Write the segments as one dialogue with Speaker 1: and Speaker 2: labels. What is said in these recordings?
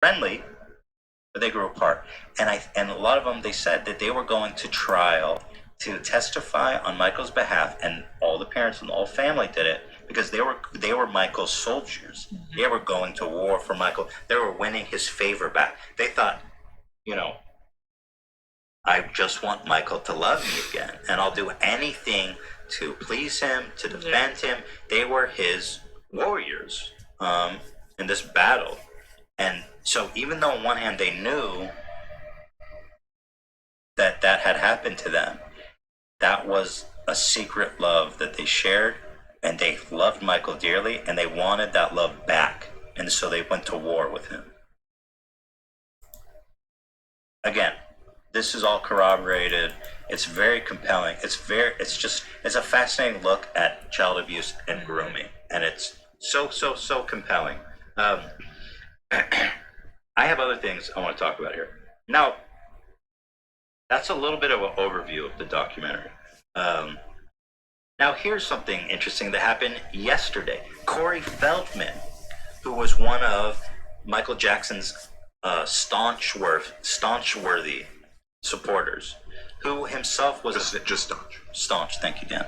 Speaker 1: friendly, but they grew apart. And a lot of them, they said that they were going to trial to testify on Michael's behalf, and all the parents and the whole family did it because they were Michael's soldiers. They were going to war for Michael. They were winning his favor back. They thought, you know, I just want Michael to love me again, and I'll do anything to please him, to defend him. They were his warriors in this battle. And so even though on one hand they knew that that had happened to them, that was a secret love that they shared, and they loved Michael dearly, and they wanted that love back. And so they went to war with him. Again, this is all corroborated. It's very compelling. It's a fascinating look at child abuse and grooming, and it's so compelling. I have other things I want to talk about here. Now, that's a little bit of an overview of the documentary. Now, here's something interesting that happened yesterday. Corey Feldman, who was one of Michael Jackson's staunch worthy supporters, who himself was
Speaker 2: just staunch.
Speaker 1: Staunch, thank you, Dan.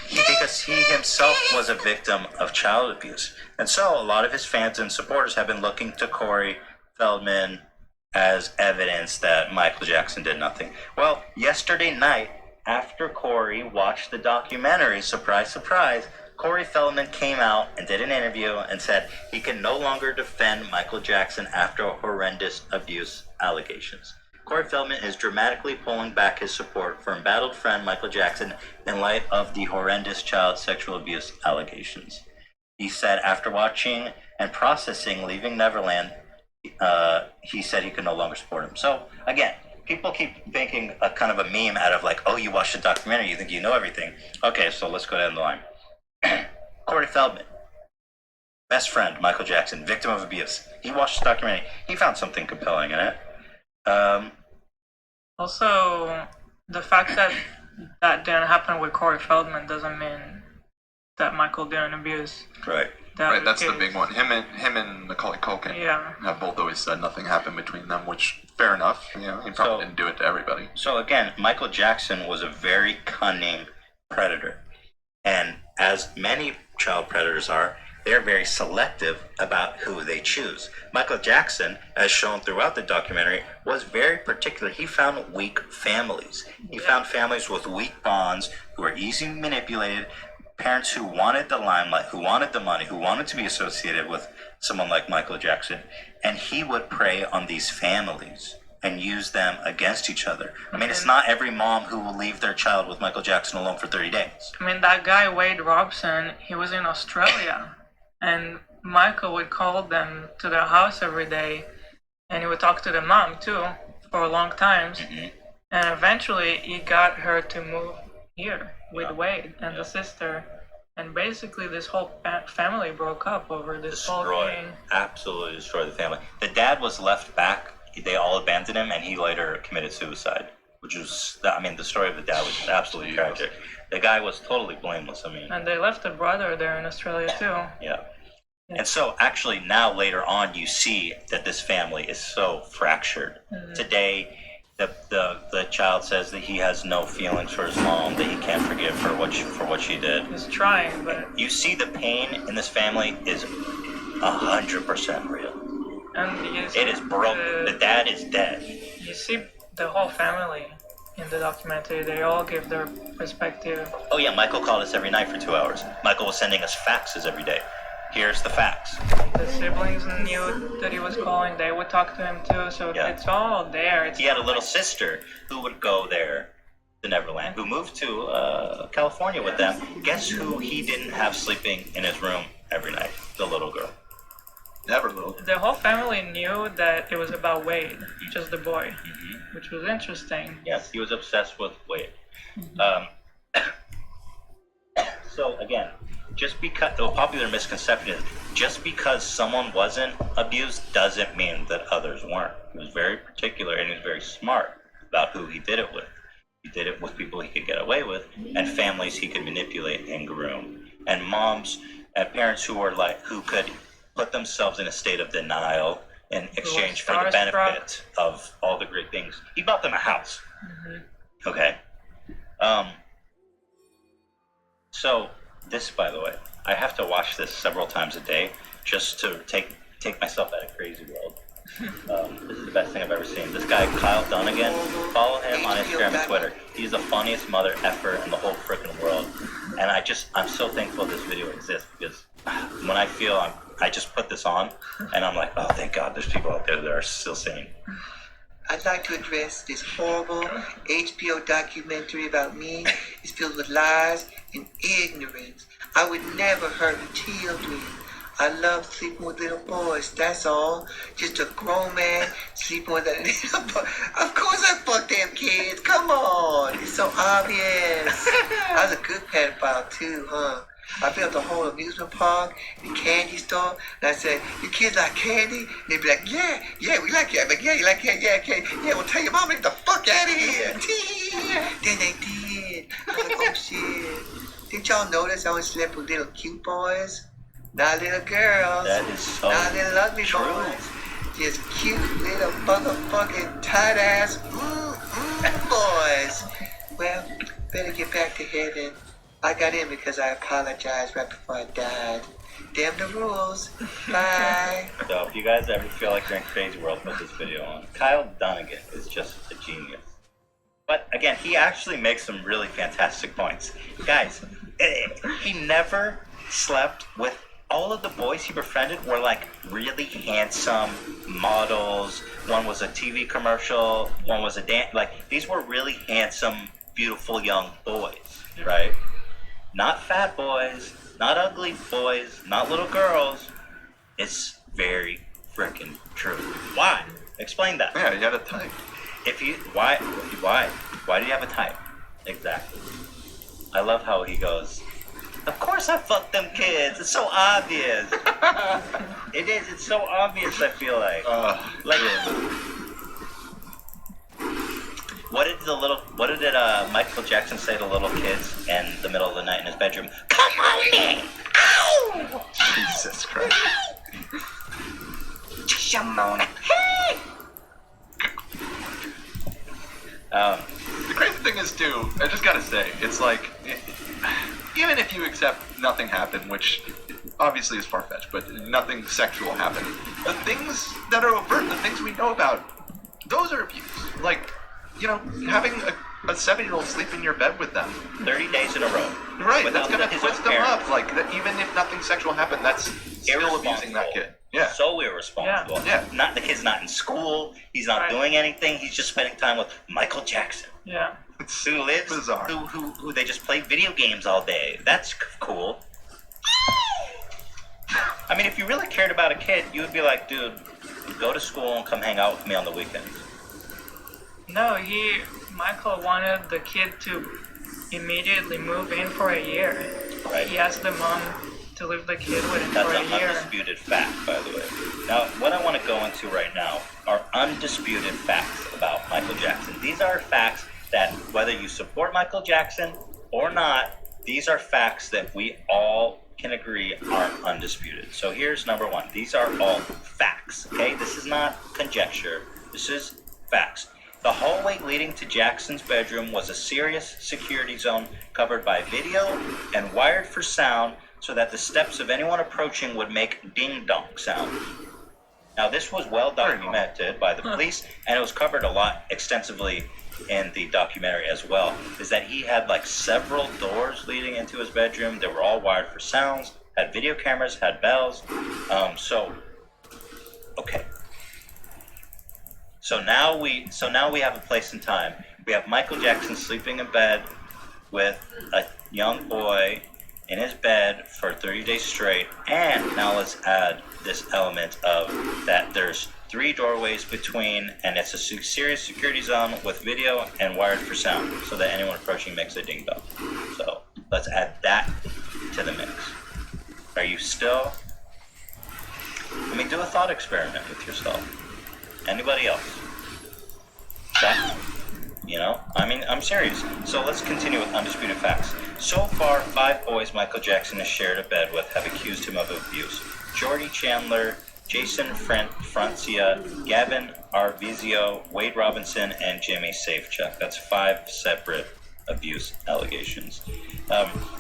Speaker 1: Because he himself was a victim of child abuse, and so a lot of his fans and supporters have been looking to Corey Feldman as evidence that Michael Jackson did nothing. Well, yesterday night, after Corey watched the documentary, surprise, surprise, Corey Feldman came out and did an interview and said he can no longer defend Michael Jackson after horrendous abuse allegations. Corey Feldman is dramatically pulling back his support for embattled friend Michael Jackson in light of the horrendous child sexual abuse allegations. He said after watching and processing Leaving Neverland, he said he could no longer support him. So, again, people keep making a kind of a meme out of like, oh, you watched the documentary, you think you know everything. Okay, so let's go down the line. Corey Feldman, best friend, Michael Jackson, victim of abuse. He watched the documentary. He found something compelling in it.
Speaker 3: Also, the fact that that didn't happen with Corey Feldman doesn't mean that Michael didn't abuse.
Speaker 1: Right.
Speaker 2: Right, that's the big one. Him and Macaulay Culkin have both always said nothing happened between them, which, fair enough. You know, he probably didn't do it to everybody.
Speaker 1: So again, Michael Jackson was a very cunning predator. And as many child predators are, they're very selective about who they choose. Michael Jackson, as shown throughout the documentary, was very particular. He found weak families. He found families with weak bonds, who were easily manipulated, parents who wanted the limelight, who wanted the money, who wanted to be associated with someone like Michael Jackson. And he would prey on these families and use them against each other. I mean, it's not every mom who will leave their child with Michael Jackson alone for 30 days.
Speaker 3: I mean, that guy, Wade Robson, he was in Australia, and Michael would call them to their house every day, and he would talk to the mom, too, for long times. Mm-hmm. And eventually, he got her to move here with Wade and the sister. And basically, this whole family broke up over this whole thing.
Speaker 1: Absolutely destroyed the family. The dad was left back. They all abandoned him, and he later committed suicide, which was, I mean, the story of the dad was absolutely tragic. The guy was totally blameless, I mean.
Speaker 3: And they left a brother there in Australia, too.
Speaker 1: Yeah. And so, actually, now later on, you see that this family is so fractured. Mm-hmm. Today, the child says that he has no feelings for his mom, that he can't forgive her for what she did.
Speaker 3: He's trying, but...
Speaker 1: You see the pain in this family is 100% real.
Speaker 3: And
Speaker 1: it is broken. The dad is dead.
Speaker 3: You see the whole family in the documentary. They all give their perspective.
Speaker 1: Oh yeah, Michael called us every night for 2 hours. Michael was sending us faxes every day. Here's the fax.
Speaker 3: The siblings knew that he was calling. They would talk to him too. So it's all there.
Speaker 1: He had a little sister who would go there to Neverland, who moved to California with them. Guess who he didn't have sleeping in his room every night? The little girl.
Speaker 2: Never little.
Speaker 3: The whole family knew that it was about Wade, just the boy, which was interesting.
Speaker 1: Yes, he was obsessed with Wade. Mm-hmm. So again, just because the popular misconception is just because someone wasn't abused doesn't mean that others weren't. He was very particular and he was very smart about who he did it with. He did it with people he could get away with and families he could manipulate and groom. And moms and parents who could put themselves in a state of denial in exchange for the benefit of all the great things. He bought them a house. Okay. So this, by the way, I have to watch this several times a day just to take myself out of Crazy World. This is the best thing I've ever seen. This guy, Kyle Dunnigan, follow him on Instagram and Twitter. He's the funniest mother effer in the whole freaking world. And I'm so thankful this video exists, because when I just put this on and I'm like, oh, thank God there's people out there that are still sane.
Speaker 4: I'd like to address this horrible HBO documentary about me. It's filled with lies and ignorance. I would never hurt children. I love sleeping with little boys, that's all. Just a grown man sleeping with a little boy. Of course I fuck them kids, come on. It's so obvious. I was a good pedophile too, huh? I built a whole amusement park, the candy store, and I said, you kids like candy? And they'd be like, yeah, we like it. I'm like, yeah, you like candy? Yeah, candy. Yeah, well, tell your mom to get the fuck out of here. Then they did. I was like, oh shit. Didn't y'all notice I only slept with little cute boys? Not little girls.
Speaker 1: That is so
Speaker 4: not little ugly
Speaker 1: true.
Speaker 4: boys. Just cute little motherfucking tight ass boys. Well, better get back to heaven. I got in because I apologized right before I died. Damn the rules. Bye.
Speaker 1: So if you guys ever feel like you're in Crazy World, put this video on. Kyle Dunnigan is just a genius. But again, he actually makes some really fantastic points. Guys, he never slept with, all of the boys he befriended were like really handsome models. One was a TV commercial, one was a dance. Like, these were really handsome, beautiful young boys, right? Not fat boys, not ugly boys, not little girls. It's very freaking true. Why? Explain that.
Speaker 2: Yeah, you had a type.
Speaker 1: Why do you have a type? Exactly. I love how he goes, of course I fucked them kids. It's so obvious. It is. It's so obvious, I feel like. What did Michael Jackson say to little kids in the middle of the night in his bedroom? Come on in! Ow!
Speaker 2: Jesus Christ.
Speaker 1: Shimona.
Speaker 2: The crazy thing is, too, I just gotta say, it's like, even if you accept nothing happened, which obviously is far-fetched, but nothing sexual happened, the things that are overt, the things we know about, those are abuse. Like, you know, having a 7-year-old sleep in your bed with them
Speaker 1: 30 days in a row.
Speaker 2: Right, that's gonna twist them up. Like, that, even if nothing sexual happened, that's still abusing that kid. Yeah.
Speaker 1: So irresponsible.
Speaker 2: Yeah.
Speaker 1: Not the kid's not in school. He's not doing anything. He's just spending time with Michael Jackson.
Speaker 3: Yeah.
Speaker 1: Who lives?
Speaker 2: Bizarre.
Speaker 1: Who they just play video games all day. That's cool. I mean, if you really cared about a kid, you would be like, dude, go to school and come hang out with me on the weekends.
Speaker 3: No, Michael wanted the kid to immediately move in for a year.
Speaker 1: Right.
Speaker 3: He asked the mom to leave the kid with him
Speaker 1: That's
Speaker 3: for a
Speaker 1: an
Speaker 3: year.
Speaker 1: undisputed fact, by the way. Now, what I want to go into right now are undisputed facts about Michael Jackson. These are facts that, whether you support Michael Jackson or not, these are facts that we all can agree are undisputed. So here's number one. These are all facts, okay? This is not conjecture. This is facts. The hallway leading to Jackson's bedroom was a serious security zone covered by video and wired for sound so that the steps of anyone approaching would make ding-dong sound. Now, this was well documented by the police, and it was covered a lot extensively in the documentary as well, is that he had like several doors leading into his bedroom that were all wired for sounds, had video cameras, had bells. Okay. So now we have a place and time. We have Michael Jackson sleeping in bed with a young boy in his bed for 30 days straight, and now let's add this element of that there's 3 doorways between, and it's a serious security zone with video and wired for sound, so that anyone approaching makes a ding dong. So let's add that to the mix. Are you still? I mean, do a thought experiment with yourself. Anybody else? You know, I mean, I'm serious. So let's continue with undisputed facts. So far, 5 boys Michael Jackson has shared a bed with have accused him of abuse. Jordy Chandler, Jason Francia, Gavin Arvizio, Wade Robinson, and Jimmy Safechuck. That's 5 separate abuse allegations.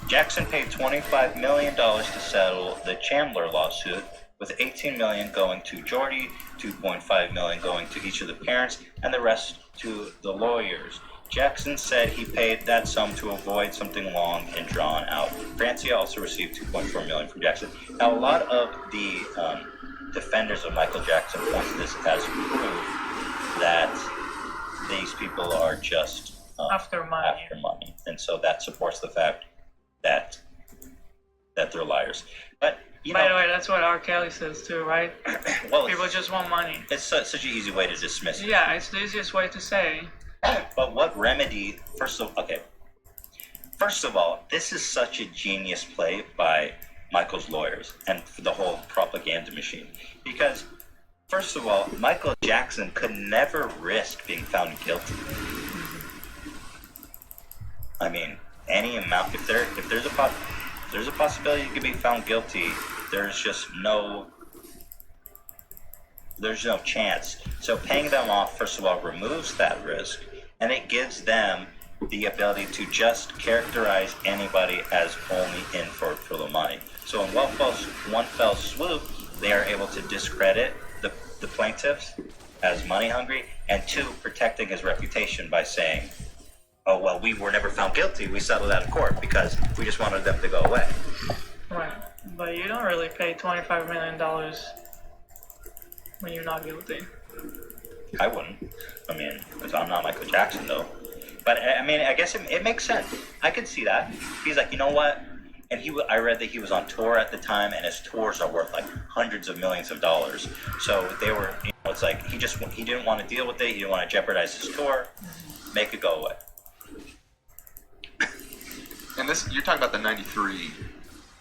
Speaker 1: Jackson paid $25 million to settle the Chandler lawsuit, with $18 million going to Jordy, $2.5 million going to each of the parents, and the rest to the lawyers. Jackson said he paid that sum to avoid something long and drawn out. Francia also received $2.4 million from Jackson. Now, a lot of the defenders of Michael Jackson point to this as proof that these people are just
Speaker 3: After money.
Speaker 1: and so that supports the fact that they're liars. But you
Speaker 3: By
Speaker 1: know,
Speaker 3: the way, that's what R. Kelly says too, right?
Speaker 1: well,
Speaker 3: People just want money.
Speaker 1: it's such an easy way to dismiss it.
Speaker 3: Yeah, it's the easiest way to say.
Speaker 1: But what remedy? First of all, this is such a genius play by Michael's lawyers and the whole propaganda machine. Because, first of all, Michael Jackson could never risk being found guilty. I mean, any amount. If there's a possibility you could be found guilty, there's no chance. So paying them off, first of all, removes that risk, and it gives them the ability to just characterize anybody as only in for the money. So in one fell swoop, they are able to discredit the plaintiffs as money hungry, and 2, protecting his reputation by saying, oh, well, we were never found guilty, we settled out of court because we just wanted them to go away.
Speaker 3: Right. But you don't really pay $25 million when you're not guilty.
Speaker 1: I wouldn't. I mean, because I'm not Michael Jackson, though. But, I mean, I guess it makes sense. I could see that. He's like, you know what? And I read that he was on tour at the time, and his tours are worth like hundreds of millions of dollars. So they were, it's like he didn't want to deal with it. He didn't want to jeopardize his tour. Make it go away.
Speaker 2: And this, you're talking about the '93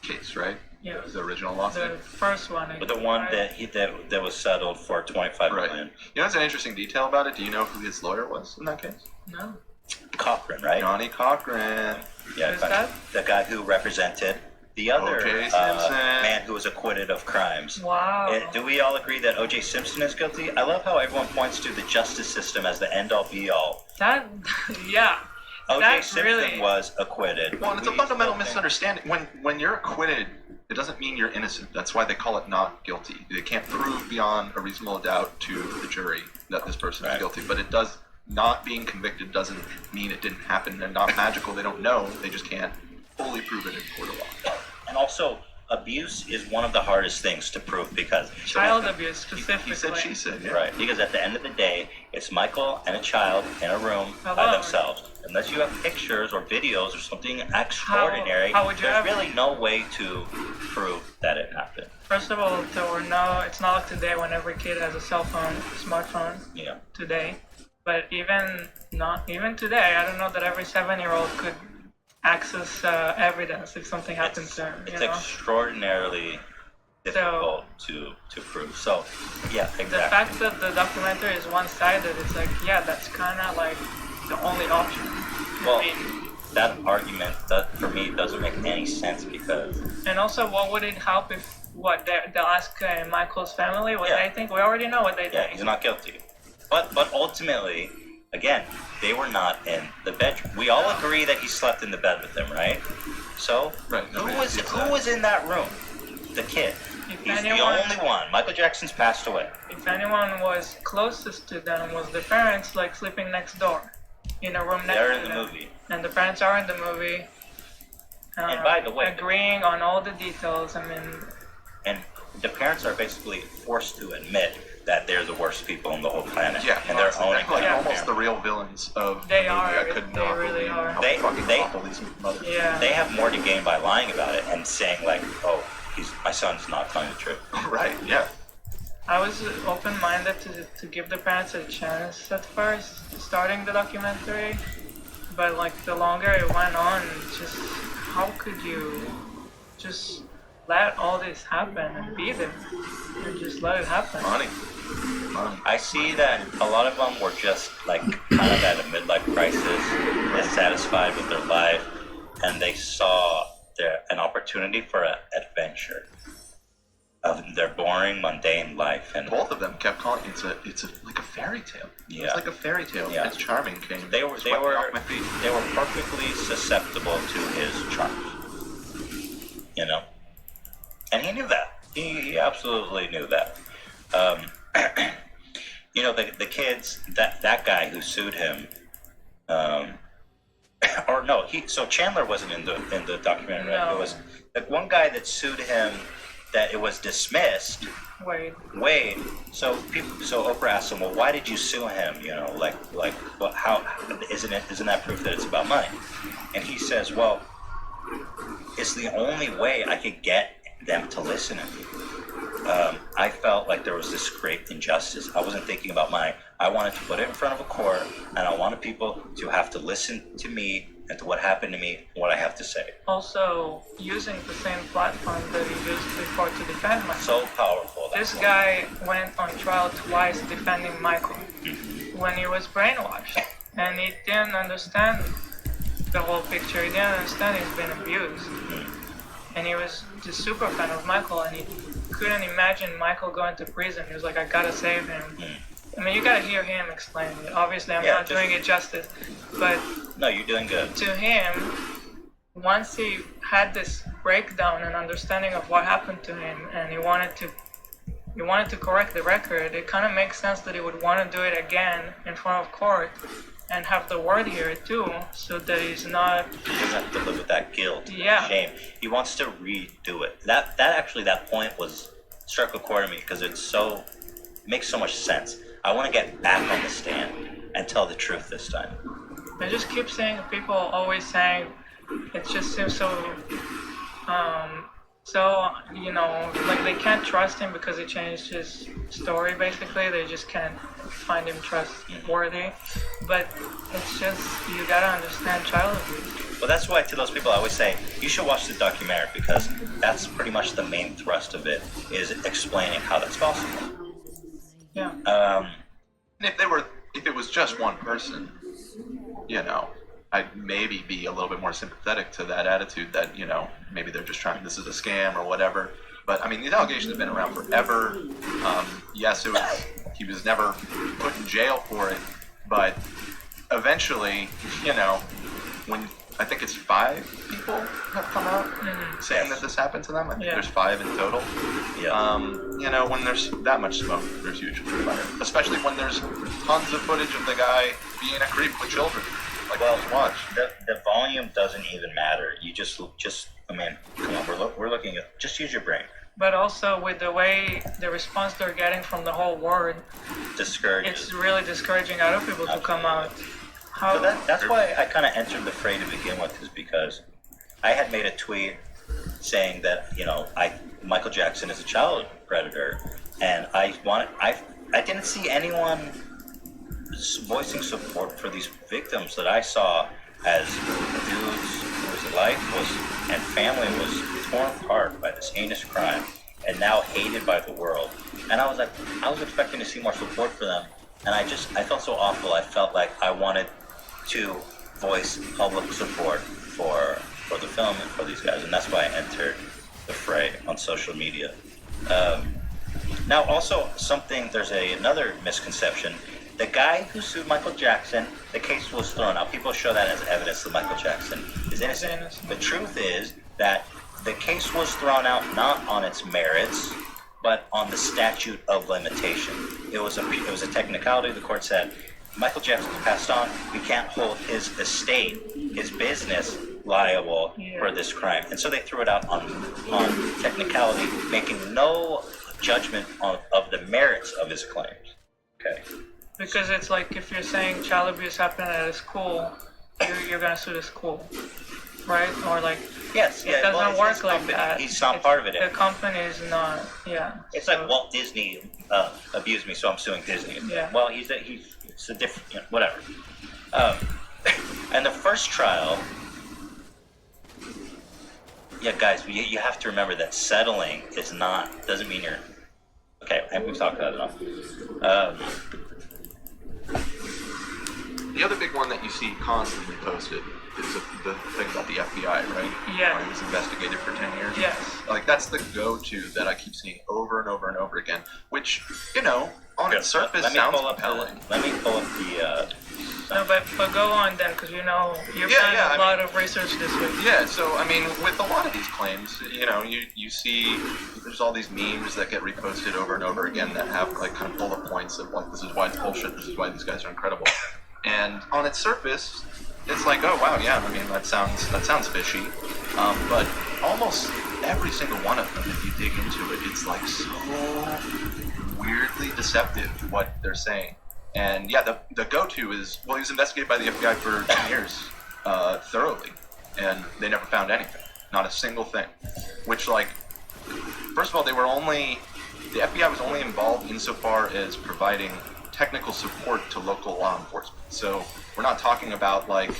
Speaker 2: case, right?
Speaker 3: Yeah.
Speaker 2: That was the original lawsuit.
Speaker 3: The first one.
Speaker 1: But the one that was settled for $25
Speaker 2: Right.
Speaker 1: million.
Speaker 2: You know, what's an interesting detail about it? Do you know who his lawyer was in that case?
Speaker 3: No.
Speaker 1: Cochran, right?
Speaker 2: Johnny Cochran.
Speaker 1: Yeah,
Speaker 3: Who's that?
Speaker 1: the guy who represented the other
Speaker 2: O.J. Simpson.
Speaker 1: man who was acquitted of crimes.
Speaker 3: Wow.
Speaker 1: Do we all agree that O.J. Simpson is guilty? I love how everyone points to the justice system as the end-all be-all.
Speaker 3: That, yeah.
Speaker 1: O.J.
Speaker 3: That
Speaker 1: Simpson
Speaker 3: really-
Speaker 1: was acquitted.
Speaker 2: Well, and it's a
Speaker 1: We
Speaker 2: fundamental
Speaker 1: still think-
Speaker 2: misunderstanding. When you're acquitted, it doesn't mean you're innocent. That's why they call it not guilty. They can't prove beyond a reasonable doubt to the jury that this person is
Speaker 1: Right.
Speaker 2: guilty. But it does not being convicted doesn't mean it didn't happen. They're not magical. They don't know. They just can't fully prove it in court of law.
Speaker 1: And also, abuse is one of the hardest things to prove because
Speaker 3: Child abuse specifically.
Speaker 2: He said, she said. Yeah.
Speaker 1: right, because at the end of the day, it's Michael and a child in a room by
Speaker 3: Alone.
Speaker 1: themselves. Unless you have pictures or videos or something extraordinary,
Speaker 3: how would you
Speaker 1: there's
Speaker 3: have-
Speaker 1: really no way to prove that it happened.
Speaker 3: First of all, there were no. It's not like today when every kid has a cell phone, smartphone.
Speaker 1: Yeah.
Speaker 3: Today, but even today, I don't know that every 7-year-old could access evidence if something happened to them.
Speaker 1: It's
Speaker 3: You know?
Speaker 1: extraordinarily difficult to prove. So, yeah,
Speaker 3: The
Speaker 1: exactly.
Speaker 3: fact that the documentary is one-sided, it's like, yeah, that's kind of like the only option.
Speaker 1: Well,
Speaker 3: I mean,
Speaker 1: that argument, that for me, doesn't make any sense because
Speaker 3: and also, what would it help if they'll ask Michael's family what
Speaker 1: Yeah.
Speaker 3: they think? We already know what they
Speaker 1: yeah,
Speaker 3: think.
Speaker 1: he's not guilty. But ultimately, again, they were not in the bedroom. We all agree that he slept in the bed with them, right? So,
Speaker 2: Right, nobody disputes that.
Speaker 1: who was in that room? The kid.
Speaker 3: If
Speaker 1: He's the
Speaker 3: anyone-
Speaker 1: only one. Michael Jackson's passed away.
Speaker 3: If anyone was closest to them was the parents, like sleeping next door, in a room next
Speaker 1: They're
Speaker 3: to
Speaker 1: in the
Speaker 3: them.
Speaker 1: movie.
Speaker 3: And the parents are in the movie.
Speaker 1: And by the way-
Speaker 3: agreeing on all the details. I mean,
Speaker 1: And the parents are basically forced to admit that they're the worst people on the whole planet.
Speaker 2: Yeah,
Speaker 1: And they're
Speaker 2: honestly,
Speaker 1: owning
Speaker 2: like
Speaker 3: Yeah.
Speaker 2: almost the real villains of
Speaker 3: They
Speaker 2: the movie.
Speaker 3: are.
Speaker 2: I could
Speaker 3: They
Speaker 2: not
Speaker 3: really
Speaker 2: believe
Speaker 3: are.
Speaker 2: how
Speaker 1: They-
Speaker 2: fucking
Speaker 1: they-
Speaker 2: awful these mothers.
Speaker 3: yeah.
Speaker 1: They have more to gain by lying about it and saying like, "Oh, my son's not telling the truth."
Speaker 2: Right. Yeah.
Speaker 3: I was open-minded to give the parents a chance at first, starting the documentary. But like the longer it went on, just how could you just let all this happen and be there and just let it happen.
Speaker 2: Money.
Speaker 1: I see that a lot of them were just like kind of at a midlife crisis, dissatisfied with their life, and they saw an opportunity for an adventure of their boring, mundane life. And
Speaker 2: Both of them kept calling it's like a fairy tale.
Speaker 1: Yeah.
Speaker 2: It's like a fairy tale.
Speaker 1: Yeah.
Speaker 2: It's charming came.
Speaker 1: they were
Speaker 2: swept me off my feet.
Speaker 1: perfectly susceptible to his charms, you know, and he knew that. He absolutely knew that. You know, the kids, that guy who sued him, or no, so Chandler wasn't in the documentary, right?
Speaker 3: No.
Speaker 1: It was like one guy that sued him that it was dismissed. Wade. So Oprah asked him, well, why did you sue him? You know, well, how isn't that proof that it's about money? And he says, well, it's the only way I could get them to listen to me. I felt like there was this great injustice. I wasn't thinking about money. I wanted to put it in front of a court, and I wanted people to have to listen to me and to what happened to me and what I have to say.
Speaker 3: Also, using the same platform that he used before to defend myself.
Speaker 1: So powerful.
Speaker 3: This guy went on trial twice defending Michael when he was brainwashed, and he didn't understand the whole picture. He didn't understand he's been abused, and he was just super fan of Michael, and he couldn't imagine Michael going to prison. He was like, I gotta save him. I mean, you gotta hear him explain it. Obviously, I'm not doing it justice, but
Speaker 1: No, you're doing good.
Speaker 3: to him, once he had this breakdown and understanding of what happened to him, and he wanted to correct the record, it kind of makes sense that he would want to do it again in front of court and have the word hear it too, so that he's not.
Speaker 1: He doesn't have to live with that guilt,
Speaker 3: Yeah.
Speaker 1: shame. He wants to redo it. That point was struck a chord in me because it makes so much sense. I want to get back on the stand and tell the truth this time.
Speaker 3: I just keep seeing people always saying it just seems so you know, like they can't trust him because he changed his story. Basically, they just can't find him trustworthy. But it's just, you gotta understand child abuse.
Speaker 1: Well, that's why to those people I always say you should watch the documentary, because that's pretty much the main thrust of it, is explaining how that's possible.
Speaker 3: Yeah.
Speaker 2: And if it was just one person, you know, I'd maybe be a little bit more sympathetic to that attitude that, you know, maybe they're just trying, this is a scam or whatever. But I mean, these allegations have been around forever. Yes, he was never put in jail for it, but eventually, you know, when I think it's 5 people have come out saying that this happened to them. I think there's 5 in total.
Speaker 1: Yeah.
Speaker 2: You know, when there's that much smoke, there's usually fire. Especially when there's tons of footage of the guy being a creep with children. Like,
Speaker 1: Well,
Speaker 2: watch.
Speaker 1: the volume doesn't even matter. You just I mean, come on, we're looking at, just use your brain.
Speaker 3: But also with the way the response they're getting from the whole world,
Speaker 1: Discourage.
Speaker 3: it's really discouraging other people to come out. How?
Speaker 1: So that's why I kind of entered the fray to begin with, is because I had made a tweet saying that, you know, Michael Jackson is a child predator, and I didn't see anyone voicing support for these victims that I saw as dudes whose life and family was torn apart by this heinous crime and now hated by the world. And I was expecting to see more support for them, and I felt so awful. I felt like I wanted to voice public support for the film and for these guys, and that's why I entered the fray on social media. Now, also there's another misconception. The guy who sued Michael Jackson, the case was thrown out. People show that as evidence that Michael Jackson is innocent. The truth is that the case was thrown out not on its merits, but on the statute of limitation. It was a technicality. The court said, Michael Jackson passed on. We can't hold his estate, his business, liable for this crime. And so they threw it out on technicality, making no judgment of the merits of his claims. Okay.
Speaker 3: Because it's like if you're saying child abuse happened at a school, you're gonna sue the school, right? Or like,
Speaker 1: Yes,
Speaker 3: it doesn't work like that.
Speaker 1: He's not part of it.
Speaker 3: The company is not. Yeah.
Speaker 1: It's like Walt Disney abused me, so I'm suing Disney.
Speaker 3: Yeah.
Speaker 1: Well, it's a different, you know, whatever. And the first trial, Yeah, guys, you have to remember that settling doesn't mean you're okay. And we've talked about it enough.
Speaker 2: The other big one that you see constantly posted is the thing about the FBI, right?
Speaker 3: Yeah.
Speaker 2: Where he was investigated for 10 years.
Speaker 3: Yes.
Speaker 2: Like, that's the go-to that I keep seeing over and over and over again, which, on its surface sounds compelling.
Speaker 1: Let me pull up the.
Speaker 3: No, but go on then, because you've done a lot of research this week.
Speaker 2: Yeah, so, I mean, with a lot of these claims, you see there's all these memes that get reposted over and over again that have, like, kind of bullet points of, like, this is why it's bullshit, this is why these guys are incredible. And on its surface, it's like, oh, wow, yeah, I mean, that sounds fishy. But almost every single one of them, if you dig into it, it's, like, so weirdly deceptive what they're saying. And yeah, the go-to is, well, he was investigated by the FBI for 10 years, thoroughly, and they never found anything, not a single thing. Which, like, first of all, the FBI was only involved insofar as providing technical support to local law enforcement. So we're not talking about, like,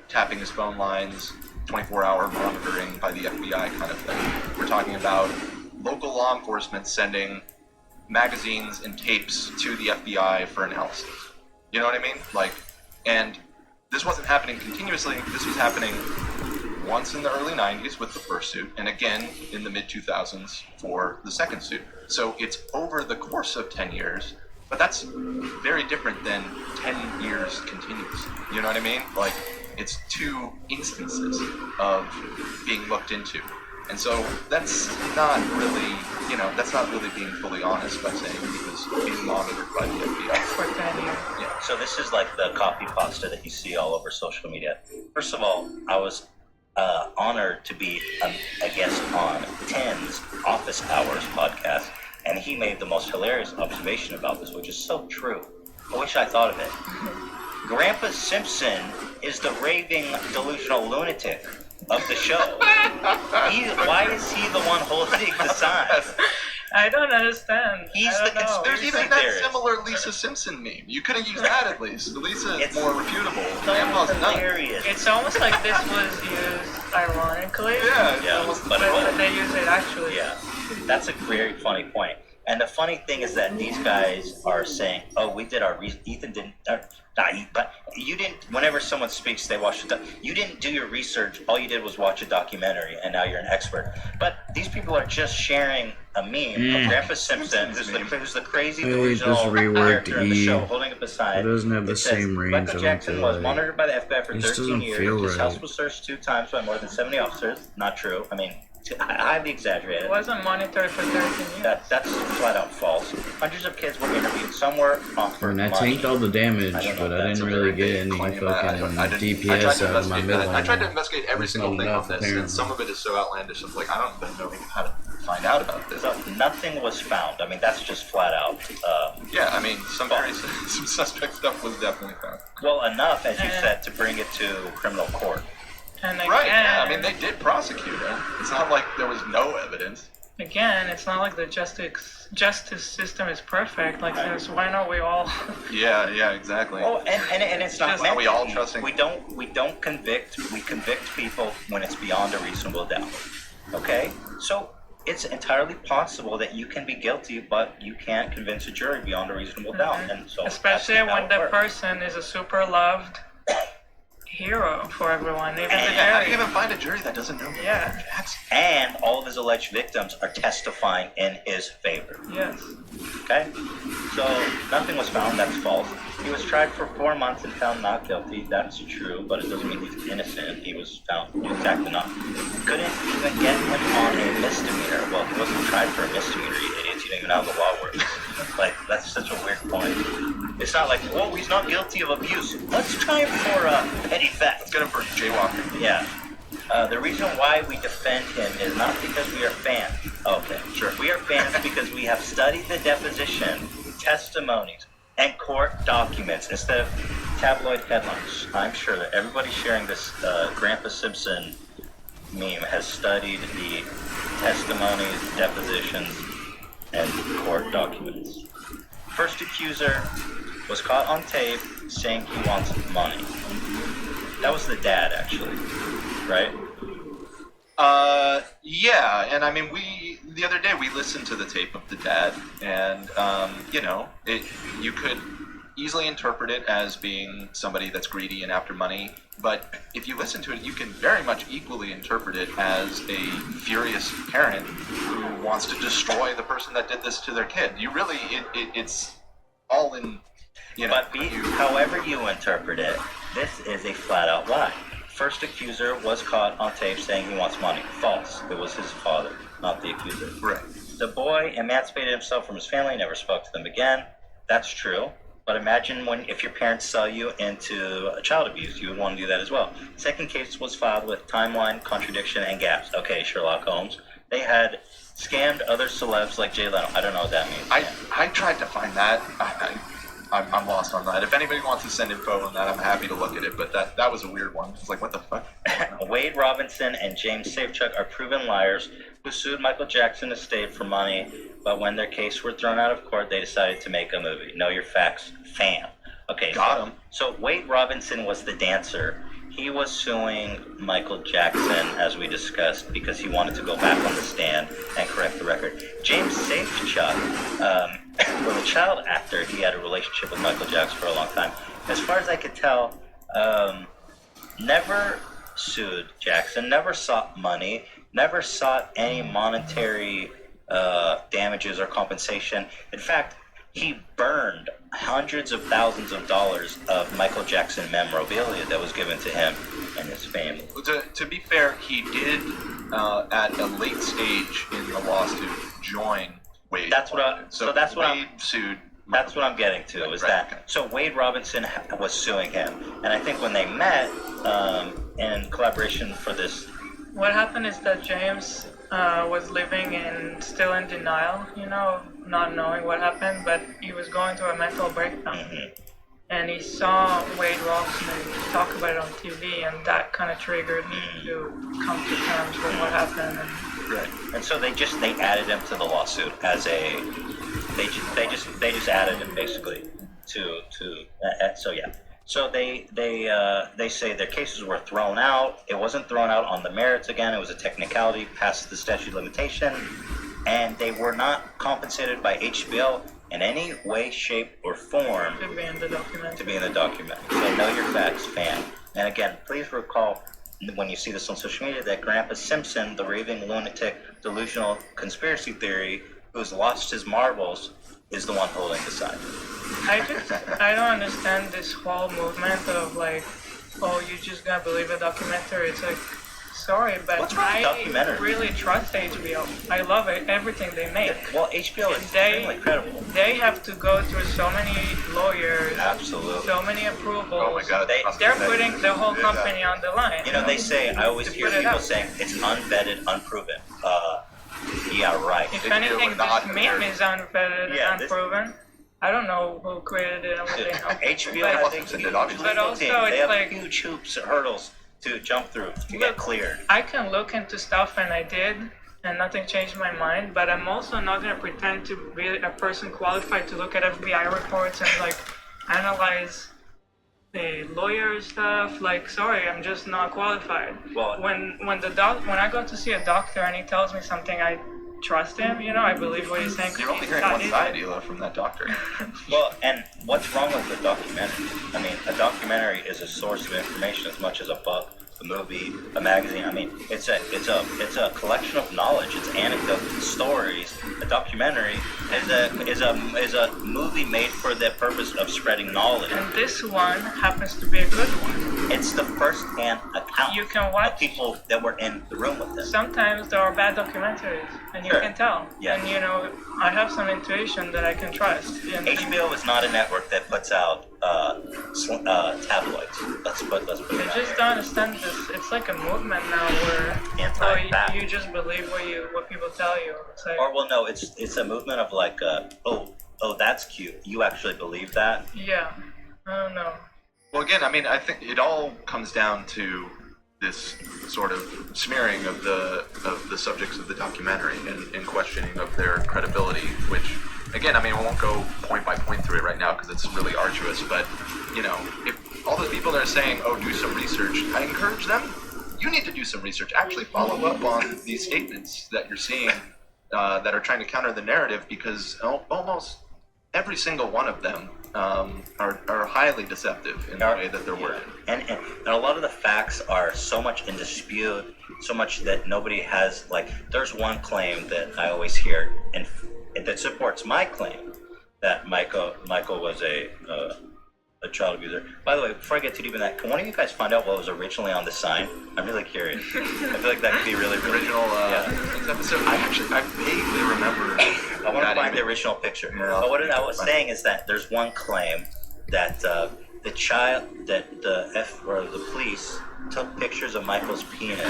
Speaker 2: tapping his phone lines, 24-hour monitoring by the FBI kind of thing. We're talking about local law enforcement sending magazines and tapes to the FBI for analysis. You know what I mean? Like, and this wasn't happening continuously. This was happening once in the early 90s with the first suit, and again in the mid-2000s for the second suit. So it's over the course of 10 years, but that's very different than 10 years continuous. You know what I mean? Like, it's 2 instances of being looked into. And so that's not really being fully honest by saying he was being monitored by the FBI.
Speaker 3: For 10 years.
Speaker 1: Yeah. So this is like the copy pasta that you see all over social media. First of all, I was honored to be a guest on Ten's Office Hours podcast, and he made the most hilarious observation about this, which is so true. I wish I thought of it. Grandpa Simpson is the raving, delusional lunatic of the show. Why is he the one holding the sign?
Speaker 3: I don't understand.
Speaker 1: He's the conspiracy
Speaker 2: There's even
Speaker 1: theorist.
Speaker 2: that similar Lisa Simpson meme. You could have used that at least. Lisa is
Speaker 1: It's
Speaker 2: more reputable.
Speaker 1: So
Speaker 2: Grandpa's none.
Speaker 1: hilarious.
Speaker 3: It's almost like this was used ironically.
Speaker 1: Yeah,
Speaker 3: But they use it actually.
Speaker 1: Yeah, that's a very funny point. And the funny thing is that these guys are saying, "Oh, we did our Ethan didn't." But you didn't. Whenever someone speaks, they watch it. You didn't do your research. All you did was watch a documentary, and now you're an expert. But these people are just sharing a meme of Grandpa Simpson, who's the crazy delusional character in the show, holding up a sign.
Speaker 5: It doesn't have the same range
Speaker 1: Michael
Speaker 5: of
Speaker 1: Jackson was monitored by the FBI for
Speaker 5: it just
Speaker 1: 13
Speaker 5: doesn't
Speaker 1: years.
Speaker 5: feel
Speaker 1: His
Speaker 5: right.
Speaker 1: house was searched 2 times by more than 70 officers. Not true. I mean, highly exaggerated.
Speaker 3: It wasn't monitored for 13 years.
Speaker 1: That's flat out false. Hundreds of kids were interviewed. Some were offered
Speaker 5: I
Speaker 1: money.
Speaker 5: tanked all the damage,
Speaker 1: I don't know
Speaker 5: but
Speaker 1: if
Speaker 5: I
Speaker 1: that's
Speaker 5: didn't
Speaker 1: a
Speaker 5: really
Speaker 1: very
Speaker 5: get any
Speaker 2: Claim
Speaker 5: fucking
Speaker 2: I tried to
Speaker 5: DPS out of my
Speaker 2: investigate
Speaker 5: middle.
Speaker 2: that. I tried to investigate every
Speaker 5: There's
Speaker 2: single
Speaker 5: not
Speaker 2: thing
Speaker 5: enough,
Speaker 2: on this, and some of it is so outlandish. It's like, I don't even know how to find out about this.
Speaker 1: So nothing was found. I mean, that's just flat out.
Speaker 2: Yeah, I mean, some suspect stuff was definitely found.
Speaker 1: Well, enough, as you said, to bring it to criminal court.
Speaker 3: And again,
Speaker 2: Right, yeah, I mean, they did prosecute him. It's not like there was no evidence.
Speaker 3: again, it's not like the justice system is perfect. Like, why not we all?
Speaker 2: Yeah, exactly.
Speaker 1: Oh, and it's not
Speaker 3: Just-
Speaker 1: meant
Speaker 2: Are we
Speaker 1: to
Speaker 2: all
Speaker 1: be.
Speaker 2: trusting-
Speaker 1: We don't convict. We convict people when it's beyond a reasonable doubt. Okay, so it's entirely possible that you can be guilty, but you can't convince a jury beyond a reasonable doubt. And so
Speaker 3: Especially
Speaker 1: that's how
Speaker 3: when
Speaker 1: it
Speaker 3: the
Speaker 1: works.
Speaker 3: person is a super loved hero for everyone, even the
Speaker 2: Yeah, how do you
Speaker 3: jury.
Speaker 2: even find a jury that doesn't know
Speaker 3: Yeah.
Speaker 2: Jackson?
Speaker 1: And all of his alleged victims are testifying in his favor.
Speaker 3: Yes.
Speaker 1: Okay? So nothing was found, that's false. He was tried for 4 months and found not guilty. That's true, but it doesn't mean he's innocent. He was found exactly not. Couldn't even get him on a misdemeanor. Well, he wasn't tried for a misdemeanor, you idiots. You don't even know how the law works. Like, that's such a weird point. It's not like, oh, he's not guilty of abuse. Let's try him for petty theft.
Speaker 2: Let's get him for jaywalking.
Speaker 1: Yeah. The reason why we defend him is not because we are fans. Okay,
Speaker 2: Sure.
Speaker 1: We are fans because we have studied the deposition, testimonies, and court documents instead of tabloid headlines. I'm sure that everybody sharing this Grandpa Simpson meme has studied the testimonies, depositions, and court documents. First accuser was caught on tape saying he wants money. That was the dad, actually, right?
Speaker 2: Yeah, and I mean, the other day we listened to the tape of the dad, and you could easily interpret it as being somebody that's greedy and after money, but if you listen to it, you can very much equally interpret it as a furious parent who wants to destroy the person that did this to their kid. It's all in,
Speaker 1: however you interpret it, this is a flat out lie. First accuser was caught on tape saying he wants money. False. It was his father, not the accuser.
Speaker 2: Right.
Speaker 1: The boy emancipated himself from his family, never spoke to them again. That's true. But imagine if your parents sell you into child abuse, you would want to do that as well. Second case was filed with timeline, contradiction, and gaps. Okay, Sherlock Holmes. They had scammed other celebs like Jay Leno. I don't know what that means.
Speaker 2: I tried to find that. I'm lost on that. If anybody wants to send info on that, I'm happy to look at it. But that was a weird one. It's like, what the fuck?
Speaker 1: Wade Robinson and James Safechuck are proven liars who sued Michael Jackson estate for money, but when their case were thrown out of court, they decided to make a movie. Know your facts, fam. Okay,
Speaker 2: Got him.
Speaker 1: So Wade Robinson was the dancer. He was suing Michael Jackson, as we discussed, because he wanted to go back on the stand and correct the record. James Safechuck was a child actor. He had a relationship with Michael Jackson for a long time. As far as I could tell, never sued Jackson, never sought money, never sought any monetary damages or compensation. In fact, he burned hundreds of thousands of dollars of Michael Jackson memorabilia that was given to him and his family.
Speaker 2: To be fair, he did at a late stage in the lawsuit join Wade.
Speaker 1: That's what
Speaker 2: Wade sued.
Speaker 1: That's what I'm getting to, is
Speaker 2: Right,
Speaker 1: that.
Speaker 2: okay.
Speaker 1: So Wade Robinson was suing him. And I think when they met in collaboration for this.
Speaker 3: What happened is that James was living still in denial, not knowing what happened, but he was going through a mental breakdown.
Speaker 1: Mhm.
Speaker 3: And he saw Wade Robson talk about it on TV, and that kind of triggered him to come to terms with what happened.
Speaker 2: Right.
Speaker 1: And so they added him to the lawsuit as they just added him basically to so yeah. So they say their cases were thrown out. It wasn't thrown out on the merits again. It was a technicality, past the statute of limitation, and they were not compensated by HBO in any way, shape, or form
Speaker 3: To be in the documentary.
Speaker 1: to be in the documentary. So know your facts, fam. And again, please recall when you see this on social media that Grandpa Simpson, the raving lunatic, delusional conspiracy theory, who's lost his marbles, is the one holding the sign.
Speaker 3: I don't understand this whole movement of like, oh, you just gonna believe a documentary. It's like, sorry, but
Speaker 1: What's wrong with
Speaker 3: I
Speaker 1: documentary?
Speaker 3: really trust HBO. I love it, everything they make.
Speaker 1: Well, HBO is
Speaker 3: They-
Speaker 1: extremely credible.
Speaker 3: They have to go through so many lawyers,
Speaker 1: Absolutely.
Speaker 3: so many approvals.
Speaker 2: Oh my God.
Speaker 3: They're putting the whole company on the line.
Speaker 1: You know, they say, I always
Speaker 3: To
Speaker 1: hear
Speaker 3: put it
Speaker 1: people
Speaker 3: out.
Speaker 1: saying it's unvetted, unproven. Yeah, right.
Speaker 3: If
Speaker 2: HBO
Speaker 3: anything,
Speaker 2: would not
Speaker 3: this meme is unvetted
Speaker 1: Yeah,
Speaker 3: and
Speaker 1: this-
Speaker 3: unproven. I don't know who created it and what they know.
Speaker 1: HBO
Speaker 3: But-
Speaker 1: has a
Speaker 2: But
Speaker 1: huge
Speaker 2: also
Speaker 1: legal
Speaker 3: it's
Speaker 1: team. They have
Speaker 3: like-
Speaker 1: huge hoops, hurdles to jump through to get
Speaker 3: Look,
Speaker 1: cleared.
Speaker 3: I can look into stuff, and I did, and nothing changed my mind. But I'm also not gonna pretend to be a person qualified to look at FBI reports and like analyze the lawyer stuff. Like, sorry, I'm just not qualified.
Speaker 1: Well-
Speaker 3: when I go to see a doctor and he tells me something, I trust him. I believe what he's saying.
Speaker 2: You're only
Speaker 3: He's
Speaker 2: hearing one
Speaker 3: studied
Speaker 2: side,
Speaker 3: it.
Speaker 2: Ela, from that doctor.
Speaker 1: Well, and what's wrong with a documentary? I mean, a documentary is a source of information as much as a book, a movie, a magazine. I mean, it's a collection of knowledge. It's anecdotes, it's stories. A documentary is a movie made for the purpose of spreading knowledge.
Speaker 3: And this one happens to be a good one.
Speaker 1: It's the first-hand account
Speaker 3: You can
Speaker 1: of
Speaker 3: watch.
Speaker 1: people that were in the room with them.
Speaker 3: Sometimes there are bad documentaries, and you
Speaker 1: Sure.
Speaker 3: can tell.
Speaker 1: Yeah.
Speaker 3: And I have some intuition that I can trust. And
Speaker 1: HBO is not a network that puts out tabloids. Let's put
Speaker 3: you
Speaker 1: it that
Speaker 3: just
Speaker 1: way.
Speaker 3: don't understand this. It's like a movement now where
Speaker 1: Anti-fact.
Speaker 3: you just believe what people tell you. It's like,
Speaker 1: Or well, no, it's a movement of like, oh, that's cute. You actually believe that?
Speaker 3: yeah, I don't know.
Speaker 2: Well, again, I mean, I think it all comes down to this sort of smearing of the subjects of the documentary and questioning of their credibility. Which, again, I mean, I won't go point by point through it right now because it's really arduous. But if all the people that are saying, "Oh, do some research," I encourage them. you need to do some research. Actually, follow up on these statements that you're seeing that are trying to counter the narrative, because almost every single one of them are highly deceptive in the way that they're worded.
Speaker 1: And a lot of the facts are so much in dispute, so much that nobody has, like, there's one claim that I always hear and that supports my claim that Michael was a child abuser. By the way, before I get too deep in that, can one of you guys find out what was originally on the sign? I'm really curious. I feel like that could be really
Speaker 2: Original next episode. I vaguely remember.
Speaker 1: I want to find the original picture.
Speaker 2: Yeah,
Speaker 1: But what I was saying is that there's one claim that the police took pictures of Michael's penis,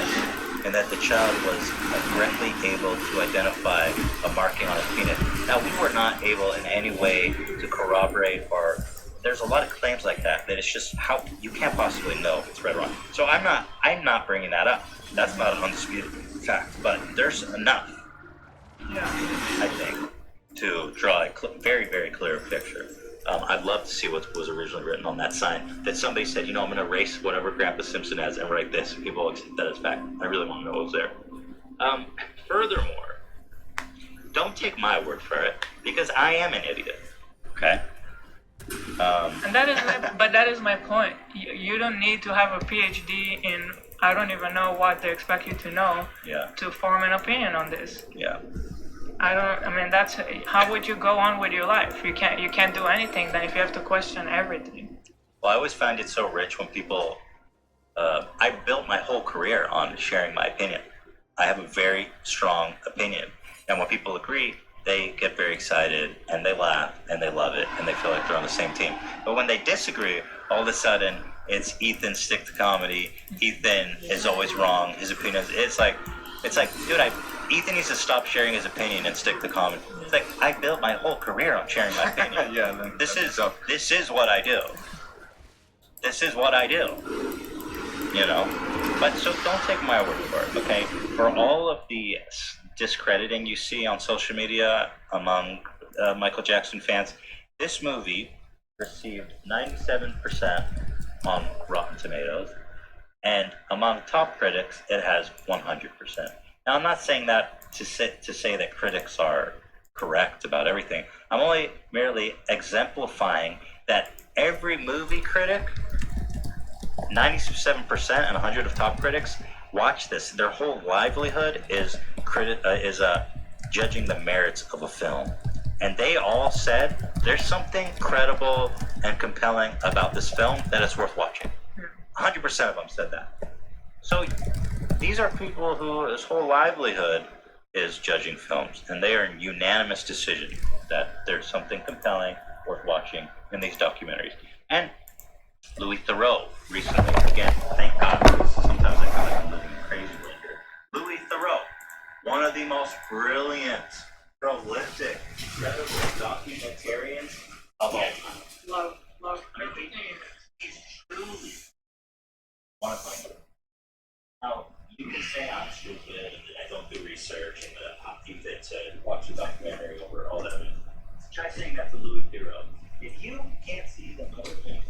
Speaker 1: and that the child was directly able to identify a marking on his penis. Now, we were not able in any way to corroborate, or there's a lot of claims like that it's just how you can't possibly know if it's right or wrong. So I'm not bringing that up. That's not an undisputed fact. But there's enough, I think, to draw a very, very clear picture. I'd love to see what was originally written on that sign. That somebody said, I'm going to erase whatever Grandpa Simpson has and write this. People accept that as fact. I really want to know what was there. Furthermore, don't take my word for it, because I am an idiot. Okay?
Speaker 3: And that is my point. You don't need to have a PhD in, I don't even know what they expect you to know, to form an opinion on this.
Speaker 1: Yeah.
Speaker 3: That's, how would you go on with your life? You can't do anything then if you have to question everything.
Speaker 1: Well, I always find it so rich when people, I built my whole career on sharing my opinion. I have a very strong opinion. And when people agree, they get very excited and they laugh and they love it and they feel like they're on the same team. But when they disagree, all of a sudden it's Ethan stick to comedy. Ethan is always wrong. His opinions. It's like, dude, Ethan needs to stop sharing his opinion and stick to comedy. It's like, I built my whole career on sharing my opinion.
Speaker 2: Yeah.
Speaker 1: This is what I do. This is what I do. But so don't take my word for it, okay? For all of the discrediting you see on social media among Michael Jackson fans, this movie received 97% on Rotten Tomatoes, and among top critics, it has 100%. Now, I'm not saying that to say that critics are correct about everything. I'm only merely exemplifying that every movie critic, 97% and 100 of top critics, watch this. Their whole livelihood is judging the merits of a film. And they all said there's something credible and compelling about this film that it's worth watching. 100% of them said that. So these are people who this whole livelihood is judging films, and they are in unanimous decision that there's something compelling, worth watching in these documentaries. And Louis Theroux recently, again, thank God, sometimes I feel like I'm living in crazy world here. Louis Theroux, one of the most brilliant, prolific, incredible documentarians of all time.
Speaker 3: Love everything.
Speaker 1: He's truly one of my. Now, you can say I'm stupid and I don't do research and that I'm fit to watch a documentary over all that. Try saying that to Louis Theroux. If you can't see the other things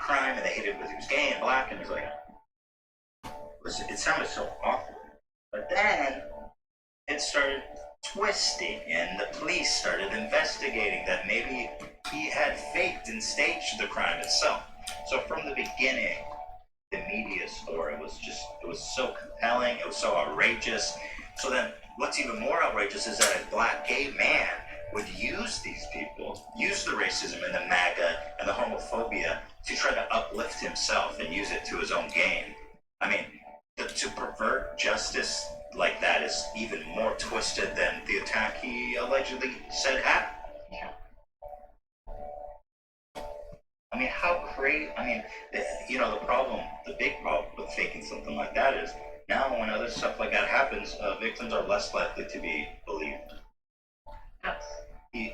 Speaker 1: crime, and they hated because he was gay and black, and he's like, it sounded so awful. But then it started twisting, and the police started investigating that maybe he had faked and staged the crime itself. So from the beginning, the media story was so compelling, it was so outrageous. So then what's even more outrageous is that a black gay man would use these people, use the racism and the MAGA and the homophobia to try to uplift himself and use it to his own gain. I mean, to pervert justice like that is even more twisted than the attack he allegedly said happened. I mean, how crazy, the big problem with faking something like that is now when other stuff like that happens, victims are less likely to be believed.
Speaker 3: Yes.
Speaker 1: He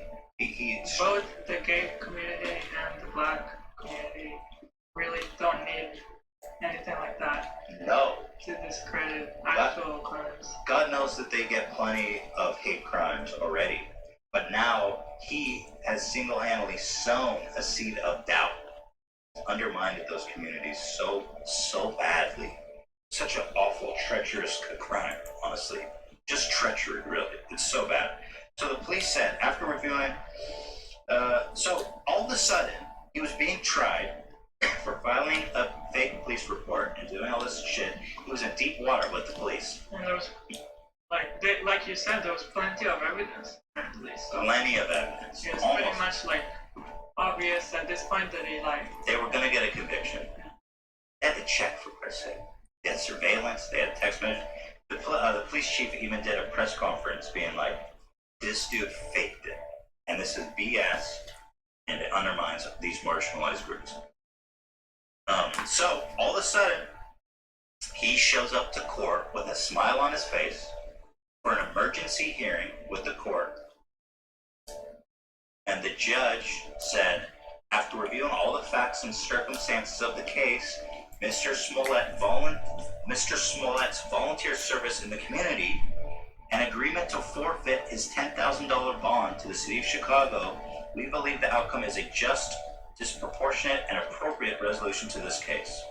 Speaker 3: Both the gay community and the black community really don't need anything like that
Speaker 1: no.
Speaker 3: to discredit actual crimes.
Speaker 1: God knows that they get plenty of hate crimes already. But now he has single-handedly sown a seed of doubt, undermined those communities so badly. Such an awful, treacherous crime, honestly. Just treachery, really. It's so bad. So the police said, after reviewing, so all of a sudden, he was being tried for filing a fake police report and doing all this shit. He was in deep water with the police.
Speaker 3: And there was, like you said, there was plenty of evidence, at least. So
Speaker 1: Plenty of evidence.
Speaker 3: it's
Speaker 1: Almost.
Speaker 3: pretty much like obvious at this point that he
Speaker 1: They were going to get a conviction. They had to check, for Christ's sake. They had surveillance, they had text messages. The police chief even did a press conference being like, this dude faked it. And this is BS, and it undermines these marginalized groups. So, all of a sudden, he shows up to court with a smile on his face for an emergency hearing with the court. And the judge said, after reviewing all the facts and circumstances of the case, Mr. Smollett's volunteer service in the community, an agreement to forfeit his $10,000 bond to the city of Chicago, we believe the outcome is a just, disproportionate, and appropriate resolution to this case.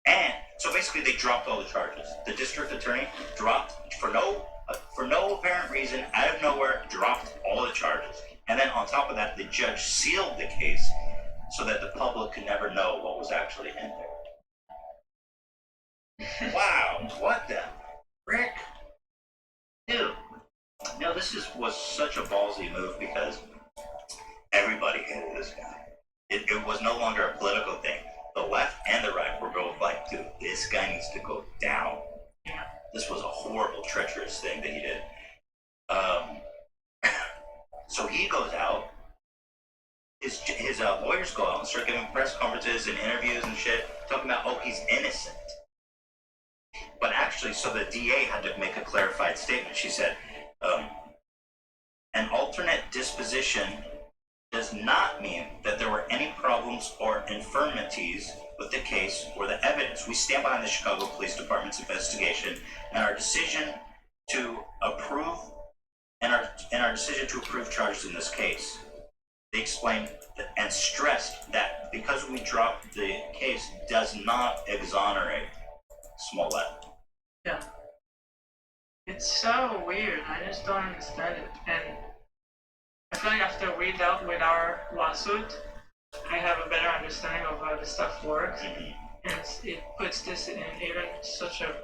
Speaker 1: And so basically they dropped all the charges. The district attorney dropped, for no apparent reason, out of nowhere, dropped all the charges. And then on top of that, the judge sealed the case so that the public could never know what was actually in there. Wow, what the frick? Dude, was such a ballsy move because everybody hated this guy. It was no longer a political thing. The left and the right were both like, dude, this guy needs to go down. This was a horrible, treacherous thing that he did. So he goes out. His lawyers go out and start giving press conferences and interviews and shit, talking about, oh, he's innocent. But actually, so the DA had to make a clarified statement. She said, an alternate disposition does not mean that there were any problems or infirmities with the case or the evidence. We stand behind the Chicago Police Department's investigation and our decision to approve charges in this case. They explained and stressed that because we dropped the case does not exonerate Smollett.
Speaker 3: Yeah. It's so weird. I just don't understand it. And I feel like after we dealt with our lawsuit, I have a better understanding of how this stuff works.
Speaker 1: Mm-hmm.
Speaker 3: And it puts this in even such a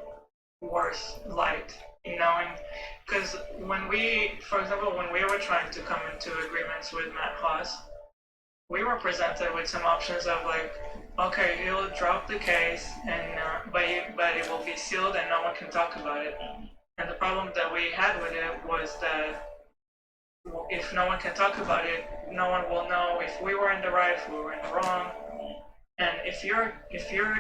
Speaker 3: worse light, knowing, because for example, when we were trying to come into agreements with Matt Haas, we were presented with some options of like, okay, he'll drop the case, and but it will be sealed and no one can talk about it. And the problem that we had with it was that if no one can talk about it, no one will know if we were in the right, if we were in the wrong. And if you're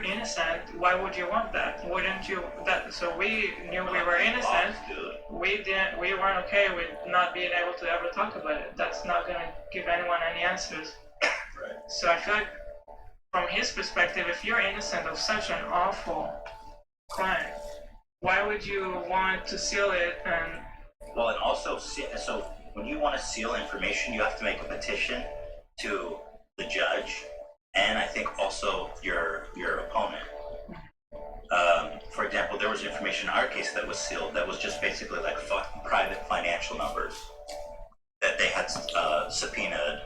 Speaker 3: innocent, why would you want that? Wouldn't you? So we knew we were innocent. We weren't okay with not being able to ever talk about it. That's not gonna give anyone any answers.
Speaker 1: Right.
Speaker 3: So I feel like, from his perspective, if you're innocent of such an awful crime, why would you want to seal it? And
Speaker 1: well, and also, so when you want to seal information, you have to make a petition to the judge, and I think also your opponent. For example, there was information in our case that was sealed that was just basically like private financial numbers that they had subpoenaed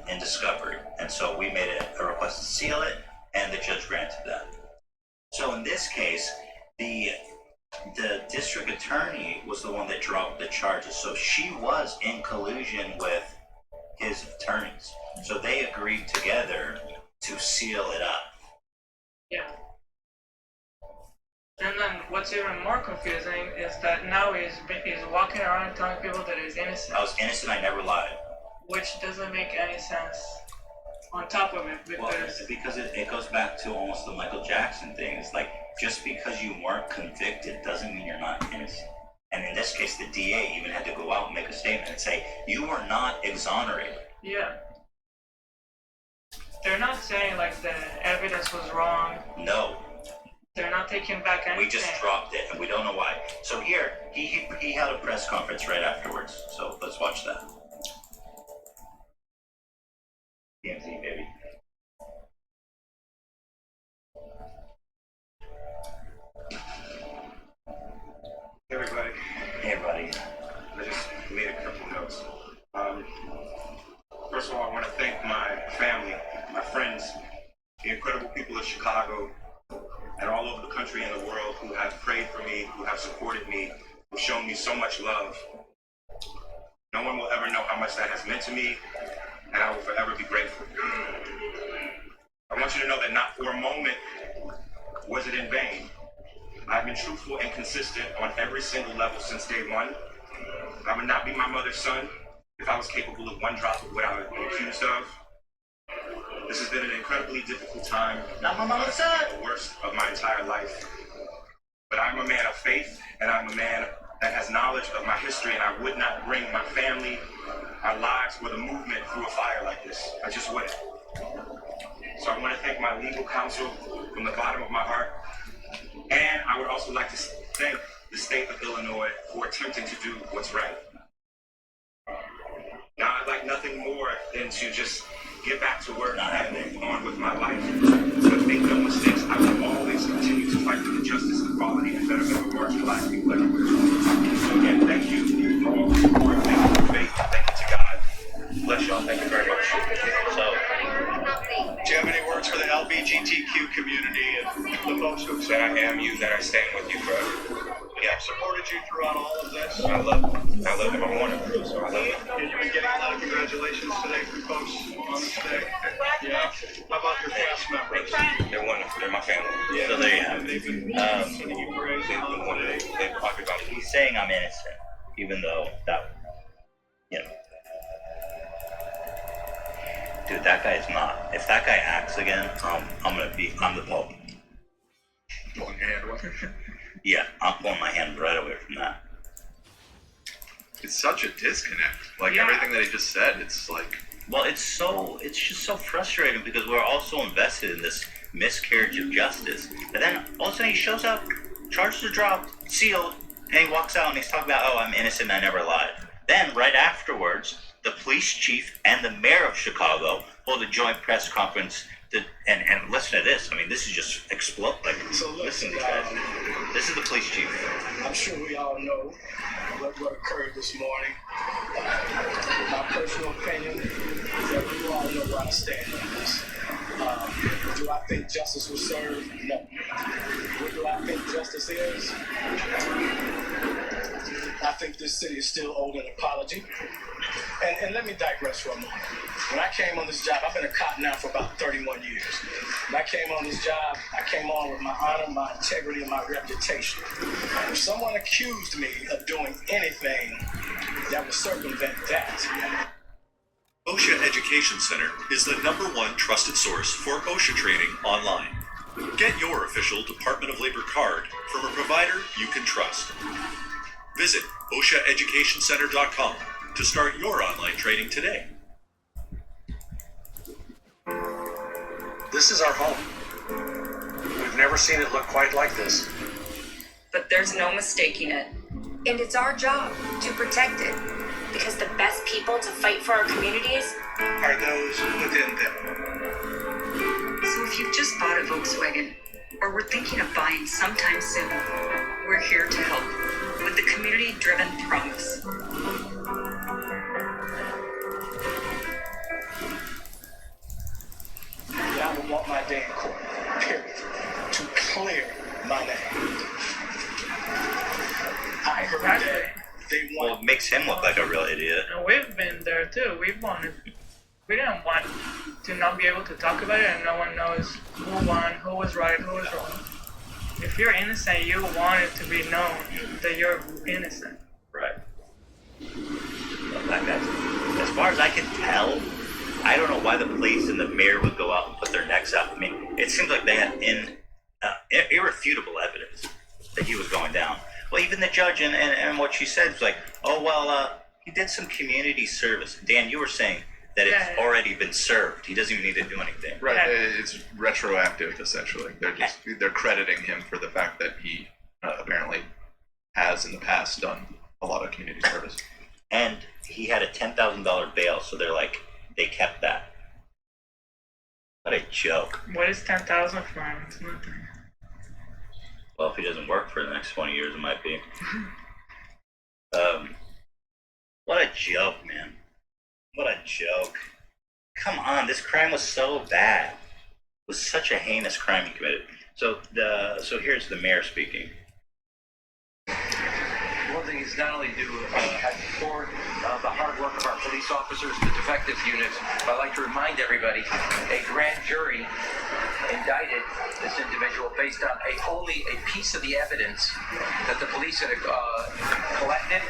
Speaker 1: in discovery, and so we made a request to seal it, and the judge granted that. So in this case, the district attorney was the one that dropped the charges, so she was in collusion with his attorneys. So they agreed together to seal it up.
Speaker 3: Yeah. And then what's even more confusing is that now he's walking around telling people that he's innocent,
Speaker 1: I was innocent, I never lied.
Speaker 3: which doesn't make any sense. On top of it,
Speaker 1: Well,
Speaker 3: because
Speaker 1: it goes back to almost the Michael Jackson thing. It's like, just because you weren't convicted doesn't mean you're not innocent. And in this case, the DA even had to go out and make a statement and say, you were not exonerated.
Speaker 3: yeah, they're not saying like the evidence was wrong.
Speaker 1: No,
Speaker 3: They're not taking back anything.
Speaker 1: we just dropped it, and we don't know why. So here, he had a press conference right afterwards. So let's watch that. TMZ, baby.
Speaker 6: Hey everybody,
Speaker 1: Hey, everybody.
Speaker 6: I just made a couple notes. First of all, I want to thank my family, my friends, the incredible people of Chicago, and all over the country and the world who have prayed for me, who have supported me, who've shown me so much love. No one will ever know how much that has meant to me, and I will forever be grateful. I want you to know that not for a moment was it in vain. I've been truthful and consistent on every single level since day one. I would not be my mother's son if I was capable of one drop of what I would be accused of. This has been an incredibly difficult time.
Speaker 1: Not my mama's son.
Speaker 6: The worst of my entire life. But I'm a man of faith, and I'm a man that has knowledge of my history, and I would not bring my family, our lives, or the movement through a fire like this. I just wouldn't. So I want to thank my legal counsel from the bottom of my heart. And I would also like to thank the state of Illinois for attempting to do what's right. Now, I'd like nothing more than to just get back to work and move on with my life. But make no mistakes, I will always continue to fight for the justice, equality, and betterment of marginalized people everywhere. So again, thank you for all the support. Thank you for faith. Thank you to God. Bless y'all. Thank you very much.
Speaker 1: So,
Speaker 7: Do you have any words for the LGBTQ community and the folks who
Speaker 6: That I am you, that I stand with you forever.
Speaker 7: have supported you throughout all of this?
Speaker 6: I love them. I love them. I'm one of them, so I love them.
Speaker 7: And you've been getting a lot of congratulations today from folks on this day. Yeah. How about your cast members?
Speaker 6: They're wonderful. They're my family.
Speaker 1: so there you have it.
Speaker 7: They've been singing you praise
Speaker 6: They've been wonderful. They've talked about me.
Speaker 1: He's saying I'm innocent, even though that, you know. Dude, that guy is not. If that guy acts again, I'm the Pope.
Speaker 7: Pulling your hand away.
Speaker 1: Yeah, I'm pulling my hand right away from that.
Speaker 2: It's such a disconnect. Like
Speaker 3: Yeah.
Speaker 2: everything that he just said, it's like
Speaker 1: Well, it's just so frustrating because we're all so invested in this miscarriage of justice. And then all of a sudden he shows up, charges are dropped, sealed, and he walks out and he's talking about, oh, I'm innocent, I never lied. Then, right afterwards, the police chief and the mayor of Chicago hold a joint press conference and listen to this. I mean, this is just explode. Like,
Speaker 8: So
Speaker 1: listen
Speaker 8: listen,
Speaker 1: to these guys. This is the police chief.
Speaker 8: I'm sure we all know what occurred this morning. My personal opinion is that we all know where I stand on this. Do I think justice was served? No. What do I think justice is? I think this city is still owed an apology. And let me digress for a moment. When I came on this job, I've been a cop now for about 31 years. When I came on this job, I came on with my honor, my integrity, and my reputation. If someone accused me of doing anything that would circumvent that,
Speaker 9: OSHA Education Center is the #1 trusted source for OSHA training online. Get your official Department of Labor card from a provider you can trust. Visit OSHAEducationCenter.com to start your online training today.
Speaker 10: This is our home. We've never seen it look quite like this.
Speaker 11: But there's no mistaking it.
Speaker 12: And it's our job to protect it, because the best people to fight for our communities
Speaker 7: Are those within them?
Speaker 11: If you've just bought a Volkswagen or were thinking of buying sometime soon, we're here to help with the community-driven promise.
Speaker 8: I would want my day in court, period, to clear my name. I heard that they want.
Speaker 1: Well, it makes him look like a real idiot.
Speaker 3: And we've been there too. We didn't want to not be able to talk about it and no one knows who won, who was right, who was wrong. If you're innocent, you want it to be known that you're innocent.
Speaker 1: Right. Like that. As far as I can tell, I don't know why the police and the mayor would go out and put their necks out. I mean, it seems like they had irrefutable evidence that he was going down. Well, even the judge and what she said was like, oh, well, he did some community service. Dan, you were saying that it's already been served. He doesn't even need to do anything.
Speaker 2: Right, it's retroactive, essentially. They're crediting him for the fact that he apparently has in the past done a lot of community service.
Speaker 1: And he had a $10,000 bail, so they're like, they kept that. What a joke.
Speaker 3: What is 10,000 for him? It's nothing.
Speaker 1: Well, if he doesn't work for the next 20 years, it might be. What a joke, man. What a joke. Come on, this crime was so bad. It was such a heinous crime he committed. So here's the mayor speaking.
Speaker 13: One thing is not only do I support the hard work of our police officers, the defective units, but I'd like to remind everybody, a grand jury indicted this individual based on only a piece of the evidence that the police had collected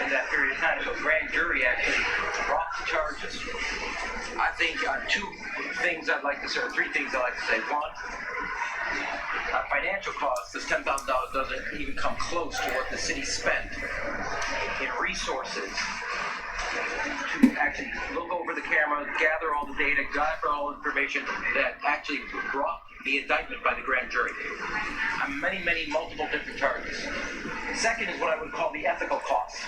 Speaker 13: in that period of time. So grand jury actually brought the charges. I think two things I'd like to say, or three things I'd like to say. One, financial costs, this $10,000 doesn't even come close to what the city spent in resources to actually look over the camera, gather all the data, gather all the information that actually brought the indictment by the grand jury. Many, multiple different charges. Second is what I would call the ethical costs.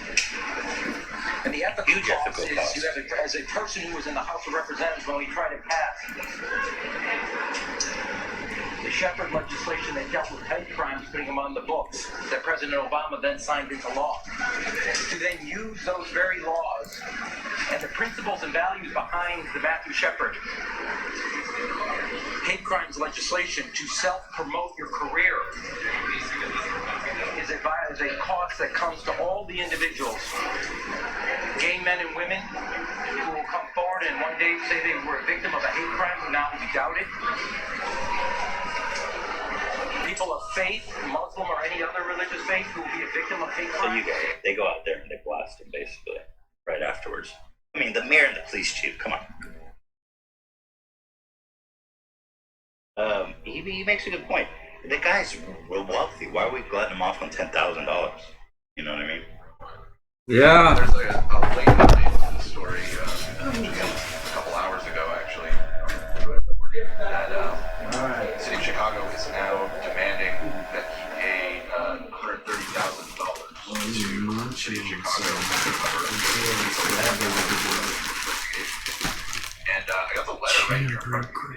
Speaker 13: And the ethical costs is you have as a person who was in the House of Representatives when we tried to pass the Shepard legislation that dealt with hate crimes, putting them on the books, that President Obama then signed into law. To then use those very laws and the principles and values behind the Matthew Shepard hate crimes legislation to self-promote your career is a cost that comes to all the individuals, gay men and women, who will come forward and one day say they were a victim of a hate crime who now will be doubted. People of faith, Muslim or any other religious faith, who will be a victim of hate crime.
Speaker 1: So they go out there and they blast him basically right afterwards. I mean, the mayor and the police chief, come on. He makes a good point. The guy's real wealthy. Why are we letting him off on $10,000? You know what I mean?
Speaker 5: Yeah.
Speaker 2: There's like a late update to the story a couple hours ago, actually. That the city of Chicago is now demanding that he pay $130,000 to the city of Chicago to cover and I got the letter right here in front of me.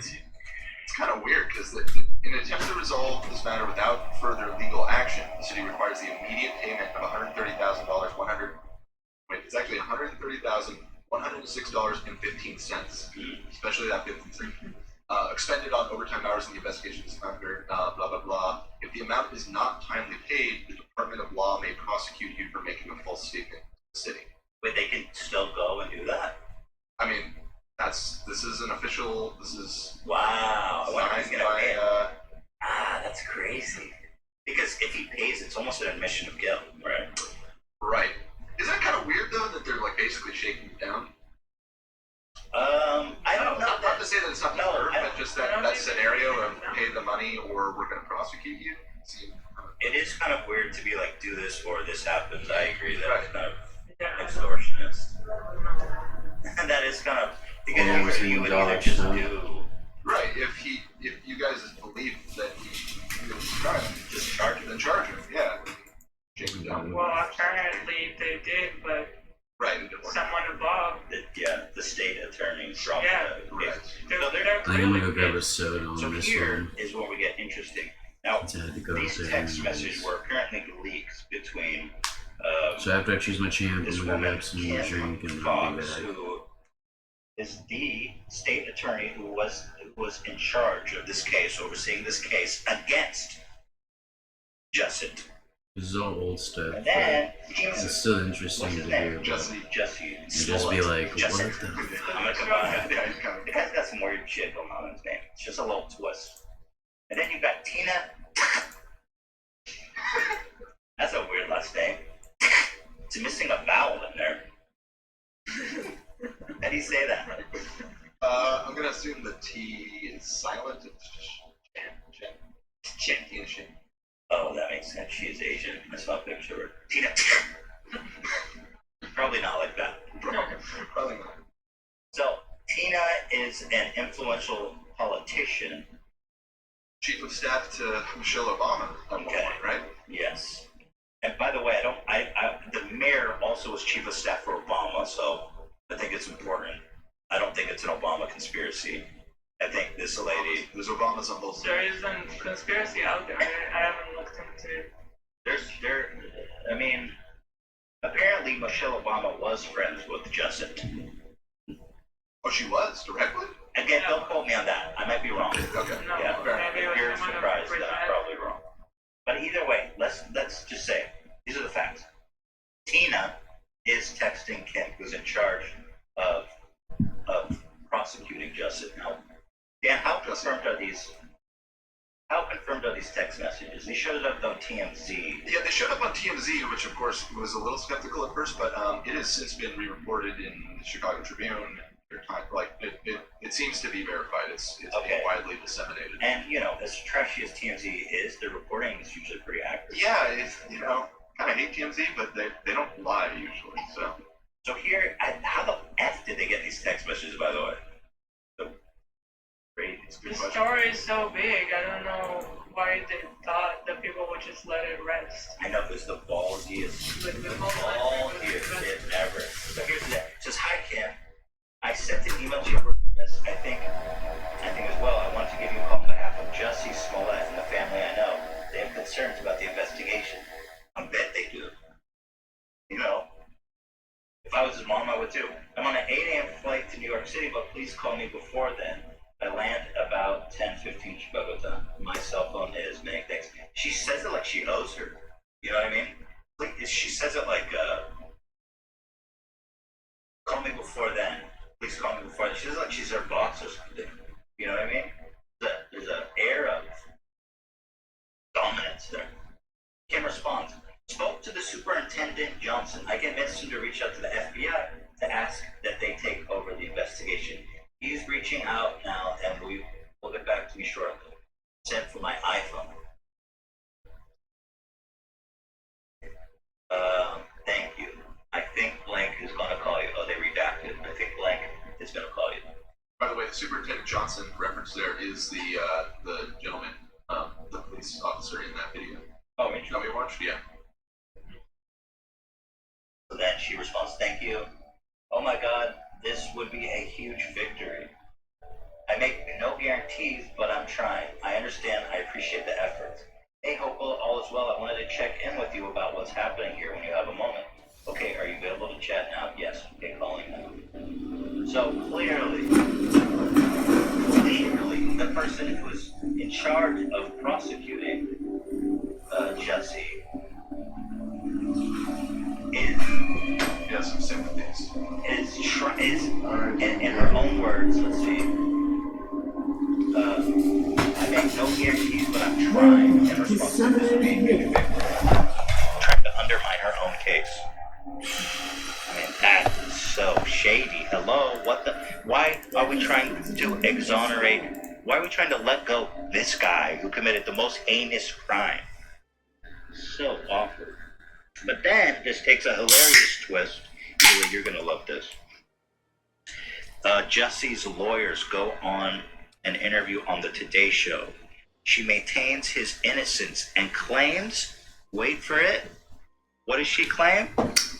Speaker 2: It's kind of weird because in an attempt to resolve this matter without further legal action, the city requires the immediate payment of $130,000. It's actually $130,106.15, especially that 15 cents. Expended on overtime hours in the investigation under blah blah blah. If the amount is not timely paid, the Department of Law may prosecute you for making a false statement to the city.
Speaker 1: Wait, they can still go and do that?
Speaker 2: I mean, this is an official. This is
Speaker 1: wow.
Speaker 2: Signed by.
Speaker 1: That's crazy. Because if he pays, it's almost an admission of guilt, right?
Speaker 2: Right. Isn't it kind of weird though that they're like basically shaking it down?
Speaker 1: I don't know.
Speaker 2: Not to say that it's not deserved, but just that scenario of pay the money or we're going to prosecute you.
Speaker 1: It is kind of weird to be like, do this or this happens. I agree that it's kind of extortionist. And that is kind of because you would either just do.
Speaker 2: Right. If you guys believe that he committed a crime,
Speaker 1: just charge him.
Speaker 2: Then charge him. Yeah. Shake him down.
Speaker 3: Well, apparently they did, but.
Speaker 2: Right.
Speaker 3: Someone above.
Speaker 1: The state attorney from
Speaker 3: correct.
Speaker 1: So
Speaker 3: they're
Speaker 5: I'm gonna go grab
Speaker 14: a soda on
Speaker 1: So
Speaker 14: this
Speaker 1: here
Speaker 14: one.
Speaker 1: is where we get interesting. Now,
Speaker 14: So I had to go
Speaker 1: these
Speaker 14: there
Speaker 1: text
Speaker 14: anyways.
Speaker 1: messages were apparently leaked between
Speaker 14: So after I choose my champ,
Speaker 1: this
Speaker 14: I'm gonna
Speaker 1: woman,
Speaker 14: grab some
Speaker 1: Kim
Speaker 14: drink and
Speaker 1: Fox,
Speaker 14: I'll be back.
Speaker 1: who is the state attorney who was in charge of this case, overseeing this case against Jussit.
Speaker 14: This is all old stuff,
Speaker 1: And
Speaker 14: but
Speaker 1: then
Speaker 14: it's still interesting
Speaker 1: what's
Speaker 14: to
Speaker 1: his name?
Speaker 14: hear.
Speaker 1: Jesse.
Speaker 14: And just be like, what
Speaker 1: Jussit.
Speaker 14: the?
Speaker 1: I'm gonna combine it. The guy's got some weird shit going on in his name. It's just a little twist. And then you got Tina. That's a weird last name. It's missing a vowel in there. How do you say that?
Speaker 2: I'm gonna assume the T is silent. It's Tina Shin.
Speaker 1: Oh, that makes sense. She is Asian. I saw a picture of her. Tina. Probably not like that.
Speaker 2: Probably not.
Speaker 1: So, Tina is an influential politician.
Speaker 2: Chief of staff to Michelle Obama,
Speaker 1: Okay.
Speaker 2: right?
Speaker 1: Yes. And by the way, the mayor also was chief of staff for Obama, so I think it's important. I don't think it's an Obama conspiracy. I think this lady.
Speaker 2: There's Obamas on both sides.
Speaker 3: There is a conspiracy out there. I haven't looked into it.
Speaker 1: Apparently Michelle Obama was friends with Jussit.
Speaker 2: Oh, she was directly?
Speaker 1: Again, don't quote me on that. I might be wrong.
Speaker 2: Okay.
Speaker 3: No,
Speaker 1: Yeah,
Speaker 3: maybe it was
Speaker 1: you're
Speaker 3: someone
Speaker 1: surprised
Speaker 3: of
Speaker 1: that I'm probably wrong. But either way, let's just say these are the facts. Tina is texting Kim, who's in charge of prosecuting Jussit. Now, Dan, how confirmed are these? How confirmed are these text messages? They showed up on TMZ.
Speaker 2: Yeah, they showed up on TMZ, which of course was a little skeptical at first, but it has since been re-reported in the Chicago Tribune. Like it seems to be verified. It's
Speaker 1: Okay.
Speaker 2: been widely disseminated.
Speaker 1: And as trashy as TMZ is, their reporting is usually pretty accurate.
Speaker 2: Yeah, it's kind of hate TMZ, but they don't lie usually.
Speaker 1: So here, how the F did they get these text messages, by the way? It's a good
Speaker 3: The
Speaker 1: question.
Speaker 3: story is so big, I don't know why they thought that people would just let it rest.
Speaker 1: I know, it's the ballsiest
Speaker 3: Like the
Speaker 1: shit ever. So here's the thing. It says, hi, Kim. I sent an email to your work address. I think as well. I wanted to give you a call on behalf of Jussie Smollett and the family I know. They have concerns about the investigation. I bet they do. If I was his mom, I would too. I'm on an 8 a.m. flight to New York City, but please call me before then. I land about 10:15 Chicago time. My cell phone is many thanks. She says it like she owes her. You know what I mean? Like she says it like, call me before then. Please call me before then. She says it like she's her boss or something. You know what I mean? There's an air of dominance there. Kim responds, spoke to the superintendent Johnson. I convinced him to reach out to the FBI to ask that they take over the investigation. He's reaching out now, and will get back to me shortly. Sent for my iPhone. Thank you. I think blank is going to call you. Oh, they redacted. I think blank is going to call you.
Speaker 2: By the way, the Superintendent Johnson reference there is the gentleman, the police officer in that video.
Speaker 1: Oh,
Speaker 2: You got me watched? Yeah.
Speaker 1: So then she responds, thank you. Oh my God, this would be a huge victory. I make no guarantees, but I'm trying. I understand. I appreciate the effort. Hey, hope all is well. I wanted to check in with you about what's happening here when you have a moment. Okay, are you available to chat now? Yes. Okay, calling now. So clearly, the person who is in charge of prosecuting Jussie
Speaker 2: Yes, some sympathies.
Speaker 1: is in her own words, let's see. I make no guarantees, but I'm trying in response to this being trying to undermine her own case. I mean, that is so shady. Hello, why are we trying to exonerate, why are we trying to let go this guy who committed the most heinous crime? So awful. But then this takes a hilarious twist. Really, you're gonna love this. Jussie's lawyers go on an interview on the Today Show. She maintains his innocence and claims, wait for it, what does she claim?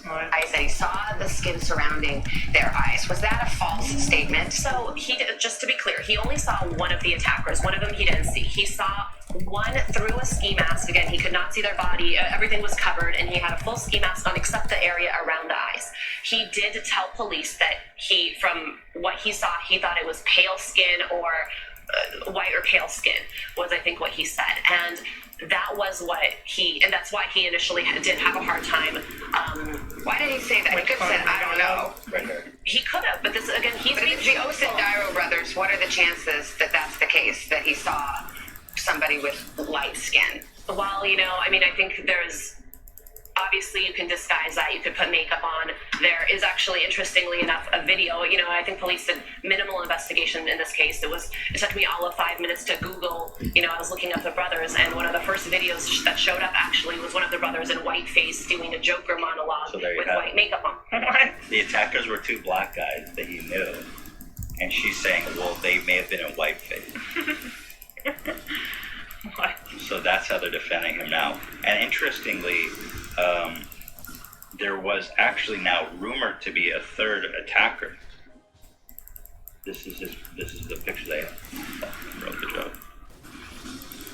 Speaker 15: eyes, and he saw the skin surrounding their eyes. Was that a false statement?
Speaker 16: So he did, just to be clear, he only saw one of the attackers. One of them he didn't see. He saw one through a ski mask. Again, he could not see their body. Everything was covered, and he had a full ski mask on except the area around the eyes. He did tell police that from what he saw, he thought it was pale skin or white or pale skin was, I think, what he said. And that was and that's why he initially did have a hard time.
Speaker 15: Why did he say that? He could have said, I don't know.
Speaker 16: He could have, but this, again, he's
Speaker 15: But if it's the Osundairo brothers, what are the chances that that's the case, that he saw somebody with light skin?
Speaker 16: Well, I mean, I think there's, obviously you can disguise that, you could put makeup on. There is actually, interestingly enough, a video. I think police did minimal investigation in this case. It took me all of 5 minutes to Google. I was looking up the brothers, and one of the first videos that showed up actually was one of the brothers in whiteface doing a Joker monologue with white makeup on.
Speaker 1: The attackers were two black guys that he knew, and she's saying, well, they may have been in whiteface.
Speaker 3: What?
Speaker 1: So that's how they're defending him now. And interestingly, there was actually now rumored to be a third attacker. This is the picture they wrote the joke.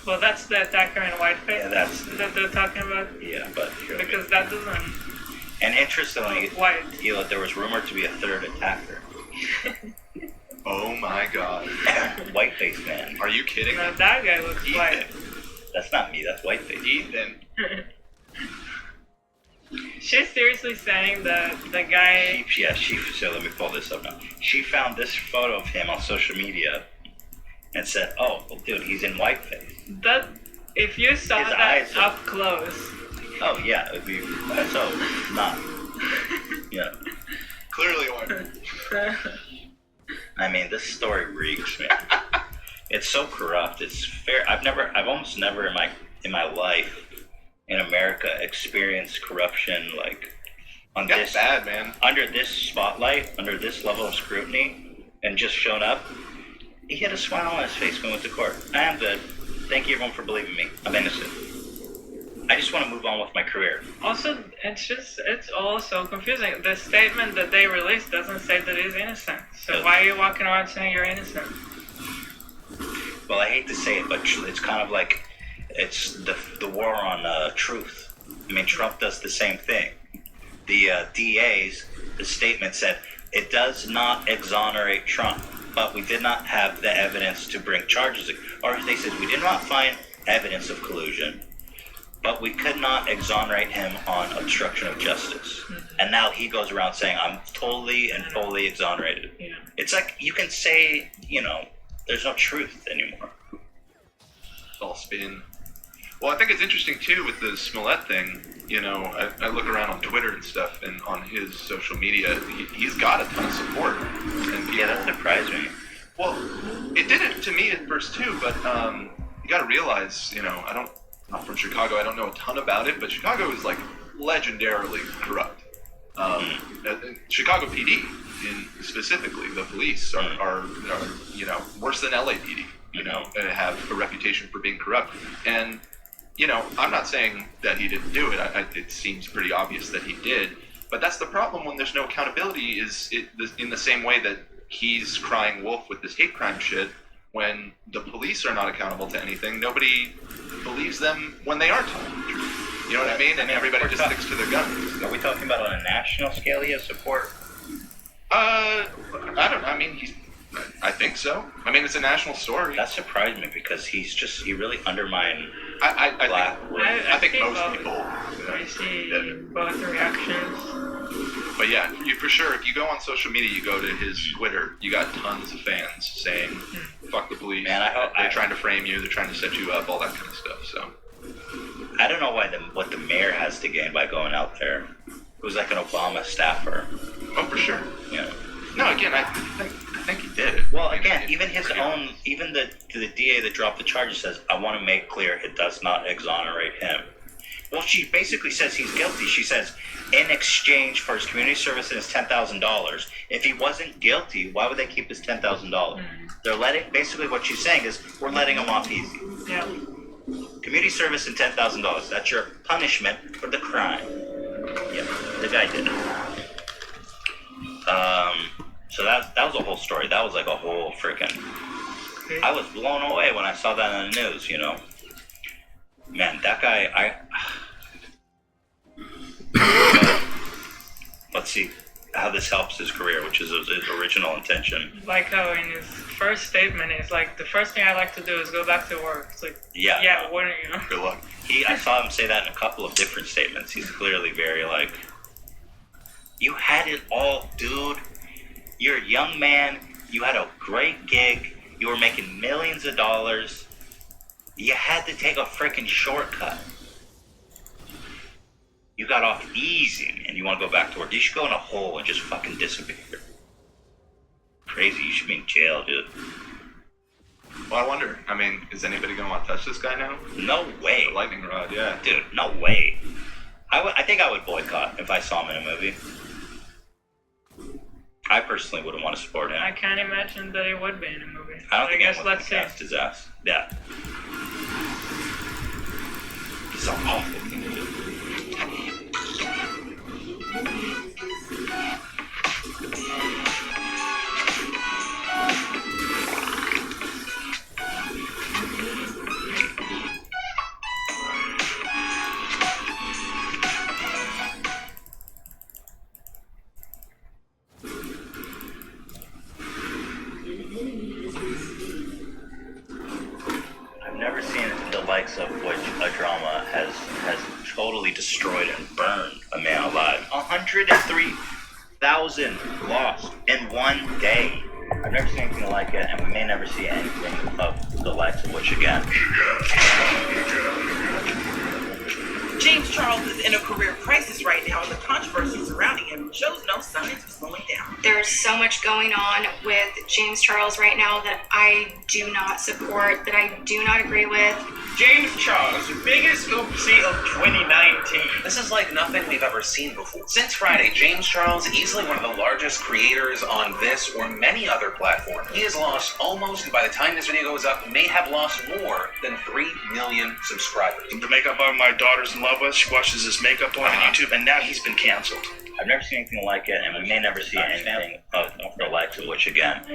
Speaker 3: Well, that's the attacker in whiteface.
Speaker 1: Yeah, that's
Speaker 3: that they're talking about.
Speaker 1: Yeah, but
Speaker 3: because that doesn't.
Speaker 1: And interestingly,
Speaker 3: white.
Speaker 1: There was rumored to be a third attacker.
Speaker 2: Oh my God!
Speaker 1: Whiteface man.
Speaker 2: Are you kidding?
Speaker 3: No, that guy looks
Speaker 2: Ethan.
Speaker 3: white.
Speaker 1: That's not me. That's whiteface.
Speaker 2: Ethan.
Speaker 3: She's seriously saying that the guy.
Speaker 1: So let me pull this up now. She found this photo of him on social media and said, "Oh, well, dude, he's in whiteface."
Speaker 3: That if you saw
Speaker 1: His
Speaker 3: that
Speaker 1: eyes are-
Speaker 3: up close.
Speaker 1: Oh yeah, it'd be so not. Yeah.
Speaker 2: Clearly white.
Speaker 1: I mean, this story reeks, man. It's so corrupt. It's fair. I've almost never in my life in America experienced corruption like on
Speaker 2: That's bad, man.
Speaker 1: under this spotlight, under this level of scrutiny, and just shown up. He had a smile on his face when we went to court. I am good. Thank you everyone for believing me. I'm innocent. I just want to move on with my career.
Speaker 3: Also, it's all so confusing. The statement that they released doesn't say that he's innocent. So why are you walking around saying you're innocent?
Speaker 1: Well, I hate to say it, but it's kind of like it's the war on truth. I mean, Trump does the same thing. The DA's, the statement said, it does not exonerate Trump, but we did not have the evidence to bring charges. Or they said, we did not find evidence of collusion, but we could not exonerate him on obstruction of justice. And now he goes around saying, I'm totally and fully exonerated.
Speaker 3: Yeah.
Speaker 1: It's like you can say, there's no truth anymore.
Speaker 2: It's all spin. Well, I think it's interesting too with the Smollett thing. I look around on Twitter and stuff, and on his social media, he's got a ton of support. And people,
Speaker 1: that surprised me.
Speaker 2: Well, it did it to me at first too, but you got to realize, I'm not from Chicago. I don't know a ton about it, but Chicago is like legendarily corrupt. Chicago PD, specifically the police, are worse than LAPD. And have a reputation for being corrupt. And I'm not saying that he didn't do it. It seems pretty obvious that he did. But that's the problem when there's no accountability. In the same way that he's crying wolf with this hate crime shit. When the police are not accountable to anything, nobody believes them when they are told the truth. You know what I mean? And everybody just sticks to their guns.
Speaker 1: Are we talking about on a national scale he has support?
Speaker 2: I don't know. I mean, I think so. I mean, it's a national story.
Speaker 1: That surprised me because he really undermined
Speaker 2: I think most people.
Speaker 3: I see both reactions.
Speaker 2: But yeah, for sure, if you go on social media, you go to his Twitter, you got tons of fans saying, fuck the police, they're trying to frame you, they're trying to set you up, all that kind of stuff, so.
Speaker 1: I don't know what the mayor has to gain by going out there. It was like an Obama staffer.
Speaker 2: Oh, for sure.
Speaker 1: Yeah.
Speaker 2: No, again, I think he did it.
Speaker 1: Well, again, even the DA that dropped the charges says, I want to make clear it does not exonerate him. Well, she basically says he's guilty. She says, in exchange for his community service and his $10,000, if he wasn't guilty, why would they keep his $10,000? They're basically what she's saying is, we're letting him off easy.
Speaker 3: Yeah.
Speaker 1: Community service and $10,000. That's your punishment for the crime. Yeah. The guy didn't. So that was a whole story. That was like a whole freaking. I was blown away when I saw that on the news. You know, man, that guy. Let's see how this helps his career, which is his original intention.
Speaker 3: Like how in his first statement, he's like, the first thing I like to do is go back to work. It's like, yeah, wouldn't you?
Speaker 1: Good luck. I saw him say that in a couple of different statements. He's clearly very like, you had it all, dude. You're a young man. You had a great gig. You were making millions of dollars. You had to take a freaking shortcut. You got off easy, and you want to go back to work. You should go in a hole and just fucking disappear. Crazy. You should be in jail, dude.
Speaker 2: Well, I wonder. I mean, is anybody gonna want to touch this guy now?
Speaker 1: No way.
Speaker 2: The lightning rod, yeah.
Speaker 1: Dude, no way. I think I would boycott if I saw him in a movie. I personally wouldn't want to support him.
Speaker 3: I can't imagine that he would be in a movie.
Speaker 1: I don't think
Speaker 3: guess let's see.
Speaker 1: cast his ass. Yeah. It's so awful thing to do. I've never seen the likes of which a drama has totally destroyed and burned a man alive. 103,000 lost in one day. I've never seen anything like it, and we may never see anything of the likes of which again.
Speaker 17: James Charles is in a career crisis right now, and the controversy surrounding him shows no signs of slowing down.
Speaker 12: There's so much going on with James Charles right now that I do not support, that I do not agree with.
Speaker 13: James Charles, biggest oopsie of 2019. This is like nothing we've ever seen before. Since Friday, James Charles, easily one of the largest creators on this or many other platforms. He has lost almost, by the time this video goes up, may have lost more than 3 million subscribers.
Speaker 7: The makeup on my daughter's in love with, she watches his makeup on YouTube, and now he's been canceled.
Speaker 1: I've never seen anything like it, and we may never see anything of the likes of which again.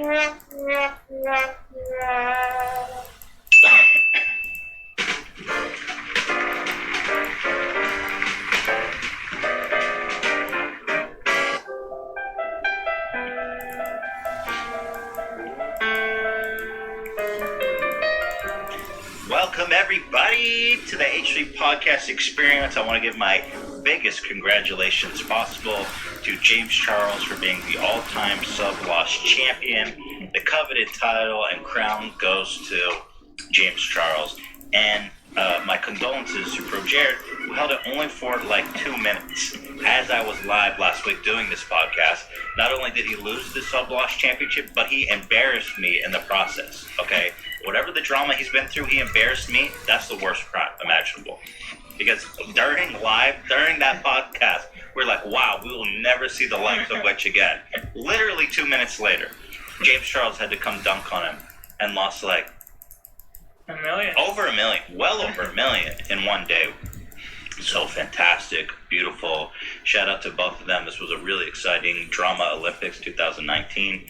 Speaker 1: Welcome everybody to the H3 Podcast Experience. I want to give my biggest congratulations possible to James Charles for being the all-time sub-loss champion. The coveted title and crown goes to James Charles. And my condolences to Pro Jared, who held it only for like 2 minutes. As I was live last week doing this podcast, not only did he lose the sub-loss championship, but he embarrassed me in the process, okay? Whatever the drama he's been through, he embarrassed me. That's the worst crime imaginable. Because during that podcast, we're like, wow, we will never see the likes of which again. Literally 2 minutes later, James Charles had to come dunk on him and lost like
Speaker 3: $1 million.
Speaker 1: Over $1 million. Well over $1 million in one day. So fantastic, beautiful. Shout out to both of them. This was a really exciting Drama Olympics 2019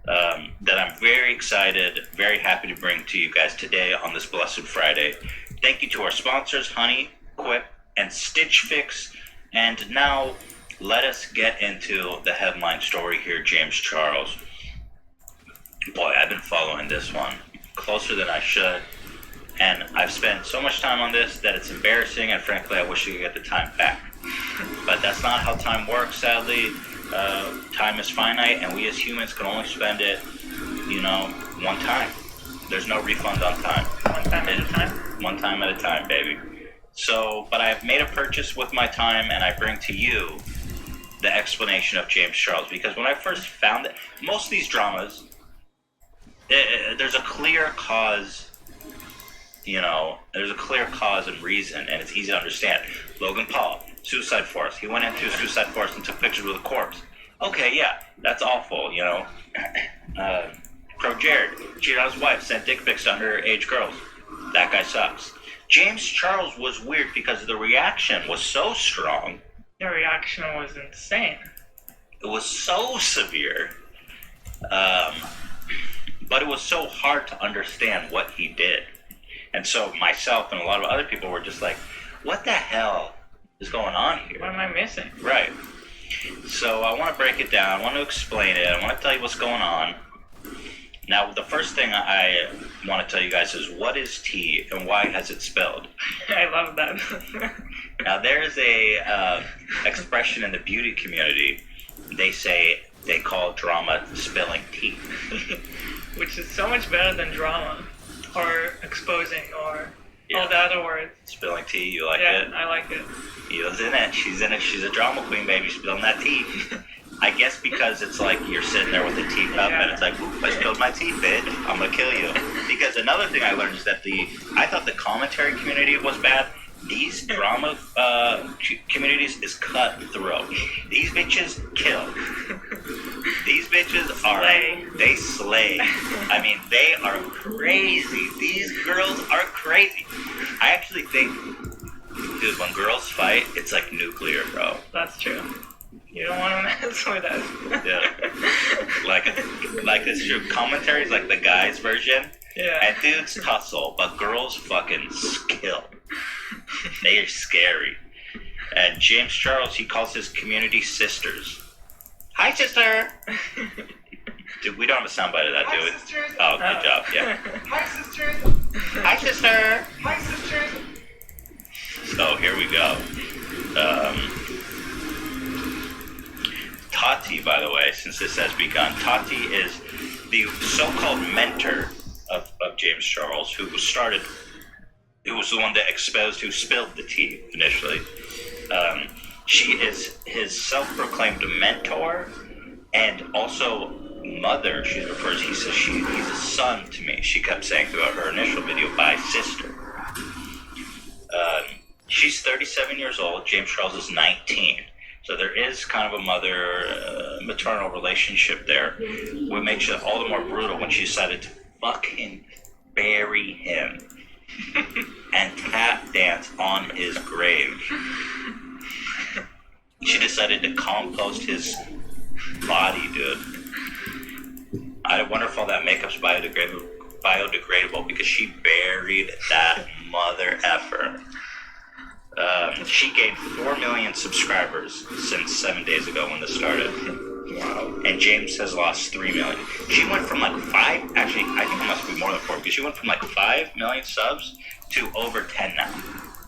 Speaker 1: that I'm very excited, very happy to bring to you guys today on this Blessed Friday. Thank you to our sponsors, Honey, Quip, and Stitch Fix. And now let us get into the headline story here, James Charles. Boy, I've been following this one closer than I should. And I've spent so much time on this that it's embarrassing, and frankly, I wish I could get the time back. But that's not how time works, sadly. Time is finite, and we as humans can only spend it, one time. There's no refund on time.
Speaker 3: One time at a time?
Speaker 1: One time at a time, baby. So, but I've made a purchase with my time, and I bring to you the explanation of James Charles. Because when I first found it, most of these dramas, there's a clear cause. There's a clear cause and reason, and it's easy to understand. Logan Paul, suicide forest. He went into a suicide forest and took pictures with a corpse. Okay, yeah, that's awful, Pro Jared, cheated on his wife, sent dick pics to underage girls. That guy sucks. James Charles was weird because the reaction was so strong
Speaker 3: The reaction was insane.
Speaker 1: It was so severe, but it was so hard to understand what he did. And so myself and a lot of other people were just like, what the hell is going on here?
Speaker 3: What am I missing?
Speaker 1: Right. So I want to break it down. I want to explain it. I want to tell you what's going on. Now, the first thing I want to tell you guys is, what is tea and why has it spilled?
Speaker 3: I love that.
Speaker 1: Now, there's a expression in the beauty community. They call drama spilling tea.
Speaker 3: Which is so much better than drama, or exposing, or all the other words.
Speaker 1: Spilling tea, you like
Speaker 3: Yeah,
Speaker 1: it?
Speaker 3: I like it.
Speaker 1: Eva's in it. She's in it. She's a drama queen, baby. Spilling that tea. I guess because it's like you're sitting there with a teacup and it's like, oop, I spilled my tea, bitch. I'm gonna kill you. Because another thing I learned is that I thought the commentary community was bad. These drama communities is cutthroat. These bitches kill. These bitches they slay. I mean, they are crazy. These girls are crazy. I actually think, dude, when girls fight, it's like nuclear, bro.
Speaker 3: That's true. You don't want to mess with us.
Speaker 1: Yeah. Like this true. Commentary is like the guys' version.
Speaker 3: Yeah.
Speaker 1: And dudes tussle, but girls fucking kill. They are scary. And James Charles, he calls his community sisters. Hi, sister. Dude, we don't have a soundbite of that, do we?
Speaker 7: Sisters.
Speaker 1: Oh, good job. Yeah.
Speaker 7: Hi, sisters.
Speaker 1: Hi, sister.
Speaker 7: Hi, sisters.
Speaker 1: So here we go. Tati, by the way, since this has begun, Tati is the so-called mentor of James Charles, who was the one that exposed, who spilled the tea initially. She is his self-proclaimed mentor and also mother. He says he's a son to me. She kept saying throughout her initial video, by sister. She's 37 years old. James Charles is 19. So there is kind of a maternal relationship there, what makes it all the more brutal when she decided to fucking bury him and tap dance on his grave. She decided to compost his body, dude. I wonder if all that makeup's biodegradable because she buried that mother effer. She gained 4 million subscribers since 7 days ago when this started. Wow. And James has lost 3 million. She went from like 5, actually, I think it must be more than 4, because she went from like 5 million subs to over 10 now.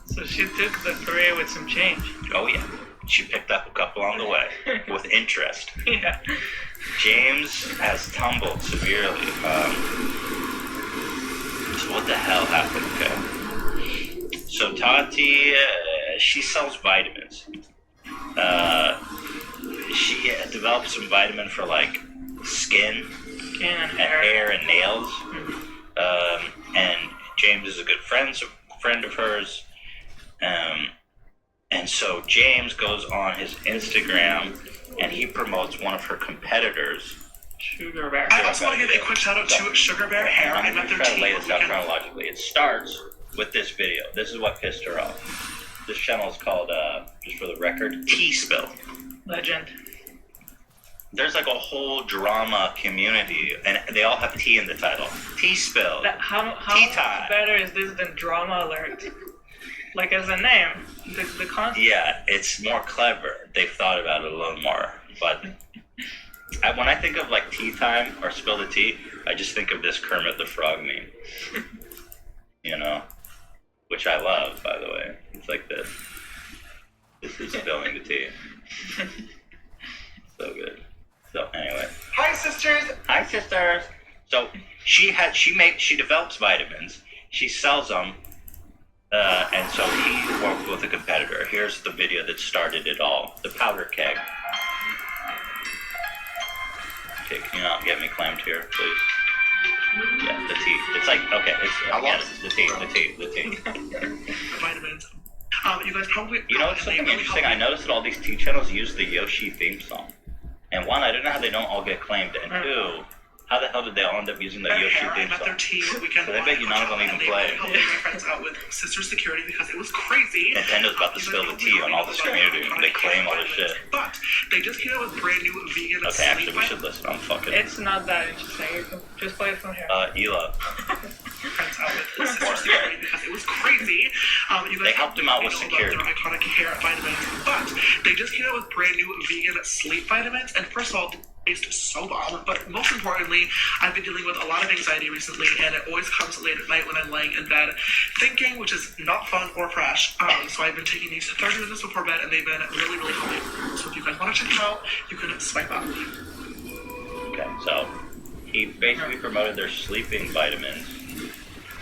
Speaker 3: So she took the 3 with some change.
Speaker 1: Oh yeah. She picked up a couple on the way with interest.
Speaker 3: Yeah.
Speaker 1: James has tumbled severely. So what the hell happened? Okay. So Tati, she sells vitamins. She developed some vitamin for like skin and hair and nails. And James is a good friend of hers. And so James goes on his Instagram and he promotes one of her competitors.
Speaker 3: Sugar Bear.
Speaker 7: I also want to give a quick shout out to Sugar Bear Hair. I met their
Speaker 1: try to
Speaker 7: team.
Speaker 1: lay this out chronologically. It starts with this video. This is what pissed her off. This channel is called, just for the record, Tea Spill.
Speaker 3: Legend.
Speaker 1: There's like a whole drama community, and they all have tea in the title. Tea Spill.
Speaker 3: How much better is this than Drama Alert? Like as a name, the concept.
Speaker 1: Yeah, it's more clever. They've thought about it a little more. But when I think of like tea time or spill the tea, I just think of this Kermit the Frog meme. You know? Which I love, by the way. It's like this. This is spilling the tea. So good. So anyway.
Speaker 7: Hi, sisters.
Speaker 1: Hi, sisters. So she develops vitamins. She sells them. And so he worked with a competitor. Here's the video that started it all. The powder keg. Okay, can you not get me claimed here, please? Yeah, the tea. It's like, okay, the tea.
Speaker 7: Vitamins. You guys probably.
Speaker 1: You know, it's something interesting. I noticed that all these tea channels use the Yoshi theme song. And one, I don't know how they don't all get claimed. And two, How the hell did they all end up using the Yoshi
Speaker 7: I
Speaker 1: theme
Speaker 7: met their
Speaker 1: song?
Speaker 7: team weekend
Speaker 1: So I bet you none of them even play.
Speaker 7: helping my friends out with sister security because it was crazy.
Speaker 1: Nintendo's about to spill the tea on all this community. They claim all this shit.
Speaker 7: But they just came out with brand new vegan
Speaker 1: Okay, actually, we should listen. I'm fucking.
Speaker 3: It's not that interesting. You can just play it from here.
Speaker 1: Ela.
Speaker 7: friends out with sister security because it was crazy. You guys
Speaker 1: They helped him out with
Speaker 7: know about
Speaker 1: security.
Speaker 7: their iconic hair vitamins, but they just came out with brand new vegan sleep vitamins. And first of all, taste so bomb, but most importantly, I've been dealing with a lot of anxiety recently, and it always comes late at night when I'm laying in bed thinking, which is not fun or fresh. So I've been taking these 30 minutes before bed, and they've been really, really helping. So if you guys want to check them out, you can swipe up.
Speaker 1: Okay, so he basically promoted their sleeping vitamins.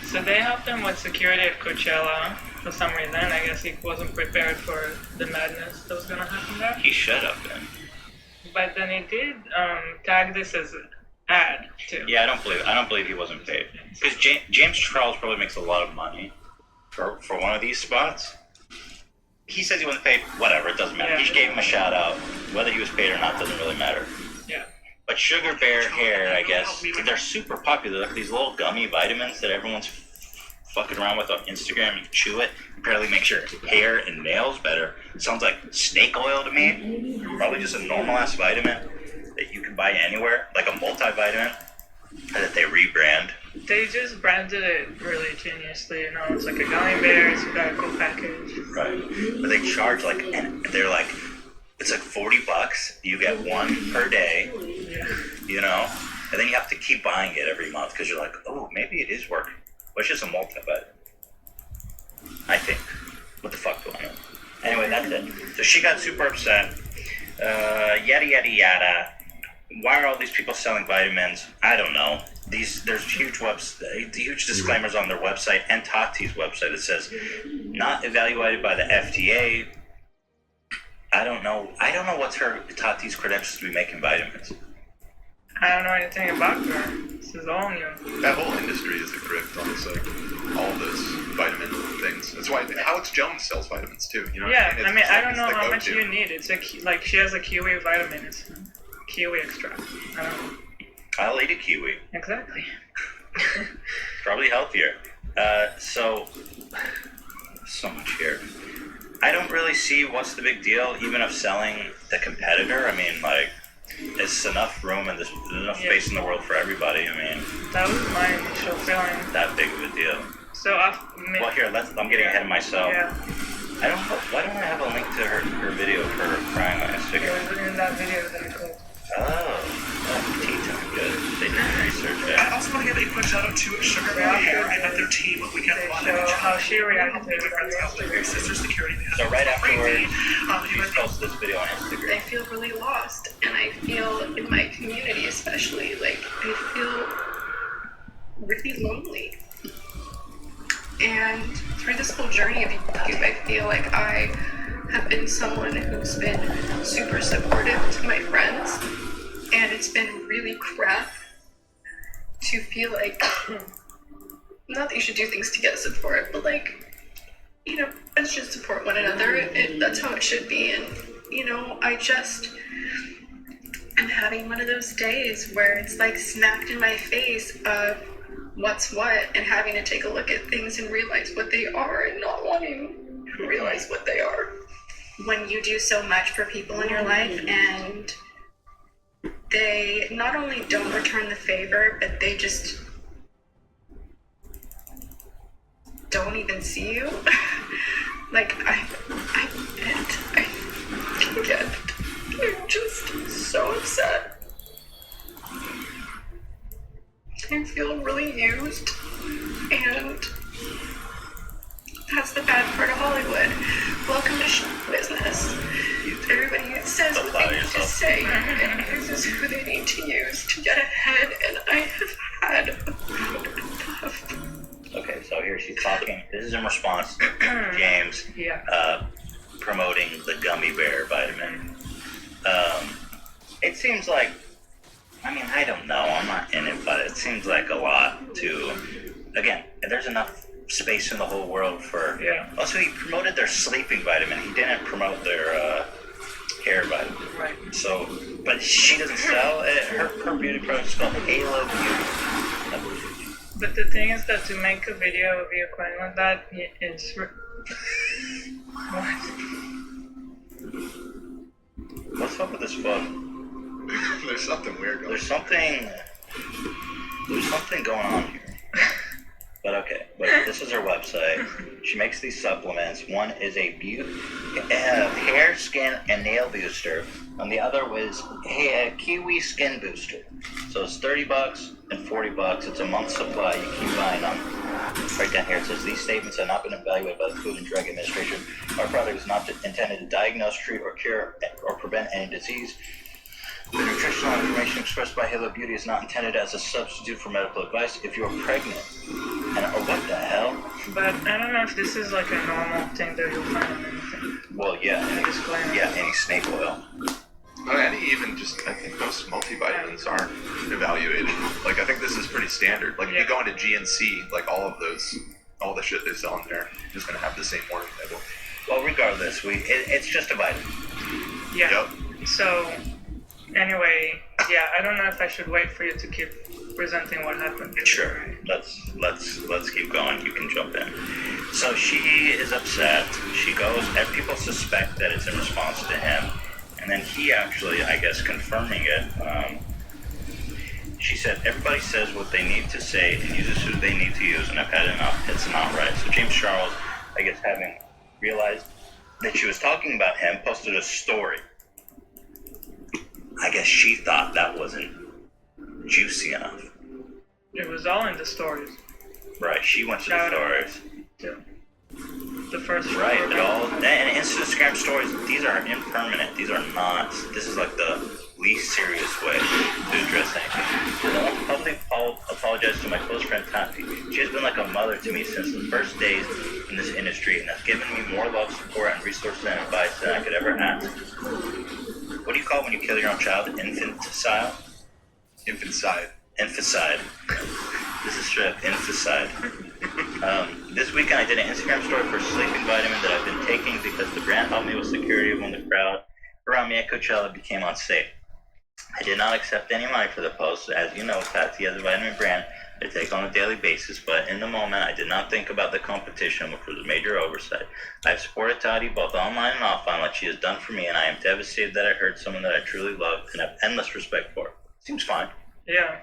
Speaker 3: So they helped him with security at Coachella for some reason. I guess he wasn't prepared for the madness that was gonna happen there.
Speaker 1: He should have been.
Speaker 3: But then he did tag this as an ad too.
Speaker 1: Yeah, I don't believe he wasn't paid. Because James Charles probably makes a lot of money for one of these spots. He says he wasn't paid. Whatever, it doesn't matter.
Speaker 3: Yeah.
Speaker 1: He gave him a shout out. Whether he was paid or not doesn't really matter.
Speaker 3: Yeah.
Speaker 1: But Sugar Bear Hair, I guess, they're super popular. Like these little gummy vitamins that everyone's fucking around with on Instagram. You chew it, apparently makes your hair and nails better. It sounds like snake oil to me. Probably just a normal ass vitamin that you can buy anywhere, like a multivitamin that they rebrand.
Speaker 3: They just branded it really geniusly, you know. It's like a gummy bear, it's got a cool package.
Speaker 1: Right. But they charge like, and they're like, it's like $40. You get one per day, you know, and then you have to keep buying it every month because you're like, oh, maybe it is working. But it's just a multivitamin. I think. What the fuck going on? Anyway, that's it. So she got super upset. Yada yada yada. Why are all these people selling vitamins? I don't know. There's huge disclaimers on their website and Tati's website. It says not evaluated by the FDA. I don't know what's Tati's credentials to be making vitamins.
Speaker 3: I don't know anything about her. This is all new.
Speaker 2: That whole industry is a grift, honestly. All those vitamin things. That's why Alex Jones sells vitamins too. You know what
Speaker 3: Yeah,
Speaker 2: I mean?
Speaker 3: I mean, I don't
Speaker 2: it's
Speaker 3: know
Speaker 2: the
Speaker 3: how much
Speaker 2: go-to.
Speaker 3: you need. It's like she has a kiwi vitamin. It's kiwi extract. I don't know.
Speaker 1: I'll eat a kiwi.
Speaker 3: Exactly.
Speaker 1: Probably healthier. So much here. I don't really see what's the big deal, even of selling the competitor. I mean, like, there's enough room and there's enough space in the world for everybody. I mean,
Speaker 3: That was my initial feeling.
Speaker 1: that big of a deal.
Speaker 3: So
Speaker 1: Well, here, I'm getting ahead of myself.
Speaker 3: Yeah.
Speaker 1: I don't know. Why don't I have a link to her video for her crying on
Speaker 3: It
Speaker 1: Instagram?
Speaker 3: was in that video that I called.
Speaker 1: Oh, tea time, good. They did research
Speaker 7: I
Speaker 1: it.
Speaker 7: also want to give a quick shout out to Sugar Bear Hair. I met their team weekend one.
Speaker 3: Show how she reacted
Speaker 7: My friends out with their sister security because
Speaker 1: So right afterwards,
Speaker 7: you
Speaker 1: she posts this video on Instagram.
Speaker 18: I feel really lost, and I feel in my community especially, like I feel really lonely. And through this whole journey of YouTube, I feel like I have been someone who's been super supportive to my friends, and it's been really crap to feel like, not that you should do things to get support, but like, you know, let's just support one another. That's how it should be. And, you know, I just am having one of those days where it's like smacked in my face of what's what, and having to take a look at things and realize what they are and not wanting to realize what they are. When you do so much for people in your life and they not only don't return the favor, but they just don't even see you. Like, I'm just so upset. I feel really used, and that's the bad part of Hollywood. Welcome to show business. Everybody says what they need to say and uses who they need to use to get ahead, and I have had enough.
Speaker 1: Okay, so here she's talking. This is in response to James promoting the gummy bear vitamin. It seems like, I mean, I don't know, I'm not in it, but it seems like a lot to, again, there's enough space in the whole world for, also he promoted their sleeping vitamin, he didn't promote their hair vitamin.
Speaker 3: Right.
Speaker 1: So But she doesn't sell it. Her beauty product is called Halo Beauty.
Speaker 3: But the thing is that to make a video of you crying like that is... What?
Speaker 1: What's up with this book?
Speaker 2: There's something weird going on.
Speaker 1: There's something going on here. But okay, this is her website. She makes these supplements. One is a hair, skin, and nail booster, and the other was a kiwi skin booster. So it's $30 and $40. It's a month's supply. You keep buying them. Right down here it says, these statements have not been evaluated by the Food and Drug Administration. Our product is not intended to diagnose, treat, or cure, or prevent any disease. The nutritional information expressed by Halo Beauty is not intended as a substitute for medical advice if you are pregnant. And what the hell?
Speaker 3: But I don't know if this is like a normal thing that you'll find in anything.
Speaker 1: Well, yeah, any snake oil.
Speaker 2: I think most multivitamins aren't evaluated. Like, I think this is pretty standard. Like, if you go into GNC, like, all the shit they sell in there is going to have the same warning label.
Speaker 1: Well, regardless, it's just a vitamin.
Speaker 3: Yeah.
Speaker 2: Yep.
Speaker 3: So, anyway, yeah, I don't know if I should wait for you to keep presenting what happened.
Speaker 1: Sure. Let's keep going. You can jump in. So she is upset. She goes, and people suspect that it's in response to him. And then he actually, I guess, confirming it, she said, everybody says what they need to say and uses who they need to use, and I've had enough. It's not right. So James Charles, I guess, having realized that she was talking about him, posted a story. I guess she thought that wasn't juicy enough.
Speaker 3: It was all in the stories.
Speaker 1: Right, she went to the stories.
Speaker 3: Yeah. The first
Speaker 1: right, and Instagram stories, these are impermanent. These are not. This is like the least serious way to address anything. I want to publicly apologize to my close friend Tati. She has been like a mother to me since the first days in this industry and has given me more love, support, and resources and advice than I could ever ask. What do you call when you kill your own child? Infanticide?
Speaker 2: Infanticide.
Speaker 1: Infanticide. This is straight up infanticide. This weekend I did an Instagram story for a sleeping vitamin that I've been taking because the brand helped me with security when the crowd around me at Coachella became unsafe. I did not accept any money for the post. As you know, Tati has a vitamin brand I take on a daily basis, but in the moment I did not think about the competition, which was a major oversight. I have supported Tati both online and offline like she has done for me, and I am devastated that I hurt someone that I truly love and have endless respect for. Seems fine.
Speaker 3: Yeah.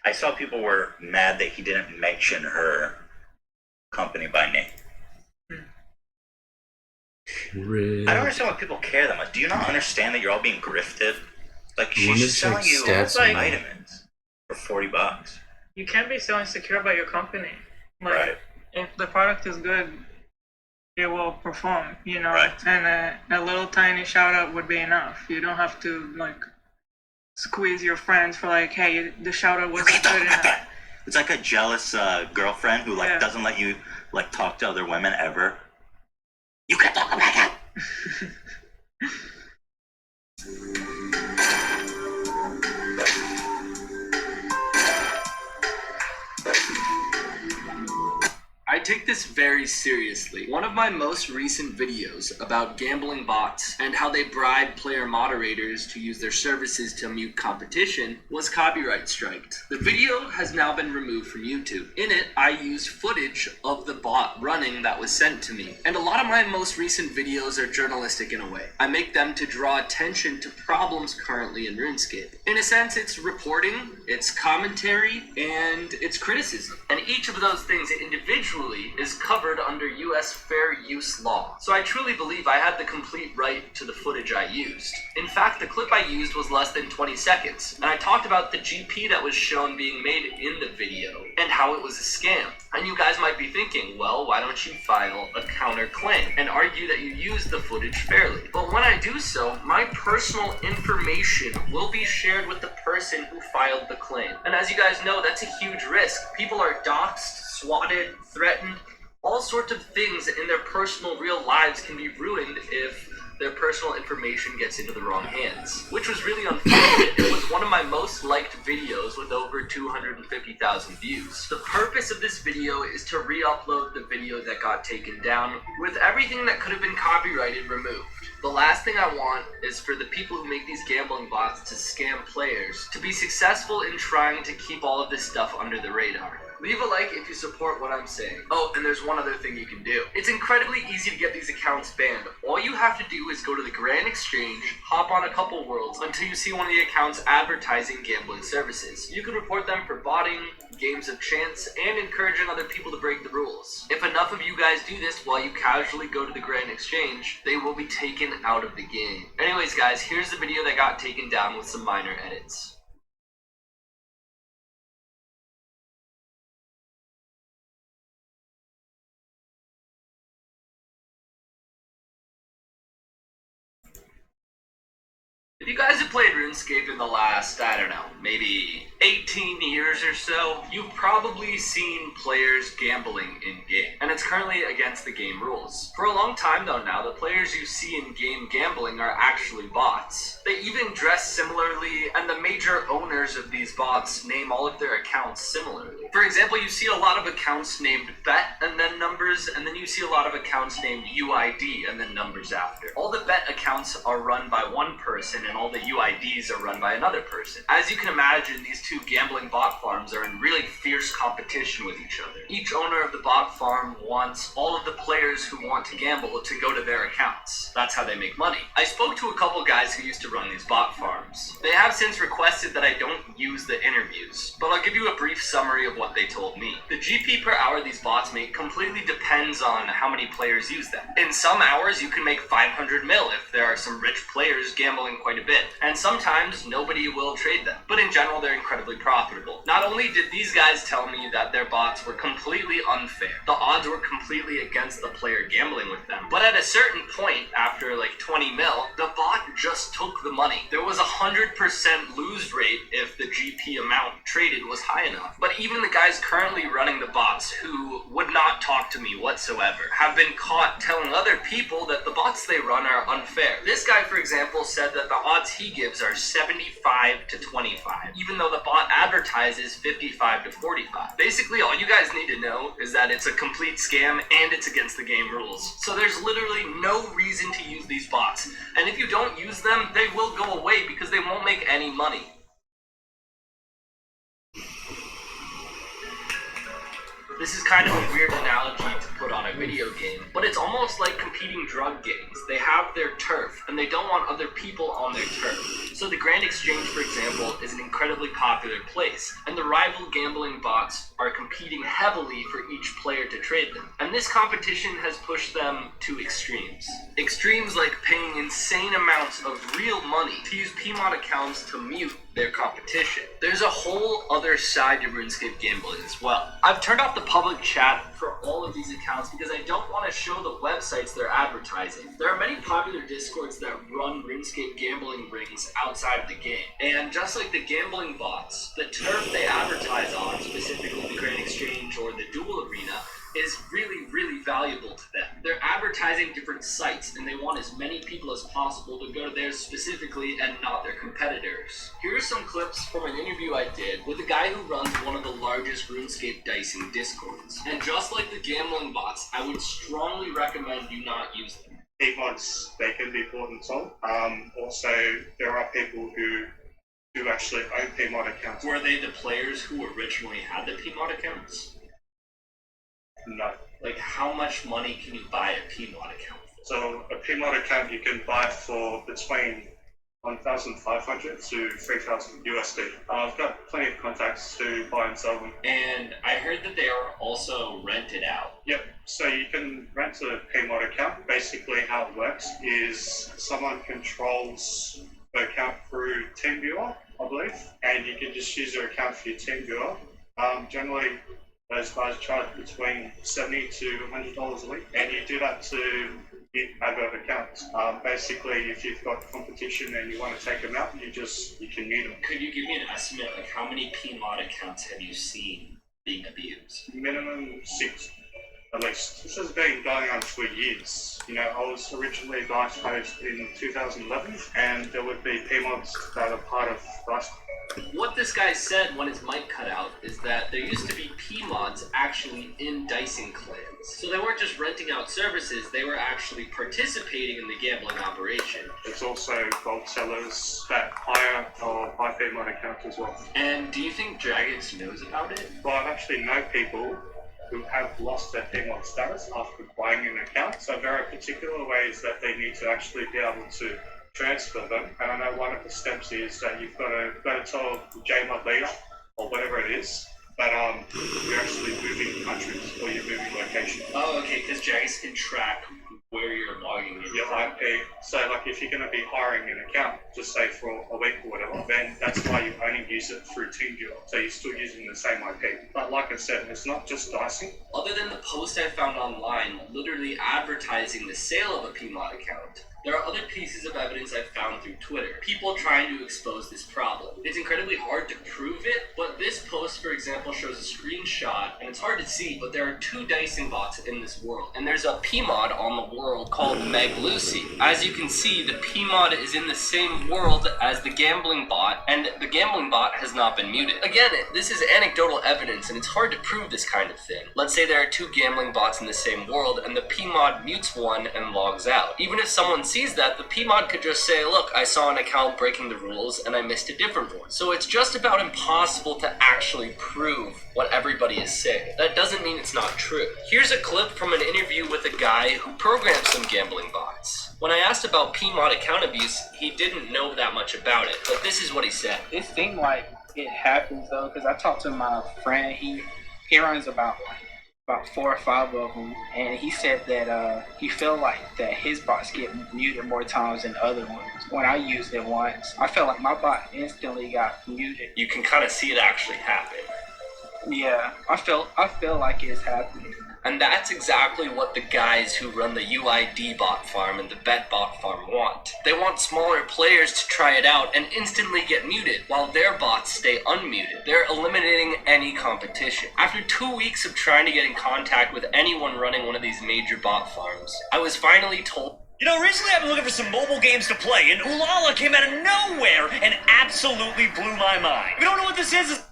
Speaker 1: I saw people were mad that he didn't mention her company by name.
Speaker 14: Really?
Speaker 1: I don't understand why people care that much. Do you not understand that you're all being grifted? Like, she's just selling you vitamins for $40.
Speaker 3: You can't be so insecure about your company. Like,
Speaker 1: right.
Speaker 3: If the product is good, it will perform, you know?
Speaker 1: Right.
Speaker 3: And a little tiny shout out would be enough. You don't have to, like, squeeze your friends for, like, hey, the shout out wasn't good enough.
Speaker 1: It's like a jealous girlfriend who, like, doesn't let you, like, talk to other women ever. You can't talk about that.
Speaker 19: I take this very seriously. One of my most recent videos about gambling bots and how they bribe player moderators to use their services to mute competition was copyright striked. The video has now been removed from YouTube. In it, I used footage of the bot running that was sent to me. And a lot of my most recent videos are journalistic in a way. I make them to draw attention to problems currently in RuneScape. In a sense, it's reporting, it's commentary, and it's criticism. And each of those things individually is covered under US fair use law. So I truly believe I had the complete right to the footage I used. In fact, the clip I used was less than 20 seconds, and I talked about the GP that was shown being made in the video, and how it was a scam. And you guys might be thinking, well, why don't you file a counterclaim and argue that you used the footage fairly? But when I do so, my personal information will be shared with the person who filed the claim. And as you guys know, that's a huge risk. People are doxxed, swatted, threatened, all sorts of things in their personal real lives can be ruined if their personal information gets into the wrong hands, which was really unfortunate. It was one of my most liked videos with over 250,000 views. The purpose of this video is to re-upload the video that got taken down with everything that could have been copyrighted removed. The last thing I want is for the people who make these gambling bots to scam players to be successful in trying to keep all of this stuff under the radar. Leave a like if you support what I'm saying. Oh, and there's one other thing you can do. It's incredibly easy to get these accounts banned. All you have to do is go to the Grand Exchange, hop on a couple worlds until you see one of the accounts advertising gambling services. You can report them for botting, games of chance, and encouraging other people to break the rules. If enough of you guys do this while you casually go to the Grand Exchange, they will be taken out of the game. Anyways guys, here's the video that got taken down with some minor edits. If you guys have played RuneScape in the last, I don't know, maybe 18 years or so, you've probably seen players gambling in-game, and it's currently against the game rules. For a long time though now, the players you see in-game gambling are actually bots. They even dress similarly, and the major owners of these bots name all of their accounts similarly. For example, you see a lot of accounts named Bet and then numbers, and then you see a lot of accounts named UID and then numbers after. All the Bet accounts are run by one person, and all the UIDs are run by another person. As you can imagine, these two gambling bot farms are in really fierce competition with each other. Each owner of the bot farm wants all of the players who want to gamble to go to their accounts. That's how they make money. I spoke to a couple guys who used to run these bot farms. They have since requested that I don't use the interviews, but I'll give you a brief summary of what they told me. The GP per hour these bots make completely depends on how many players use them. In some hours, you can make 500 mil if there are some rich players gambling quite a bit, and sometimes nobody will trade them, but in general they're incredibly profitable. Not only did these guys tell me that their bots were completely unfair, the odds were completely against the player gambling with them, but at a certain point, after like 20 mil, the bot just took the money. There was 100% lose rate if the GP amount traded was high enough. But even the guys currently running the bots, who would not talk to me whatsoever, have been caught telling other people that the bots they run are unfair. This guy, for example, said that the odds he gives are 75 to 25, even though the bot advertises 55 to 45. Basically, all you guys need to know is that it's a complete scam and it's against the game rules. So there's literally no reason to use these bots. And if you don't use them, they will go away because they won't make any money. This is kind of a weird analogy to put on a video game, but it's almost like competing drug gangs. They have their turf, and they don't want other people on their turf. So the Grand Exchange, for example, is an incredibly popular place, and the rival gambling bots are competing heavily for each player to trade them. And this competition has pushed them to extremes. Extremes like paying insane amounts of real money to use PMod accounts to mute their competition. There's a whole other side to RuneScape gambling as well. I've turned off the public chat for all of these accounts because I don't want to show the websites they're advertising. There are many popular discords that run RuneScape gambling rings outside of the game. And just like the gambling bots, the turf they advertise on, specifically the Grand Exchange or the Duel Arena, is really, really valuable to them. They're advertising different sites, and they want as many people as possible to go to theirs specifically and not their competitors. Here are some clips from an interview I did with a guy who runs one of the largest RuneScape dicing discords. And just like the gambling bots, I would strongly recommend you not use them.
Speaker 6: PMods, they can be bought and sold. Also, there are people who do actually own PMod accounts.
Speaker 19: Were they the players who originally had the PMod accounts?
Speaker 6: No.
Speaker 19: Like, how much money can you buy a PMod account for?
Speaker 6: So a PMod account you can buy for between 1,500 to 3,000 USD. I've got plenty of contacts to buy and sell them.
Speaker 19: And I heard that they are also rented out.
Speaker 6: Yep. So you can rent a PMod account. Basically how it works is someone controls the account through TeamViewer, I believe, and you can just use your account for your TeamViewer. Generally, those guys charge between $70 to $100 a week, and you do that to get advert accounts. Basically, if you've got competition and you want to take them out, you can mute them.
Speaker 19: Could you give me an estimate, like how many PMod accounts have you seen being abused?
Speaker 6: Minimum 6. at least. This has been going on for years. You know, I was originally a Dice host in 2011, and there would be PMods that are part of Dice.
Speaker 19: What this guy said when his mic cut out is that there used to be PMods actually in dicing clans. So they weren't just renting out services, they were actually participating in the gambling operation.
Speaker 6: There's also gold sellers that hire or buy PMod accounts as well.
Speaker 19: And do you think Jagex knows about it?
Speaker 6: Well, I actually know people who have lost their PMod status after buying an account. So there are particular ways that they need to actually be able to transfer them. And I know one of the steps is that you've got to tell the JMod leader or whatever it is that you're actually moving countries or you're moving locations.
Speaker 19: Oh, okay, because Jagex can track where you're logging in.
Speaker 6: Your IP. So, like, if you're going to be hiring an account, just say for a week or whatever, then that's why you only use it through TeamViewer. So you're still using the same IP. But like I said, it's not just dicing.
Speaker 19: Other than the post I found online, literally advertising the sale of a PMod account, there are other pieces of evidence I've found through Twitter. People trying to expose this problem. It's incredibly hard to prove it, but this post, for example, shows a screenshot, and it's hard to see, but there are 2 dicing bots in this world. And there's a PMod on the world called Meg Lucy. As you can see, the PMod is in the same world as the gambling bot, and the gambling bot has not been muted. Again, this is anecdotal evidence, and it's hard to prove this kind of thing. Let's say there are 2 gambling bots in the same world, and the PMod mutes one and logs out. Even if someone sees that, the PMod could just say, look, I saw an account breaking the rules and I missed a different one. So it's just about impossible to actually prove what everybody is saying. That doesn't mean it's not true. Here's a clip from an interview with a guy who programmed some gambling bots. When I asked about PMod account abuse, he didn't know that much about it, but this is what he said.
Speaker 20: It seemed like it happens though, because I talked to my friend, he runs about 4 or 5 of them, and he said that he felt like that his bots get muted more times than other ones. When I used it once, I felt like my bot instantly got muted.
Speaker 19: You can kind of see it actually happen.
Speaker 20: Yeah, I feel like it's happening.
Speaker 19: And that's exactly what the guys who run the UID bot farm and the Bet bot farm want. They want smaller players to try it out and instantly get muted, while their bots stay unmuted. They're eliminating any competition. After 2 weeks of trying to get in contact with anyone running one of these major bot farms, I was finally told,
Speaker 21: you know, recently I've been looking for some mobile games to play, and Ulala came out of nowhere and absolutely blew my mind. If you don't know what this is,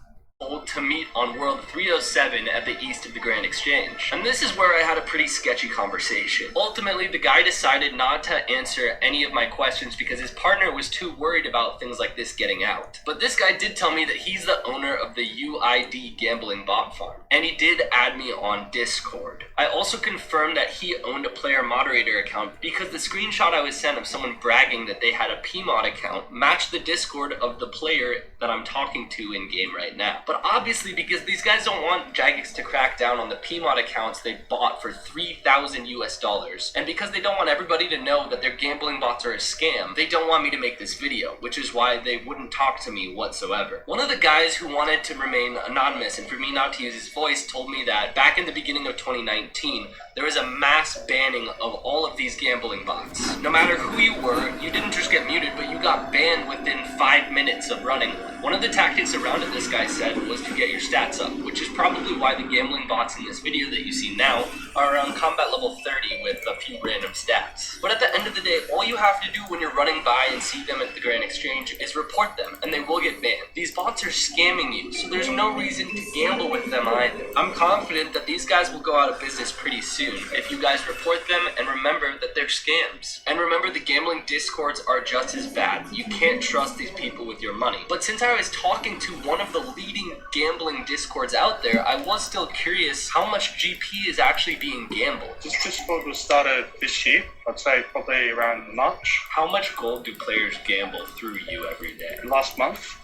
Speaker 19: to meet on World 307 at the east of the Grand Exchange. And this is where I had a pretty sketchy conversation. Ultimately, the guy decided not to answer any of my questions because his partner was too worried about things like this getting out. But this guy did tell me that he's the owner of the UID gambling bot farm, and he did add me on Discord. I also confirmed that he owned a player moderator account because the screenshot I was sent of someone bragging that they had a PMod account matched the Discord of the player that I'm talking to in game right now. But obviously, because these guys don't want Jagex to crack down on the PMod accounts they bought for $3,000 US, and because they don't want everybody to know that their gambling bots are a scam, they don't want me to make this video, which is why they wouldn't talk to me whatsoever. One of the guys who wanted to remain anonymous and for me not to use his voice told me that back in the beginning of 2019, there was a mass banning of all of these gambling bots. No matter who you were, you didn't just get muted, but you got banned within 5 minutes of running one. One of the tactics around it, this guy said, was to get your stats up, which is probably why the gambling bots in this video that you see now are around combat level 30 with a few random stats. But at the end of the day, all you have to do when you're running by and see them at the Grand Exchange is report them, and they will get banned. These bots are scamming you, so there's no reason to gamble with them either. I'm confident that these guys will go out of business pretty soon if you guys report them and remember that they're scams. And remember, the gambling discords are just as bad. You can't trust these people with your money. But since I was talking to one of the leading gambling discords out there, I was still curious how much GP is actually being gambled.
Speaker 6: This Discord was started this year, I'd say probably around March.
Speaker 19: How much gold do players gamble through you every day?
Speaker 6: Last month,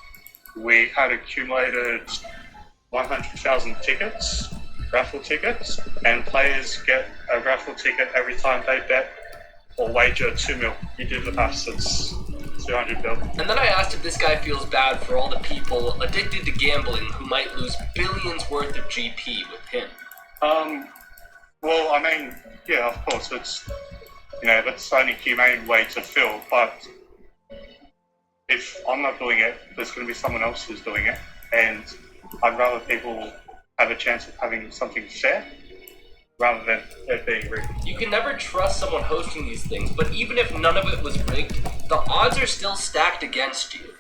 Speaker 6: we had accumulated 100,000 tickets, raffle tickets, and players get a raffle ticket every time they bet or wager 2 mil. You do the maths, it's 200 mil.
Speaker 19: And then I asked if this guy feels bad for all the people addicted to gambling who might lose billions worth of GP with him.
Speaker 6: Well, I mean, yeah, of course, it's, you know, that's the only humane way to feel, but if I'm not doing it, there's going to be someone else who's doing it, and I'd rather people have a chance of having something fair
Speaker 4: rather than it being rigged.
Speaker 19: You can never trust someone hosting these things, but even if none of it was rigged, the odds are still stacked against you.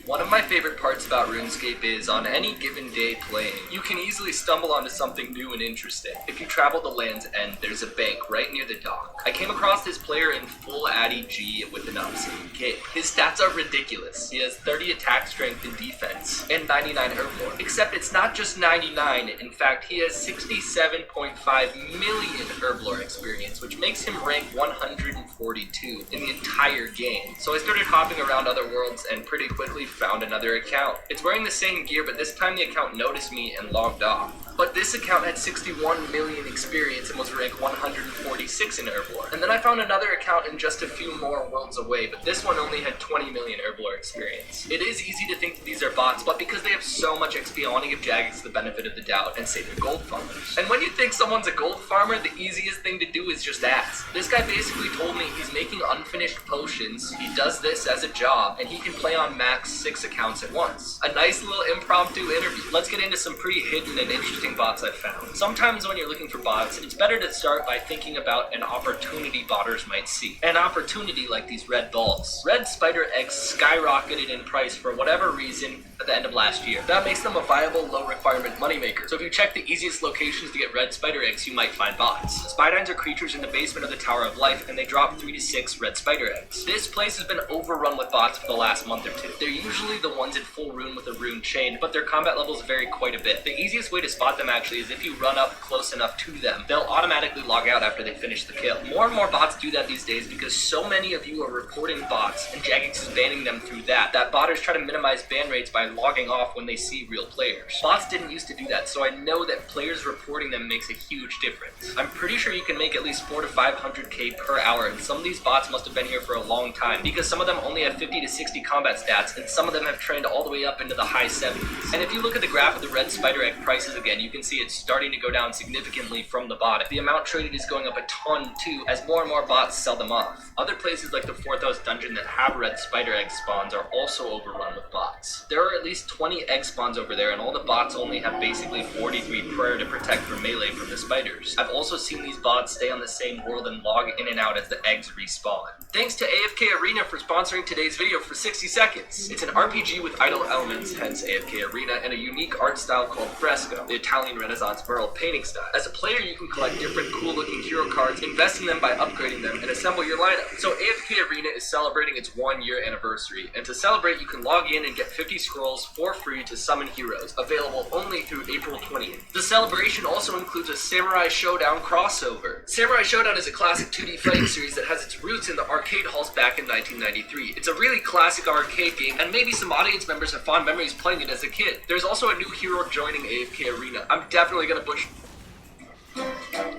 Speaker 19: One of my favorite parts about RuneScape is, on any given day playing, you can easily stumble onto something new and interesting. If you travel to Land's End, there's a bank right near the dock. I came across this player in full Addy G with an Obsidian Cape. His stats are ridiculous. He has 30 attack strength and defense, and 99 herblore. Except it's not just 99, in fact he has 67.5 million herblore experience, which makes him rank 142 in the entire game. So I started hopping around other worlds and pretty quickly found another account. It's wearing the same gear, but this time the account noticed me and logged off. But this account had 61 million experience and was ranked 146 in herblore. And then I found another account in just a few more worlds away, but this one only had 20 million herblore experience. It is easy to think that these are bots, but because they have so much XP, I want to give Jagex the benefit of the doubt and say they're gold farmers. And when you think someone's a gold farmer, the easiest thing to do is just ask. This guy basically told me he's making unfinished potions, he does this as a job, and he can play on max 6 accounts at once. A nice little impromptu interview. Let's get into some pretty hidden and interesting bots I've found. Sometimes when you're looking for bots, it's better to start by thinking about an opportunity botters might see. An opportunity like these red balls. Red spider eggs skyrocketed in price for whatever reason at the end of last year. That makes them a viable, low requirement moneymaker. So if you check the easiest locations to get red spider eggs, you might find bots. Spidines are creatures in the basement of the Tower of Life, and they drop 3 to 6 red spider eggs. This place has been overrun with bots for the last month or two. They're usually the ones in full rune with a rune chain, but their combat levels vary quite a bit. The easiest way to spot them actually is if you run up close enough to them. They'll automatically log out after they finish the kill. More and more bots do that these days because so many of you are reporting bots, and Jagex is banning them through that botters try to minimize ban rates by logging off when they see real players. Bots didn't used to do that, so I know that players reporting them makes a huge difference. I'm pretty sure you can make at least 400 to 500k per hour, and some of these bots must have been here for a long time because some of them only have 50 to 60 combat stats, and some of them have trained all the way up into the high 70s. And if you look at the graph of the red spider egg prices again, you can see it's starting to go down significantly from the bottom. The amount traded is going up a ton too, as more and more bots sell them off. Other places like the 4th House Dungeon that have red spider egg spawns are also overrun with bots. There are at least 20 egg spawns over there, and all the bots only have basically 43 prayer to protect from melee from the spiders. I've also seen these bots stay on the same world and log in and out as the eggs respawn. Thanks to AFK Arena for sponsoring today's video for 60 seconds. It's an RPG with idle elements, hence AFK Arena, and a unique art style called Fresco, the Italian Renaissance mural painting style. As a player, you can collect different cool looking hero cards, invest in them by upgrading them, and assemble your lineup. So AFK Arena is celebrating its 1-year anniversary, and to celebrate you can log in and get 50 scrolls for free to summon heroes, available only through April 20th. The celebration also includes a Samurai Showdown crossover. Samurai Showdown is a classic 2D fighting series that has its roots in the arcade halls back in 1993. It's a really classic arcade game, and maybe some audience members have fond memories playing it as a kid. There's also a new hero joining AFK Arena. I'm definitely gonna push.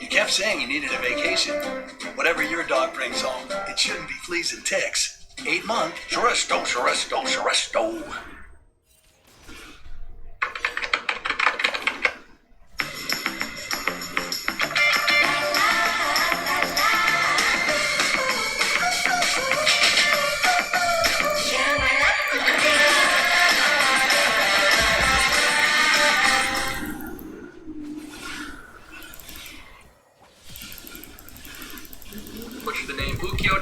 Speaker 22: You kept saying you needed a vacation. Whatever your dog brings home, it shouldn't be fleas and ticks. 8 month. Shuristo, Shuristo, Shuristo.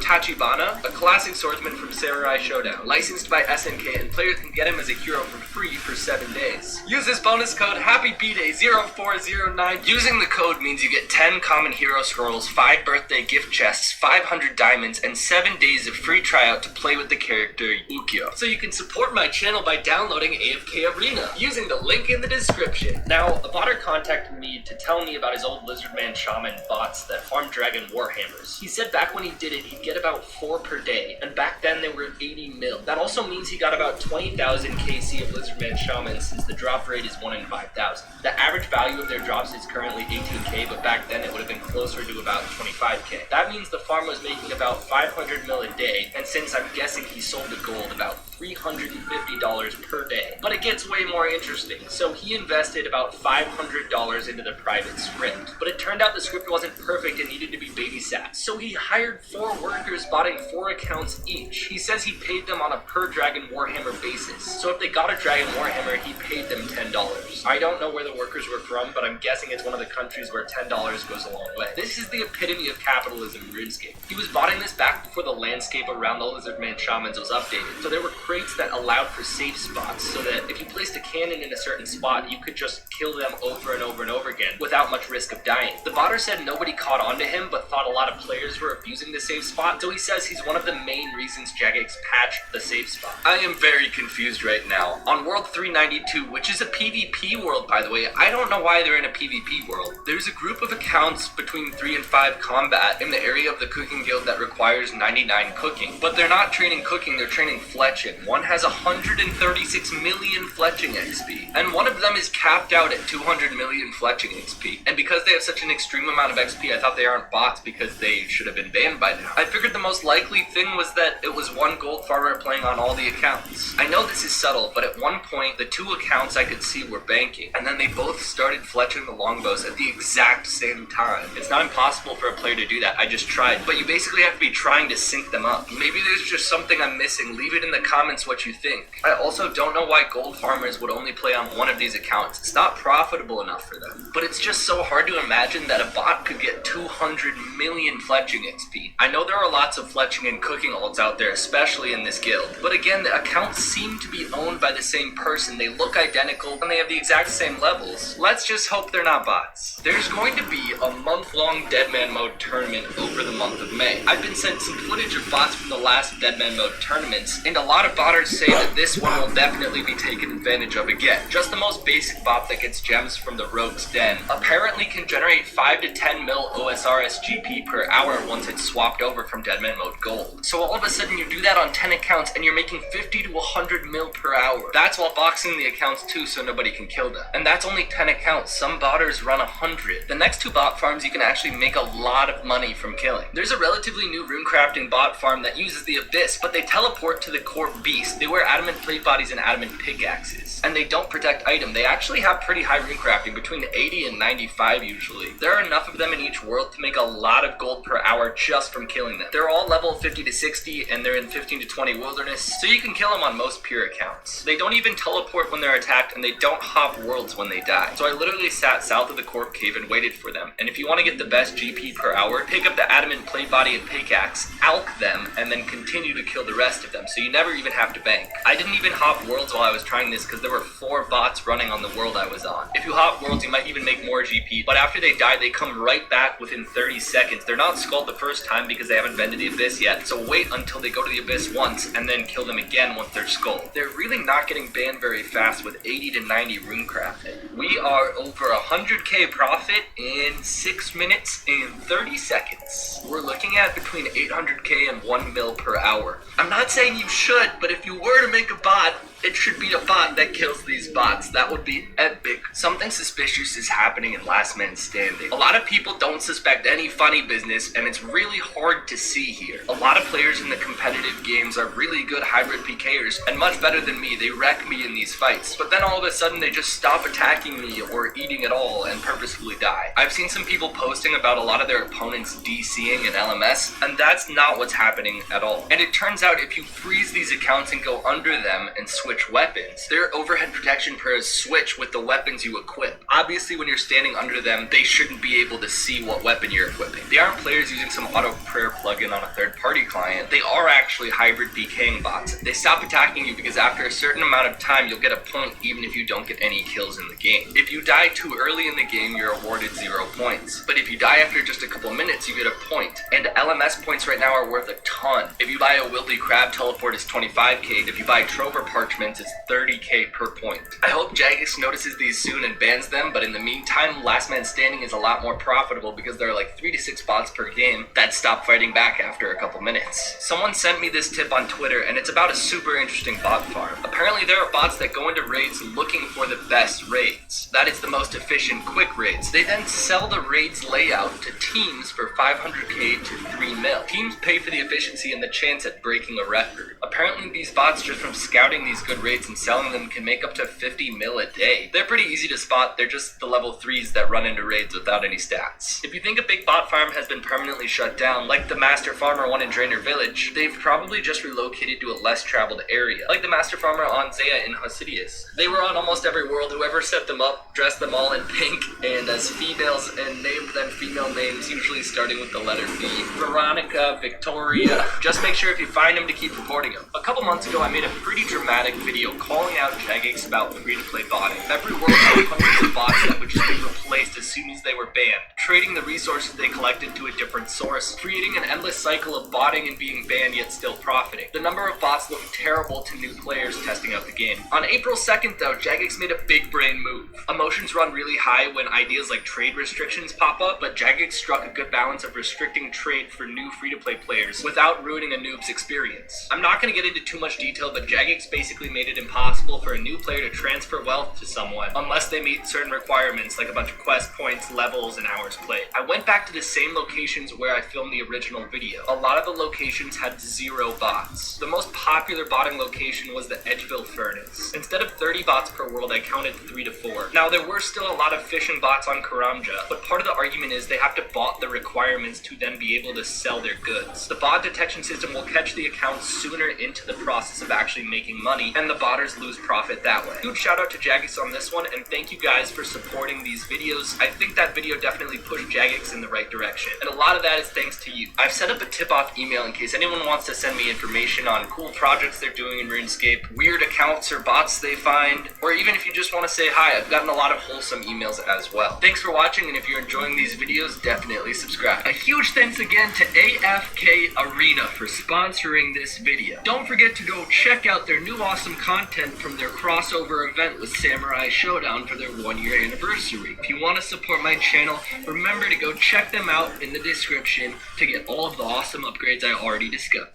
Speaker 19: Tachibana, a classic swordsman from Samurai Showdown, licensed by SNK, and players can get him as a hero for free for 7 days. Use this bonus code HAPPYBDAY0409. Using the code means you get 10 common hero scrolls, 5 birthday gift chests, 500 diamonds, and 7 days of free tryout to play with the character Ukyo. So you can support my channel by downloading AFK Arena, using the link in the description. Now, a botter contacted me to tell me about his old Lizardman Shaman bots that farm dragon warhammers. He said back when he did it, he'd get about
Speaker 4: about 4 per day, and back then they were 80 mil. That also means he got about 20,000 KC of Lizardman Shamans, since the drop rate is 1 in 5,000. The average value of their drops is currently 18k, but back then it would have been closer to about 25k. That means the farm was making about 500 mil a day, and since I'm guessing he sold the gold, about $350 per day. But it gets way more interesting. So he invested about $500 into the private script. But it turned out the script wasn't perfect and needed to be babysat. So he hired 4 workers botting 4 accounts each. He says he paid them on a per Dragon Warhammer basis. So if they got a Dragon Warhammer, he paid them $10. I don't know where the workers were from, but I'm guessing it's one of the countries where $10 goes a long way. This is the epitome of capitalism in RuneScape. He was botting this back before the landscape around the Lizardman Shamans was updated. So there were crates that allowed for safe spots, so that if you placed a cannon in a certain spot, you could just kill them over and over and over again without much risk of dying. The botter said nobody caught on to him, but thought a lot of players were abusing the safe spot, so he says he's one of the main reasons Jagex patched the safe spot. I am very confused right now. On World 392, which is a PvP world by the way, I don't know why they're in a PvP world. There's a group of accounts between 3 and 5 combat in the area of the cooking guild that requires 99 cooking, but they're not training cooking, they're training fletching. One has 136 million fletching XP, and one of them is capped out at 200 million fletching XP. And because they have such an extreme amount of XP, I thought they aren't bots because they should have been banned by now. I figured the most likely thing was that it was one gold farmer playing on all the accounts. I know this is subtle, but at one point, the 2 accounts I could see were banking, and then they both started fletching the longbows at the exact same time. It's not impossible for a player to do that, I just tried, but you basically have to be trying to sync them up. Maybe there's just something I'm missing. Leave it in the comments what you think. I also don't know why gold farmers would only play on one of these accounts. It's not profitable enough for them. But it's just so hard to imagine that a bot could get 200 million fletching XP. I know there are lots of fletching and cooking ults out there, especially in this guild. But again, the accounts seem to be owned by the same person. They look identical and they have the exact same levels. Let's just hope they're not bots. There's going to be a month-long Deadman Mode tournament over the month of May. I've been sent some footage of bots from the last Deadman Mode tournaments, and a lot of botters say that this one will definitely be taken advantage of again. Just the most basic bot that gets gems from the Rogue's Den apparently can generate 5 to 10 mil OSRS GP per hour once it's swapped over from Deadman Mode Gold. So all of a sudden you do that on 10 accounts and you're making 50 to 100 mil per hour. That's while boxing the accounts too, so nobody can kill them. And that's only 10 accounts. Some botters run 100. The next 2 bot farms you can actually make a lot of money from killing. There's a relatively new runecrafting bot farm that uses the Abyss, but they teleport to the core beast. They wear adamant plate bodies and adamant pickaxes, and they don't protect item. They actually have pretty high runecrafting, between 80 and 95 usually. There are enough of them in each world to make a lot of gold per hour just from killing them. They're all level 50 to 60, and they're in 15 to 20 wilderness, so you can kill them on most pure accounts. They don't even teleport when they're attacked, and they don't hop worlds when they die. So I literally sat south of the Corp Cave and waited for them, and if you want to get the best GP per hour, pick up the adamant plate body and pickaxe, alch them, and then continue to kill the rest of them, so you never even have to bank. I didn't even hop worlds while I was trying this because there were 4 bots running on the world I was on. If you hop worlds, you might even make more GP, but after they die, they come right back within 30 seconds. They're not skulled the first time because they haven't been to the Abyss yet, so wait until they go to the Abyss once and then kill them again once they're skulled. They're really not getting banned very fast with 80 to 90 runecrafting. We are over 100k profit in 6 minutes and 30 seconds. We're looking at between 800k and 1 mil per hour. I'm not saying you should, but if you were to make a bot, it should be a bot that kills these bots. That would be epic. Something suspicious is happening in Last Man Standing. A lot of people don't suspect any funny business, and it's really hard to see here. A lot of players in the competitive games are really good hybrid PKers, and much better than me. They wreck me in these fights. But then all of a sudden they just stop attacking me or eating at all and purposefully die. I've seen some people posting about a lot of their opponents DCing in LMS, and that's not what's happening at all. And it turns out if you freeze these accounts and go under them and switch weapons, their overhead protection pairs switch with the weapons you equip. Obviously when you're standing under them, they shouldn't be able to see what weapon you're equipping. They aren't players using some auto prayer plugin on a third-party client. They are actually hybrid PKing bots. They stop attacking you because after a certain amount of time, you'll get a point even if you don't get any kills in the game. If you die too early in the game, you're awarded 0 points. But if you die after just a couple minutes, you get a point. And LMS points right now are worth a ton. If you buy a Wildy Crab teleport, it's 25k. If you buy Trover Parchment, tournaments is 30k per point. I hope Jagex notices these soon and bans them, but in the meantime, Last Man Standing is a lot more profitable because there are like 3 to 6 bots per game that stop fighting back after a couple minutes. Someone sent me this tip on Twitter, and it's about a super interesting bot farm. Apparently there are bots that go into raids looking for the best raids. That is the most efficient quick raids. They then sell the raids layout to teams for 500k to 3 mil. Teams pay for the efficiency and the chance at breaking a record. Apparently these bots, just from scouting these good raids and selling them, can make up to 50 mil a day. They're pretty easy to spot. They're just the level 3s that run into raids without any stats. If you think a big bot farm has been permanently shut down, like the Master Farmer one in Draenor Village, they've probably just relocated to a less traveled area, like the Master Farmer on Zaya in Hosidius. They were on almost every world. Whoever set them up dressed them all in pink and as females and named them female names, usually starting with the letter V. Veronica, Victoria. Just make sure if you find them to keep reporting them. A couple months ago, I made a pretty dramatic video calling out Jagex about free-to-play botting. Every world had hundreds of bots that would just be replaced as soon as they were banned, trading the resources they collected to a different source, creating an endless cycle of botting and being banned yet still profiting. The number of bots looked terrible to new players testing out the game. On April 2nd though, Jagex made a big brain move. Emotions run really high when ideas like trade restrictions pop up, but Jagex struck a good balance of restricting trade for new free-to-play players without ruining a noob's experience. I'm not going to get into too much detail, but Jagex basically made it impossible for a new player to transfer wealth to someone unless they meet certain requirements like a bunch of quest points, levels, and hours played. I went back to the same locations where I filmed the original video. A lot of the locations had 0 bots. The most popular botting location was the Edgeville Furnace. Instead of 30 bots per world, I counted 3 to 4. Now, there were still a lot of fishing bots on Karamja, but part of the argument is they have to bot the requirements to then be able to sell their goods. The bot detection system will catch the accounts sooner into the process of actually making money, and the botters lose profit that way. Huge shout out to Jagex on this one, and thank you guys for supporting these videos. I think that video definitely pushed Jagex in the right direction, and a lot of that is thanks to you. I've set up a tip-off email in case anyone wants to send me information on cool projects they're doing in RuneScape, weird accounts or bots they find, or even if you just want to say hi. I've gotten a lot of wholesome emails as well. Thanks for watching, and if you're enjoying these videos, definitely subscribe. A huge thanks again to AFK Arena for sponsoring this video. Don't forget to go check out their new awesome content from their crossover event with Samurai Showdown for their 1-year anniversary. If you want to support my channel, remember to go check them out in the description to get all of the awesome upgrades I already discussed.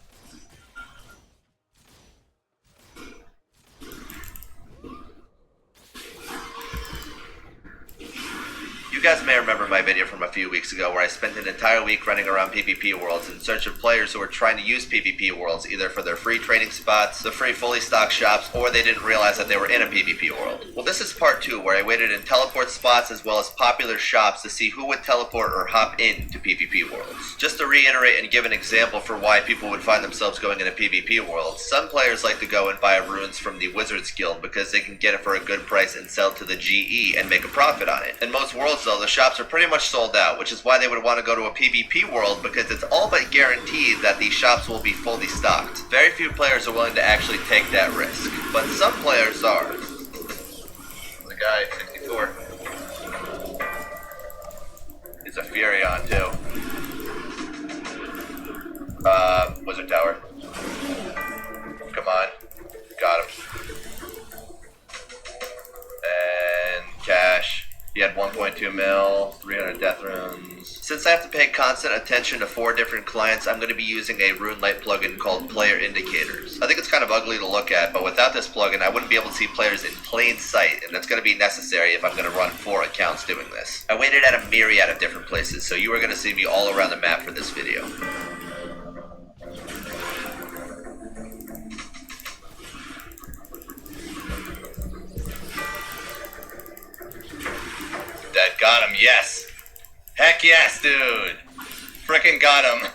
Speaker 9: You guys may remember my video from a few weeks ago where I spent an entire week running around PvP worlds in search of players who were trying to use PvP worlds either for their free training spots, the free fully stocked shops, or they didn't realize that they were in a PvP world. Well, this is part 2 where I waited in teleport spots as well as popular shops to see who would teleport or hop into PvP worlds. Just to reiterate and give an example for why people would find themselves going in a PvP world, some players like to go and buy runes from the Wizards Guild because they can get it for a good price and sell to the GE and make a profit on it. In most worlds though, the shops are pretty much sold out, which is why they would want to go to a PvP world because it's all but guaranteed that these shops will be fully stocked. Very few players are willing to actually take that risk, but some players are. The guy, 64. He's a Furion too. Wizard Tower. Come on. Got him. And cash. He had 1.2 mil, 300 death runes. Since I have to pay constant attention to 4 different clients, I'm going to be using a RuneLite plugin called Player Indicators. I think it's kind of ugly to look at, but without this plugin, I wouldn't be able to see players in plain sight, and that's going to be necessary if I'm going to run 4 accounts doing this. I waited at a myriad of different places, so you are going to see me all around the map for this video. That got him, yes. Heck yes, dude. Frickin' got him.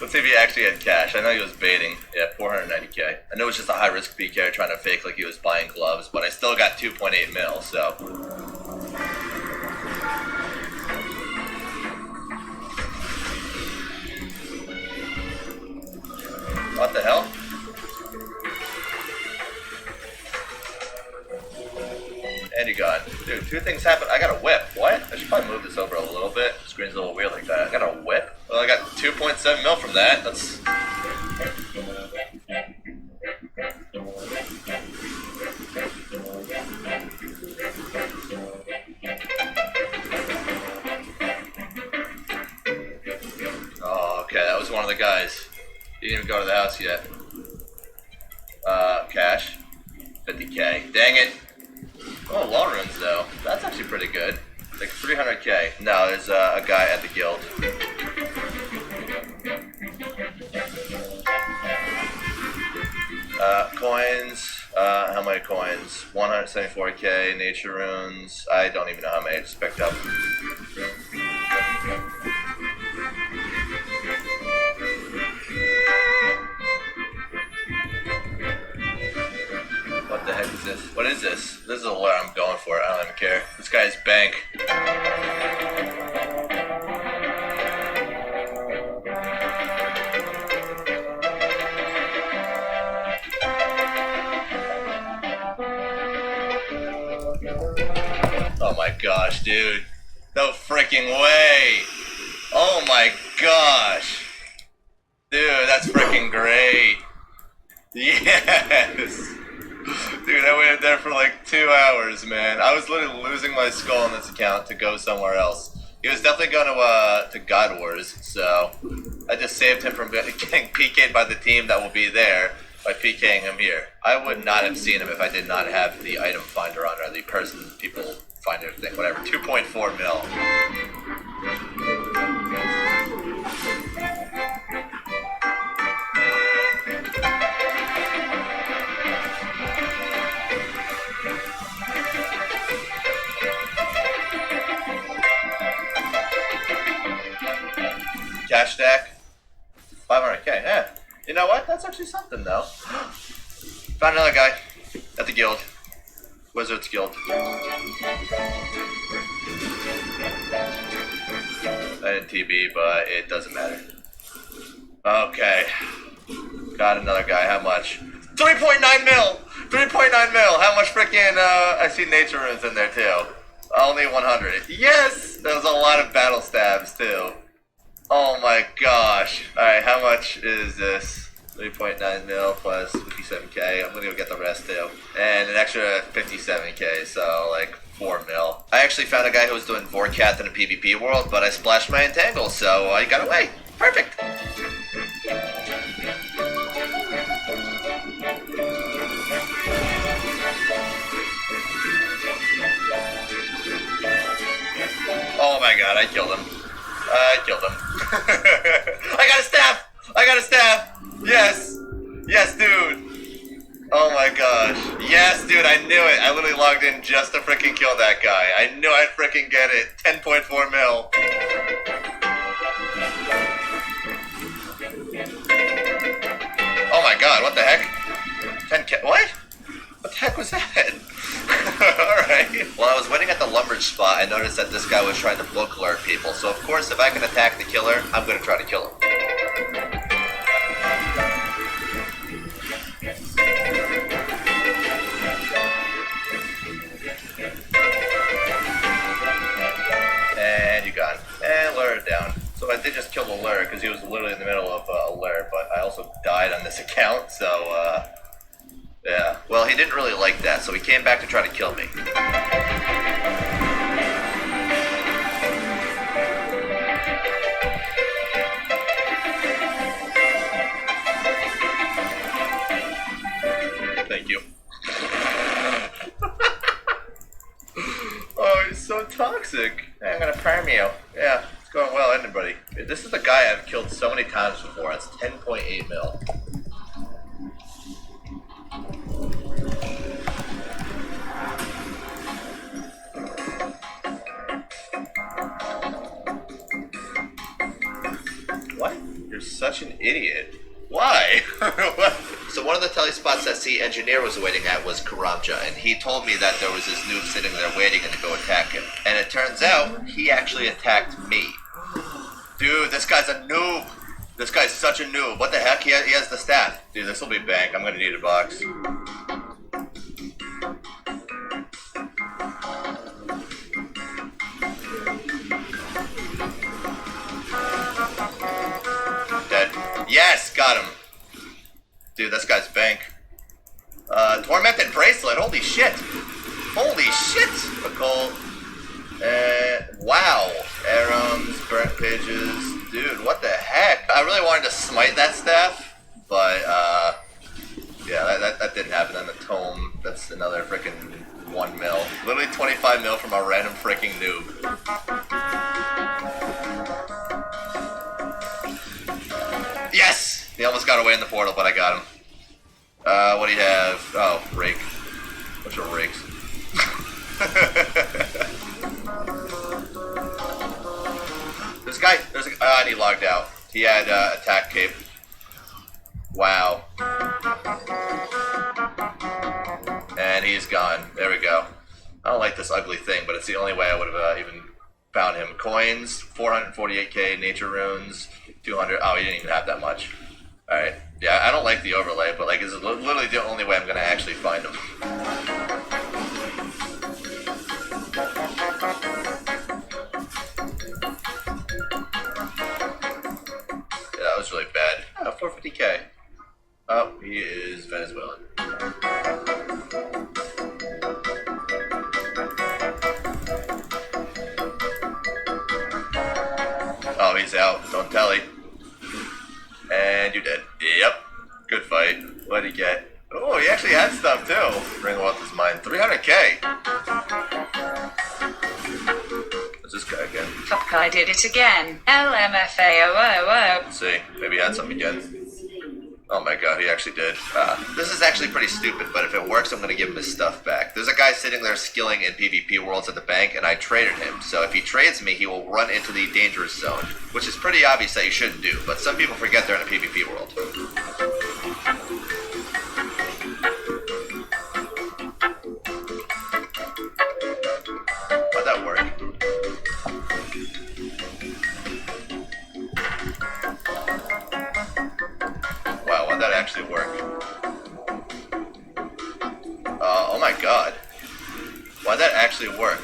Speaker 9: Let's see if he actually had cash. I know he was baiting. Yeah, 490k. I know it was just a high risk PK trying to fake like he was buying gloves, but I still got 2.8 mil, so. What the hell? And you got, dude, 2 things happened. I got a whip. What? I should probably move this over a little bit. The screen's a little weird like that. I got a whip? Well, I got 2.7 mil from that. That's He didn't even go to the house yet. Cash. 50k. Dang it. Oh, law runes though. That's actually pretty good. Like 300k. No, there's a guy at the guild. Coins. How many coins? 174k. Nature runes. I don't even know how many I just picked up. What the heck is this? What is this? This is what I'm going for. I don't even care. This guy's bank. Oh my gosh, dude. No freaking way. Oh my gosh. Dude, that's freaking great. Yes. Dude, I waited there for like 2 hours, man. I was literally losing my skull on this account to go somewhere else. He was definitely going to God Wars, so I just saved him from getting PK'd by the team that will be there by PKing him here. I would not have seen him if I did not have the item finder on, or the people finder thing, whatever. 2.4 mil. Cash stack, 500k. Yeah, you know what? That's actually something though. Found another guy at the guild, Wizards Guild. I didn't TB, but it doesn't matter. Okay, got another guy. How much? 3.9 mil. 3.9 mil. How much freaking? I see nature runes in there too. Only 100. Yes, there was a lot of battle stabs too. Oh my gosh. Alright, how much is this? 3.9 mil plus 57k. I'm gonna go get the rest too. And an extra 57k, so like 4 mil. I actually found a guy who was doing Vorkath in a PvP world, but I splashed my entangle, so I got away. Perfect. Oh my god, I killed him. I killed him. I got a staff! I got a staff! Yes! Yes, dude! Oh my gosh. Yes, dude, I knew it. I literally logged in just to freaking kill that guy. I knew I'd freaking get it. 10.4 mil. Oh my god, what the heck? 10k. What? What the heck was that? Alright. While I was waiting at the lumber spot, I noticed that this guy was trying to book alert people. So of course, if I can attack the killer, I'm gonna try to kill him. And you got him. And lure down. So I did just kill the lure because he was literally in the middle of a lure, but I also died on this account, so yeah. Well, he didn't really like that, so he came back to try to kill me. Thank you. Oh, he's so toxic. I'm gonna perm you. Yeah, it's going well, anybody. This is the guy I've killed so many times before. It's 10.8 mil. What? You're such an idiot. Why? So one of the telly spots that the engineer was waiting at was Karamja, and he told me that there was this noob sitting there waiting and to go attack him. And it turns out, he actually attacked me. Dude, this guy's a noob. This guy's such a noob. What the heck? He has the staff. Dude, this will be bank. I'm gonna need a box. Dead. Yes, got him. Dude, this guy's bank. Tormented bracelet. Holy shit. Holy shit. Nicole. Wow. Arums, burnt pages. Dude, what the heck? I really wanted to smite that staff, But yeah, that didn't happen. Then the tome, that's another freaking 1 mil. Literally 25 mil from a random freaking noob. Yes! He almost got away in the portal, but I got him. What do you have? Oh, rake. Bunch of rakes. This guy, and he logged out. He had attack cape. Wow. And he's gone. There we go. I don't like this ugly thing, but it's the only way I would have even found him. Coins, 448k, nature runes, 200. Oh, he didn't even have that much. Alright. Yeah, I don't like the overlay, but like, it's literally the only way I'm gonna actually find him. Yeah, that was really bad. 450k. Oh, he is Venezuelan. Oh, he's out. Don't tell him. And you're dead. Yep. Good fight. What did he get? Oh, he actually had stuff too. Ring of Wealth is mine. 300k. What's this guy again?
Speaker 10: Fuck, I did it again. LMFAO.
Speaker 9: Let's see. Maybe he had something again. Oh my god, he actually did. This is actually pretty stupid, but if it works, I'm gonna give him his stuff back. There's a guy sitting there skilling in PvP Worlds at the bank, and I traded him. So if he trades me, he will run into the dangerous zone, which is pretty obvious that you shouldn't do, but some people forget they're in a PvP world. How'd that work? Wow, how'd that actually work? Oh my god. Why'd that actually work?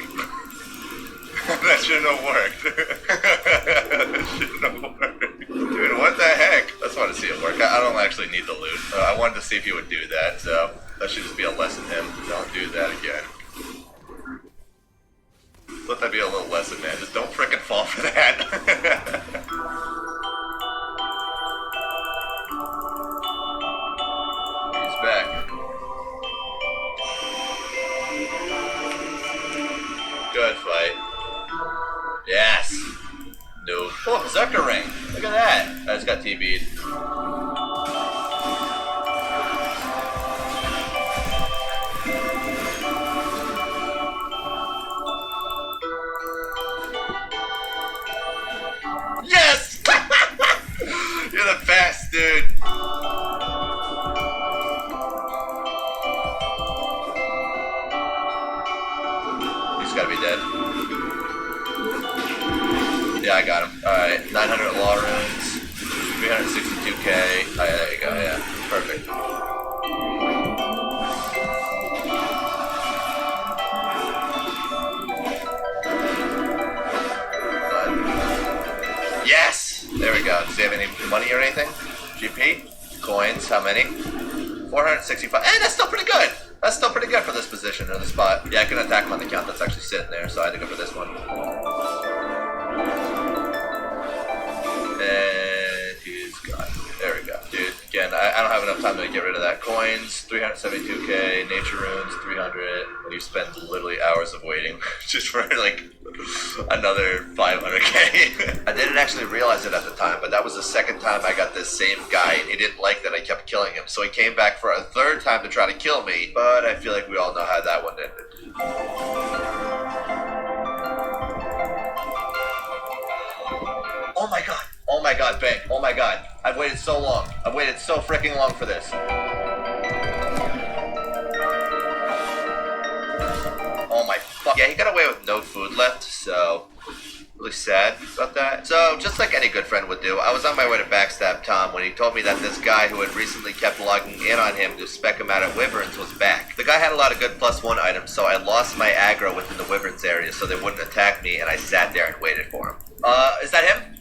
Speaker 9: That shouldn't have worked. That shouldn't have worked. Dude, what the heck? I just want to see it work. I don't actually need the loot. I wanted to see if he would do that, so that should just be a lesson to him. Don't do that again. Let that be a little lesson, man. Just don't frickin' fall for that. He's back. Good fight. Yes. No. Oh, Berserker ring. Look at that. I just got TB'd. Yes! You're the best, dude. He's gotta be dead. Yeah, I got him. Alright, 900 law runes, 362k. Oh, yeah, there you go, yeah. Perfect. Yes! There we go. Does he have any money or anything? GP? Coins, how many? 465. Hey, that's still pretty good! That's still pretty good for this position or the spot. Yeah, I can attack him on the count that's actually sitting there, so I had to go for this one. And he's gone. There we go. Dude, again, I don't have enough time to get rid of that. Coins, 372k, nature runes, 300. And you spend literally hours of waiting just for like another 500k. I didn't actually realize it at the time, but that was the second time I got this same guy, and he didn't like that I kept killing him. So he came back for a third time to try to kill me, but I feel like we all know how that one ended. Oh my god. Oh my god, Bank. Oh my god. I've waited so long. I've waited so freaking long for this. Oh my fuck. Yeah, he got away with no food left, so really sad about that. So, just like any good friend would do, I was on my way to backstab Tom when he told me that this guy who had recently kept logging in on him to spec him out at Wyverns was back. The guy had a lot of good +1 items, so I lost my aggro within the Wyverns area so they wouldn't attack me, and I sat there and waited for him. Is that him?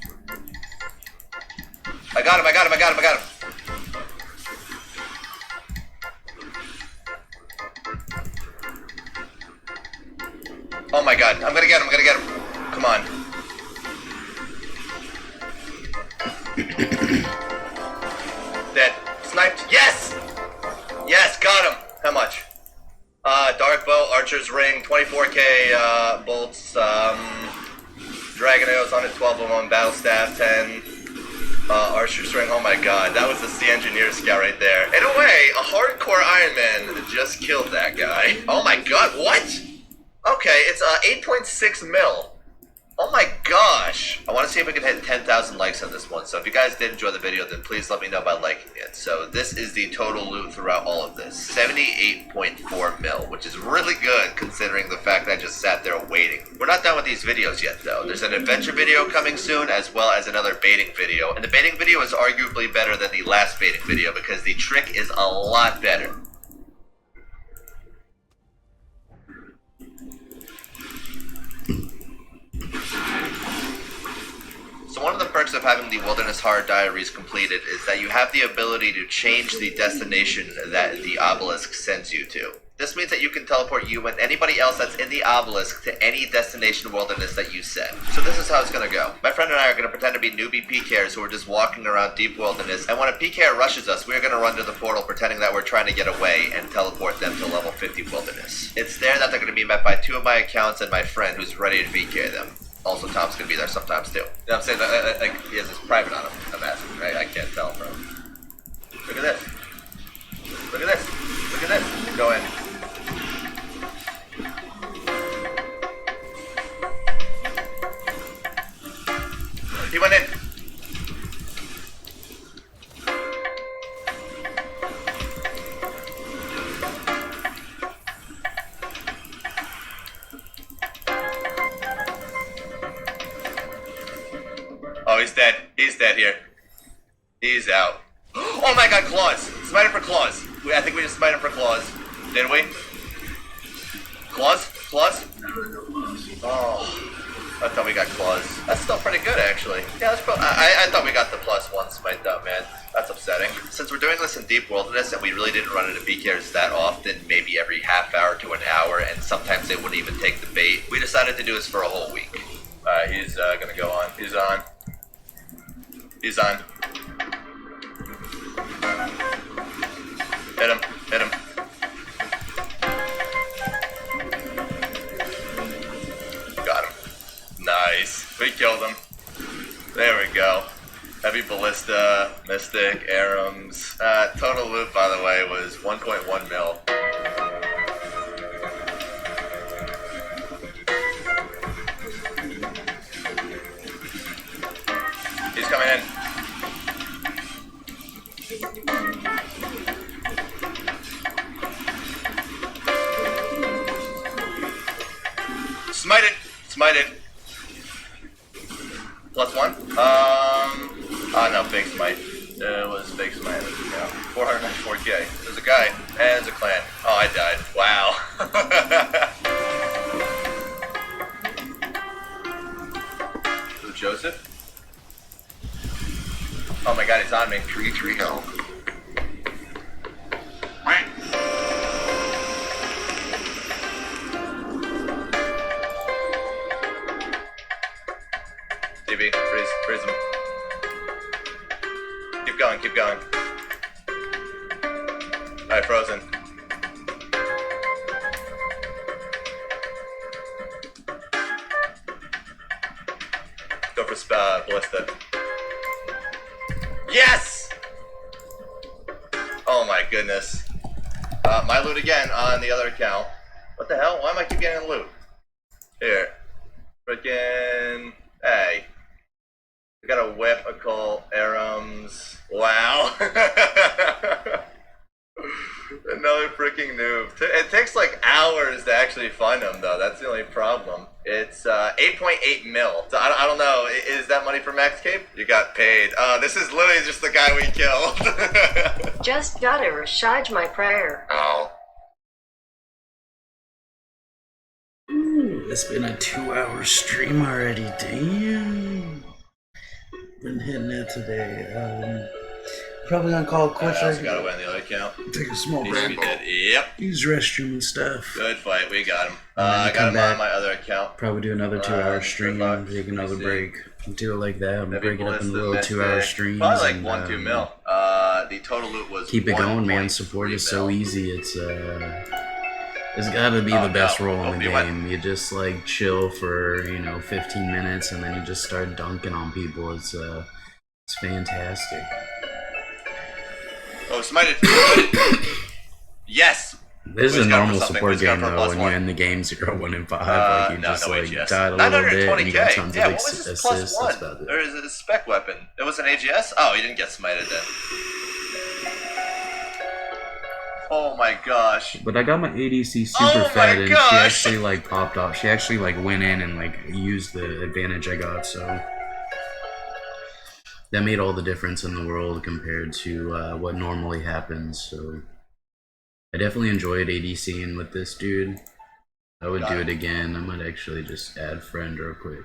Speaker 9: I got him, I got him, I got him, I got him. Oh my god, I'm gonna get him, I'm gonna get him. Come on. Dead. How much? Dark bow, archer's ring, 24k bolts, dragon arrows, 112 of them, battle staff, 10. Archer's ring, oh my god, that was the Sea Engineer scout right there. In a way, a hardcore Iron Man just killed that guy. Oh my god, what? Okay, it's 8.6 mil. Oh my gosh. I want to see if we can hit 10,000 likes on this one. So if you guys did enjoy the video, then please let me know by liking it. So this is the total loot throughout all of this. 78.4 mil, which is really good considering the fact that I just sat there waiting. We're not done with these videos yet though. There's an adventure video coming soon as well as another baiting video. And the baiting video is arguably better than the last baiting video because the trick is a lot better. So one of the perks of having the Wilderness Horror Diaries completed is that you have the ability to change the destination that the obelisk sends you to. This means that you can teleport you and anybody else that's in the obelisk to any destination wilderness that you set. So this is how it's gonna go. My friend and I are gonna pretend to be newbie PKers who are just walking around deep wilderness, and when a PKer rushes us, we're gonna run to the portal pretending that we're trying to get away and teleport them to level 50 wilderness. It's there that they're gonna be met by 2 of my accounts and my friend who's ready to PK them. Also, Tom's gonna be there sometimes too. You know what I'm saying? Like, he has his private on him, I'm asking, right? I can't tell, bro. Look at this. Look at this. Look at this. Go in. He went in. Oh, he's dead. He's dead here. He's out. Oh my god, claws! Smite him for claws. I think we just smite him for claws. Did we? Claws? Claws? Oh. I thought we got claws. That's still pretty good, actually. Yeah, that's probably, I thought we got the +1 smite though, man. That's upsetting. Since we're doing this in deep wilderness and we really didn't run into PKers that often, maybe every half hour to an hour, and sometimes they wouldn't even take the bait, we decided to do this for a whole week. Alright, he's gonna go on. He's on. He's on. Hit him. Hit him. Got him. Nice. We killed him. There we go. Heavy Ballista, Mystic, Arums. Total loot, by the way, was 1.1 mil. He's coming in. Smite it! Smite it! +1? No, fake smite. It was fake smite. Yeah. 494k. There's a guy, and there's a clan. Oh, I died. Wow. Who, Joseph? Oh my god, he's on me. 3-3 health. DB, freeze him. Keep going. Alright, frozen. Go for Ballista. Yes! Oh my goodness. My loot again on the other account. What the hell? Why am I keep getting loot? Here. Frickin'. Hey. We got a whip, a cult, Arums. Wow. Another freaking noob. It takes like hours to actually find them though. That's the only problem. It's 8.8 mil. So I don't know. Is that money for Max Cape? You got paid. This is literally just the guy we killed.
Speaker 8: Just gotta recharge my prayer.
Speaker 9: Oh.
Speaker 5: Ooh, it's been a 2-hour stream already. Damn. Been hitting it today. Probably gonna call it quits.
Speaker 9: I also got away on the other account.
Speaker 5: Take a small break.
Speaker 9: Yep.
Speaker 5: Use restroom and stuff.
Speaker 9: Good fight. We got him. I got him on my other account.
Speaker 5: Probably do another 2-hour stream. Take another break. Do it like that. Break it up in little 2-hour streams.
Speaker 9: Probably like 1-2 mil. the total loot was
Speaker 5: Keep it going, man.
Speaker 9: 1.3
Speaker 5: Support is so
Speaker 9: mil.
Speaker 5: easy. It's gotta be the best role in the
Speaker 9: you went-
Speaker 5: game. You just like chill for 15 minutes, and then you just start dunking on people. It's fantastic.
Speaker 9: Oh, smited. Yes.
Speaker 5: This is
Speaker 9: Who's
Speaker 5: a
Speaker 9: got for
Speaker 5: normal
Speaker 9: something?
Speaker 5: support
Speaker 9: Who's got
Speaker 5: game
Speaker 9: for a
Speaker 5: though.
Speaker 9: plus
Speaker 5: When
Speaker 9: one?
Speaker 5: you end the game 0-1-5, like you
Speaker 9: No,
Speaker 5: just
Speaker 9: no
Speaker 5: like
Speaker 9: AGS.
Speaker 5: died a little bit, and you got
Speaker 9: 920K.
Speaker 5: tons
Speaker 9: Yeah,
Speaker 5: of
Speaker 9: what was his
Speaker 5: assists.
Speaker 9: plus
Speaker 5: That's
Speaker 9: one?
Speaker 5: about it.
Speaker 9: Or is it a spec weapon? It was an AGS? Oh, he didn't get smited then. Oh my gosh.
Speaker 5: But I got my ADC super
Speaker 9: Oh my
Speaker 5: fat, and she
Speaker 9: gosh!
Speaker 5: actually like popped off. She actually like went in and like used the advantage I got, so that made all the difference in the world compared to what normally happens. So I definitely enjoyed ADCing with this dude. I would do it again. I might actually just add friend real quick.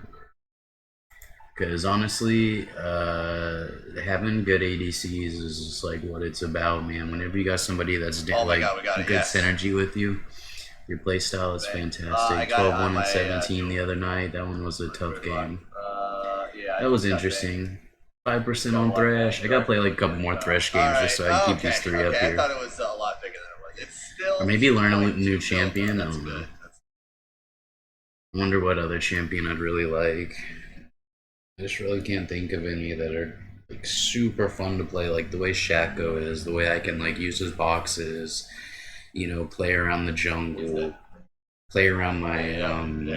Speaker 5: Because honestly, having good ADCs is just like what it's about, man. Whenever you got somebody that's
Speaker 9: Oh my
Speaker 5: like
Speaker 9: God, we got it,
Speaker 5: good
Speaker 9: yes.
Speaker 5: synergy with you, your playstyle is
Speaker 9: I
Speaker 5: fantastic.
Speaker 9: got it
Speaker 5: 12-1
Speaker 9: on my,
Speaker 5: and 17 the other night. That one was a tough game.
Speaker 9: Yeah.
Speaker 5: That was interesting. 5% on Thresh. I gotta play like a couple more Thresh games just so I can keep these three up
Speaker 9: I
Speaker 5: here.
Speaker 9: thought it was a lot bigger than it was. It's still.
Speaker 5: Or maybe learn a new champion. I don't know. I wonder what other champion I'd really like. I just really can't think of any that are like super fun to play, like the way Shaco is, the way I can like use his boxes, play around the jungle, play around my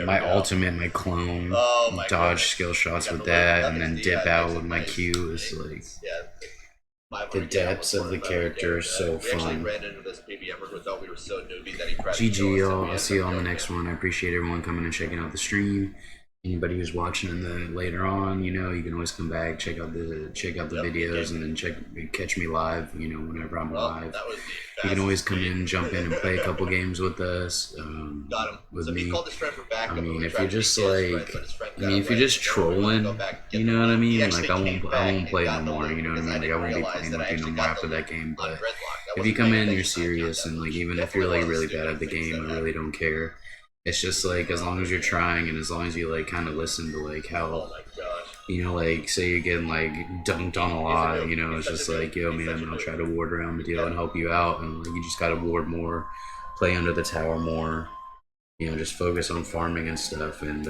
Speaker 5: my ultimate, my clone,
Speaker 9: Oh my
Speaker 5: dodge
Speaker 9: goodness.
Speaker 5: skill shots
Speaker 9: Yeah,
Speaker 5: with
Speaker 9: the
Speaker 5: that,
Speaker 9: way
Speaker 5: and then
Speaker 9: nothing's
Speaker 5: dip
Speaker 9: DI
Speaker 5: out
Speaker 9: makes
Speaker 5: with
Speaker 9: it
Speaker 5: my
Speaker 9: nice.
Speaker 5: Q is like
Speaker 9: Yeah.
Speaker 5: the depths of the character are so
Speaker 9: We actually
Speaker 5: fun.
Speaker 9: ran into this PBM who thought we were so newbie that he pressed
Speaker 5: GG y'all. I'll see you on the next one. I appreciate everyone coming and checking out the stream. Anybody who's watching in the later on, you can always come back, check out the videos, and then catch me live, whenever I'm live. You can always come in, jump in, and play a couple games with us, with me. I mean, if you're just like, if you're just trolling, you know what I mean? Like, I won't play no more, you know what I mean? Like, I won't be playing with you no more after that game. But if you come in, you're serious, and like, even if you're like really bad at the game, I really don't care. It's just like, as long as you're trying and as long as you like kind of listen to like how, like say you're getting like dunked on a lot, it's just like, yo man, I'll try to ward around the deal and help you out, and like you just gotta ward more, play under the tower more, just focus on farming and stuff, and